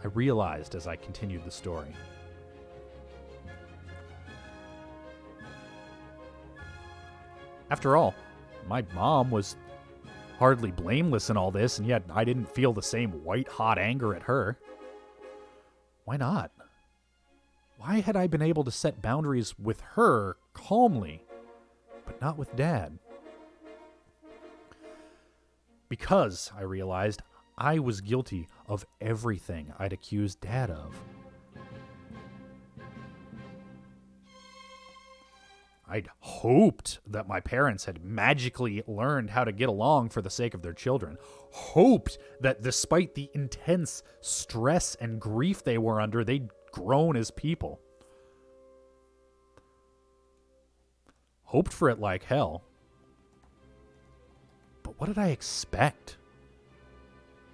I realized as I continued the story. After all, my mom was hardly blameless in all this, and yet I didn't feel the same white-hot anger at her. Why not? Why had I been able to set boundaries with her calmly, but not with Dad? Because, I realized, I was guilty of everything I'd accused Dad of. I'd hoped that my parents had magically learned how to get along for the sake of their children. Hoped that despite the intense stress and grief they were under, they'd grown as people. Hoped for it like hell. But what did I expect?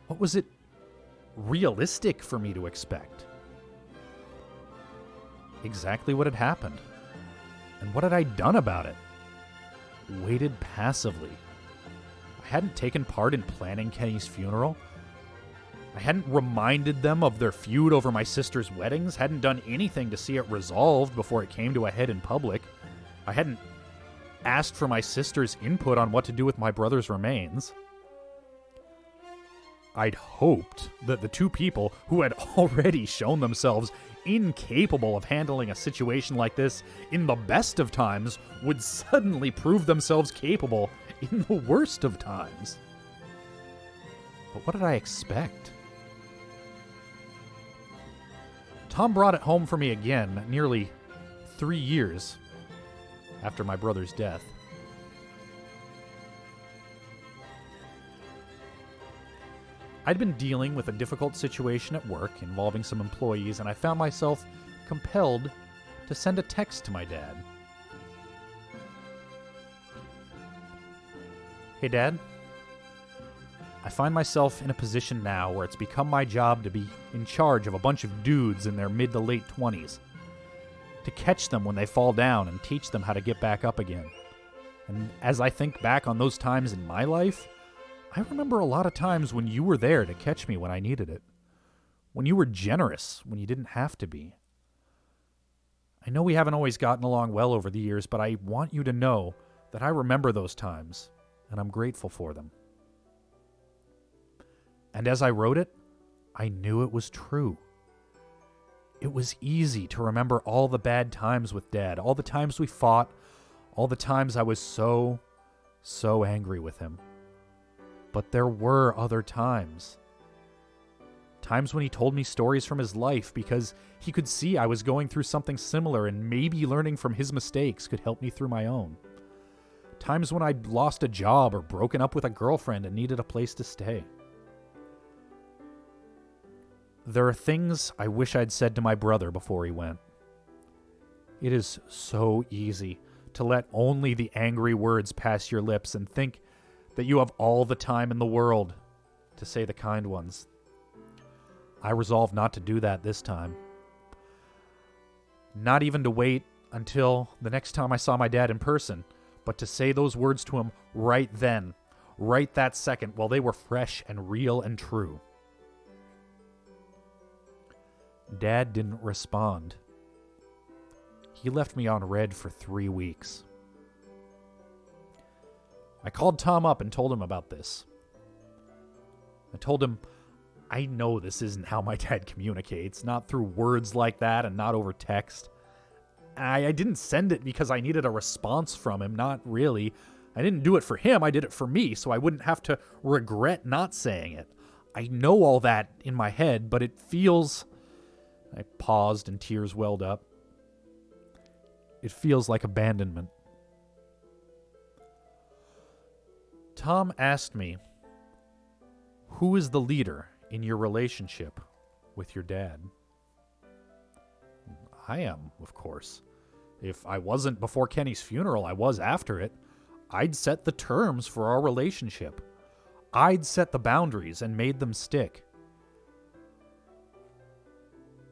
What was it realistic for me to expect? Exactly what had happened. And what had I done about it? Waited passively. I hadn't taken part in planning Kenny's funeral. I hadn't reminded them of their feud over my sister's weddings, hadn't done anything to see it resolved before it came to a head in public. I hadn't asked for my sister's input on what to do with my brother's remains. I'd hoped that the two people who had already shown themselves incapable of handling a situation like this in the best of times would suddenly prove themselves capable in the worst of times. But what did I expect? Tom brought it home for me again, nearly 3 years after my brother's death. I'd been dealing with a difficult situation at work involving some employees, and I found myself compelled to send a text to my dad. Hey, Dad. I find myself in a position now where it's become my job to be in charge of a bunch of dudes in their mid to late 20s. To catch them when they fall down and teach them how to get back up again. And as I think back on those times in my life, I remember a lot of times when you were there to catch me when I needed it. When you were generous when you didn't have to be. I know we haven't always gotten along well over the years, but I want you to know that I remember those times, and I'm grateful for them. And as I wrote it, I knew it was true. It was easy to remember all the bad times with Dad, all the times we fought, all the times I was so angry with him. But there were other times. Times when he told me stories from his life because he could see I was going through something similar and maybe learning from his mistakes could help me through my own. Times when I'd lost a job or broken up with a girlfriend and needed a place to stay. There are things I wish I'd said to my brother before he went. It is so easy to let only the angry words pass your lips and think that you have all the time in the world to say the kind ones. I resolved not to do that this time. Not even to wait until the next time I saw my dad in person, but to say those words to him right then, right that second, while they were fresh and real and true. Dad didn't respond. He left me on red for 3 weeks. I called Tom up and told him about this. I told him, I know this isn't how my dad communicates, not through words like that and not over text. I didn't send it because I needed a response from him, not really. I didn't do it for him, I did it for me, so I wouldn't have to regret not saying it. I know all that in my head, but it feels... I paused and tears welled up. It feels like abandonment. Tom asked me, who is the leader in your relationship with your dad? I am, of course. If I wasn't before Kenny's funeral, I was after it. I'd set the terms for our relationship. I'd set the boundaries and made them stick.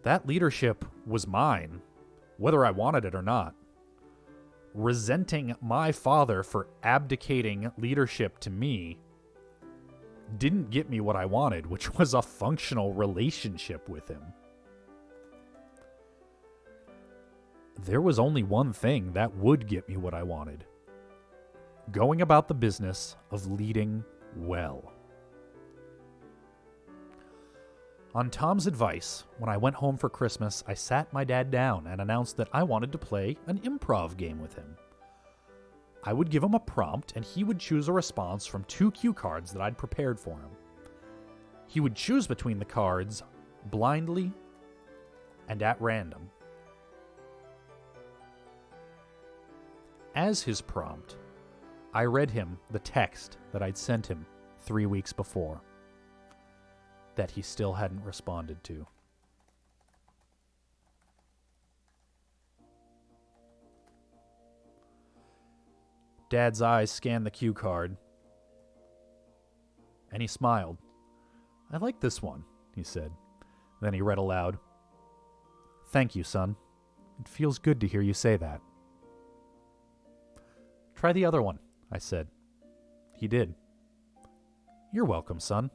That leadership was mine, whether I wanted it or not. Resenting my father for abdicating leadership to me didn't get me what I wanted, which was a functional relationship with him. There was only one thing that would get me what I wanted. Going about the business of leading well. On Tom's advice, when I went home for Christmas, I sat my dad down and announced that I wanted to play an improv game with him. I would give him a prompt, and he would choose a response from 2 cue cards that I'd prepared for him. He would choose between the cards blindly and at random. As his prompt, I read him the text that I'd sent him 3 weeks before, that he still hadn't responded to. Dad's eyes scanned the cue card, and he smiled. I like this one, he said. Then he read aloud, "Thank you, son. It feels good to hear you say that." "Try the other one," I said. He did. "You're welcome, son."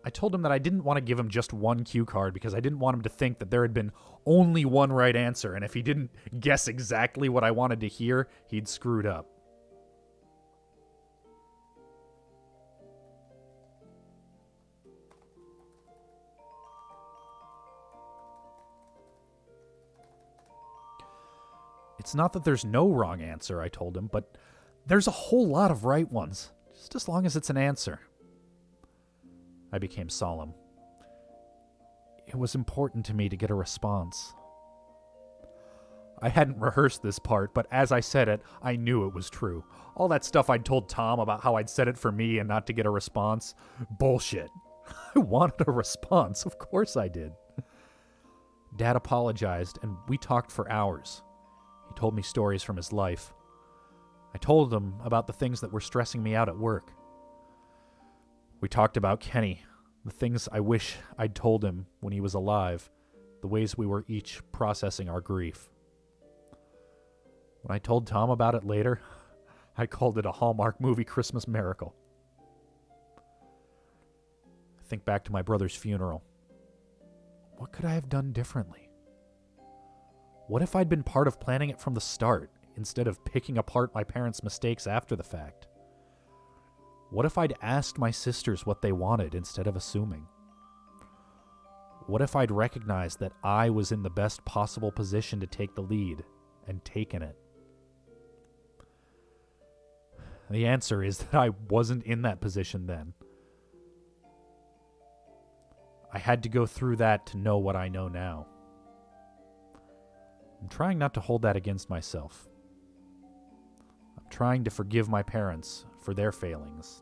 I told him that I didn't want to give him just one cue card because I didn't want him to think that there had been only one right answer, and if he didn't guess exactly what I wanted to hear, he'd screwed up. It's not that there's no wrong answer, I told him, but there's a whole lot of right ones, just as long as it's an answer. I became solemn. It was important to me to get a response. I hadn't rehearsed this part, but as I said it, I knew it was true. All that stuff I'd told Tom about how I'd said it for me and not to get a response, bullshit. I wanted a response, of course I did. Dad apologized, and we talked for hours. He told me stories from his life. I told him about the things that were stressing me out at work. We talked about Kenny, the things I wish I'd told him when he was alive, the ways we were each processing our grief. When I told Tom about it later, I called it a Hallmark movie Christmas miracle. I think back to my brother's funeral. What could I have done differently? What if I'd been part of planning it from the start, instead of picking apart my parents' mistakes after the fact? What if I'd asked my sisters what they wanted instead of assuming? What if I'd recognized that I was in the best possible position to take the lead and taken it? The answer is that I wasn't in that position then. I had to go through that to know what I know now. I'm trying not to hold that against myself. I'm trying to forgive my parents for their failings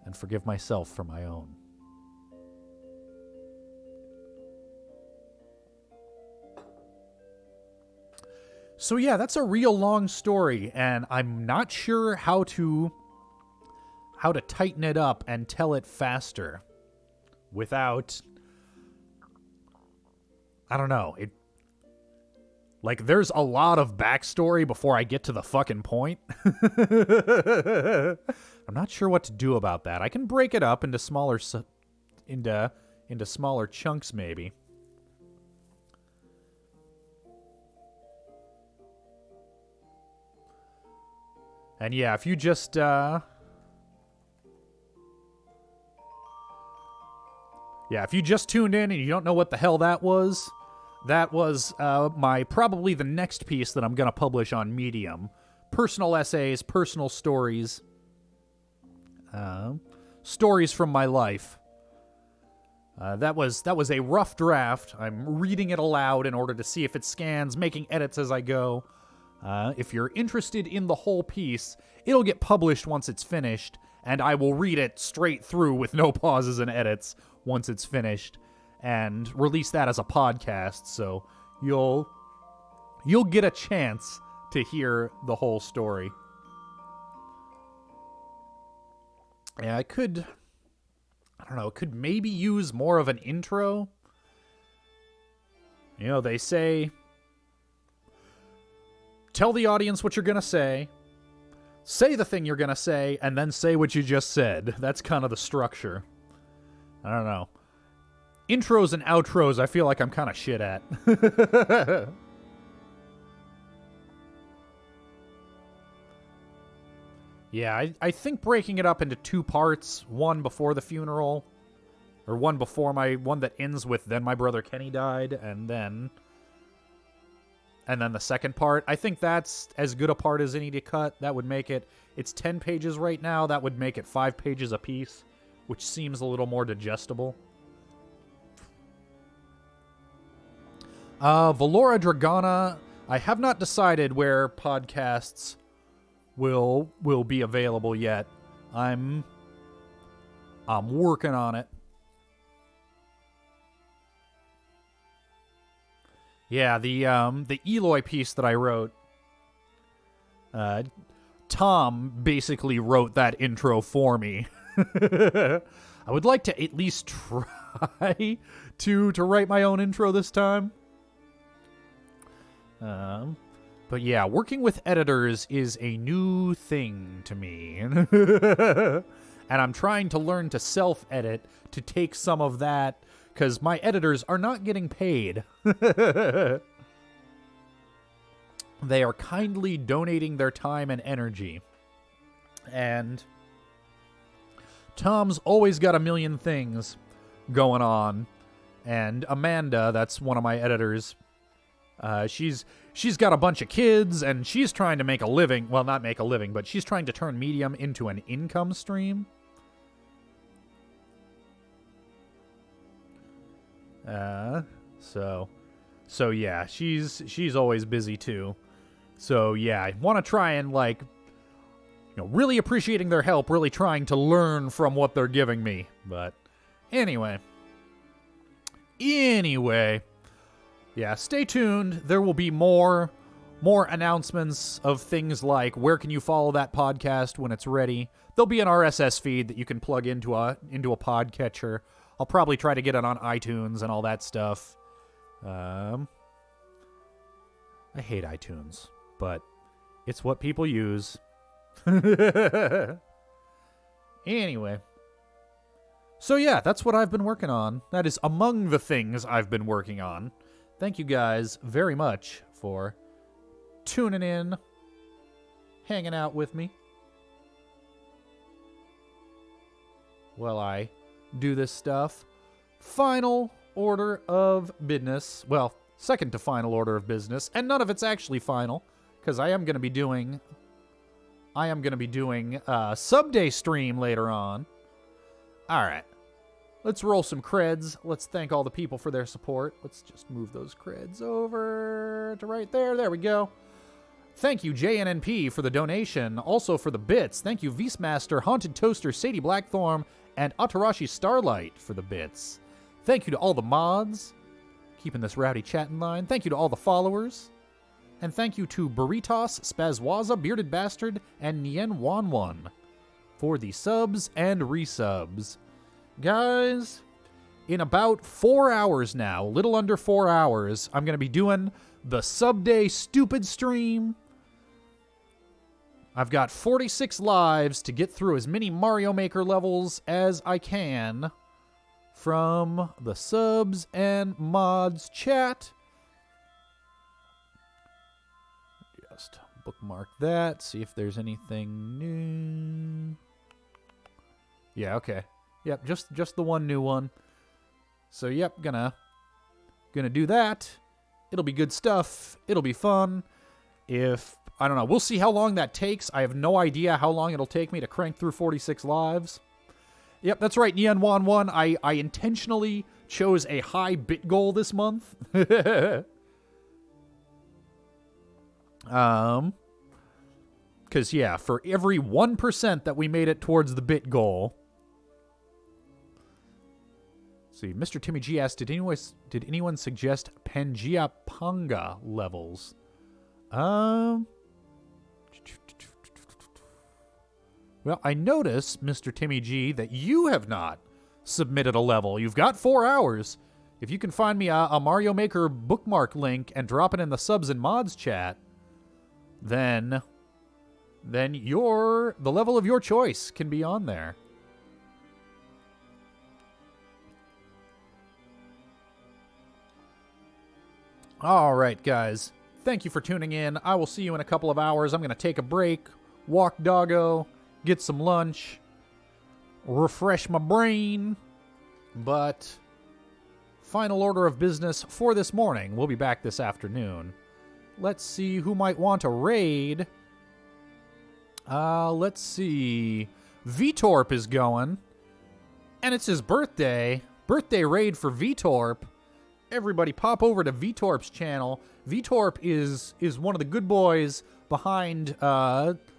and forgive myself for my own. So yeah, that's a real long story, and I'm not sure how to tighten it up and tell it faster without, I don't know, like, there's a lot of backstory before I get to the fucking point. I'm not sure what to do about that. I can break it up into smaller into smaller chunks, maybe. And yeah, if you just if you just tuned in and you don't know what the hell that was probably the next piece that I'm going to publish on Medium. Personal essays, personal stories. Stories from my life. That was a rough draft. I'm reading it aloud in order to see if it scans, making edits as I go. If you're interested in the whole piece, it'll get published once it's finished, and I will read it straight through with no pauses and edits once it's finished, and release that as a podcast, so you'll get a chance to hear the whole story. Yeah, I could maybe use more of an intro. You know, they say, tell the audience what you're gonna say the thing you're gonna say, and then say what you just said. That's kind of the structure. I don't know. Intros and outros, I feel like I'm kind of shit at. Yeah, I think breaking it up into 2 parts, one before the funeral, or one before one that ends with then my brother Kenny died, and then the second part, I think that's as good a part as any to cut. That would make it's 10 pages right now, that would make it 5 pages a piece, which seems a little more digestible. Valora Dragana, I have not decided where podcasts will be available yet. I'm working on it. Yeah, the Eloy piece that I wrote, Tom basically wrote that intro for me. I would like to at least try to write my own intro this time. But yeah, working with editors is a new thing to me. And I'm trying to learn to self-edit to take some of that, because my editors are not getting paid. They are kindly donating their time and energy. And Tom's always got a million things going on. And Amanda, that's one of my editors, she's got a bunch of kids, and she's trying to make a living. Well, not make a living, but she's trying to turn Medium into an income stream. So yeah, she's always busy too. So yeah, I want to try and, like, you know, really appreciating their help, really trying to learn from what they're giving me. But anyway, yeah, stay tuned. There will be more announcements of things like where can you follow that podcast when it's ready. There'll be an RSS feed that you can plug into a podcatcher. I'll probably try to get it on iTunes and all that stuff. I hate iTunes, but it's what people use. Anyway. So yeah, that's what I've been working on. That is among the things I've been working on. Thank you guys very much for tuning in, hanging out with me while I do this stuff. Final order of business. Well, second to final order of business, and none of it's actually final, because I am going to be doing a subday stream later on. All right. Let's roll some creds. Let's thank all the people for their support. Let's just move those creds over to right there. There we go. Thank you, JNNP, for the donation. Also for the bits. Thank you, Beastmaster, Haunted Toaster, Sadie Blackthorn, and Atarashi Starlight for the bits. Thank you to all the mods, keeping this rowdy chat in line. Thank you to all the followers. And thank you to Burritos, Spazwaza, Bearded Bastard, and Nien Wanwan for the subs and resubs. Guys, in about 4 hours now, a little under 4 hours, I'm going to be doing the Subday Stupid Stream. I've got 46 lives to get through as many Mario Maker levels as I can from the subs and mods chat. Just bookmark that, see if there's anything new. Yeah, okay. Yep, just the one new one. So yep, gonna do that. It'll be good stuff. It'll be fun. If I don't know, we'll see how long that takes. I have no idea how long it'll take me to crank through 46 lives. Yep, that's right, Neon Wan 1. I intentionally chose a high bit goal this month. Because, yeah, for every 1% that we made it towards the bit goal. See, Mr. Timmy G asked, did anyone suggest Pangaea Panga levels? Well, I notice, Mr. Timmy G, that you have not submitted a level. You've got 4 hours. If you can find me a Mario Maker bookmark link and drop it in the subs and mods chat, then the level of your choice can be on there. All right, guys. Thank you for tuning in. I will see you in a couple of hours. I'm going to take a break, walk doggo, get some lunch, refresh my brain. But final order of business for this morning. We'll be back this afternoon. Let's see who might want a raid. Let's see. Vtorp is going. And it's his birthday. Birthday raid for Vtorp. Everybody pop over to Vtorp's channel. Vtorp is one of the good boys behind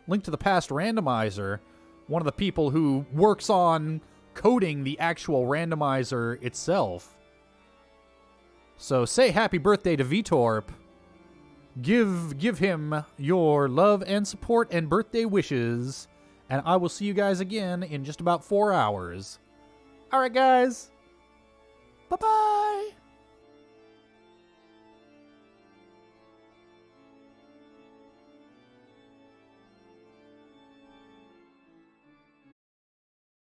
Link to the Past Randomizer. One of the people who works on coding the actual randomizer itself. So say happy birthday to Vtorp. Give him your love and support and birthday wishes. And I will see you guys again in just about 4 hours. Alright, guys. Bye-bye.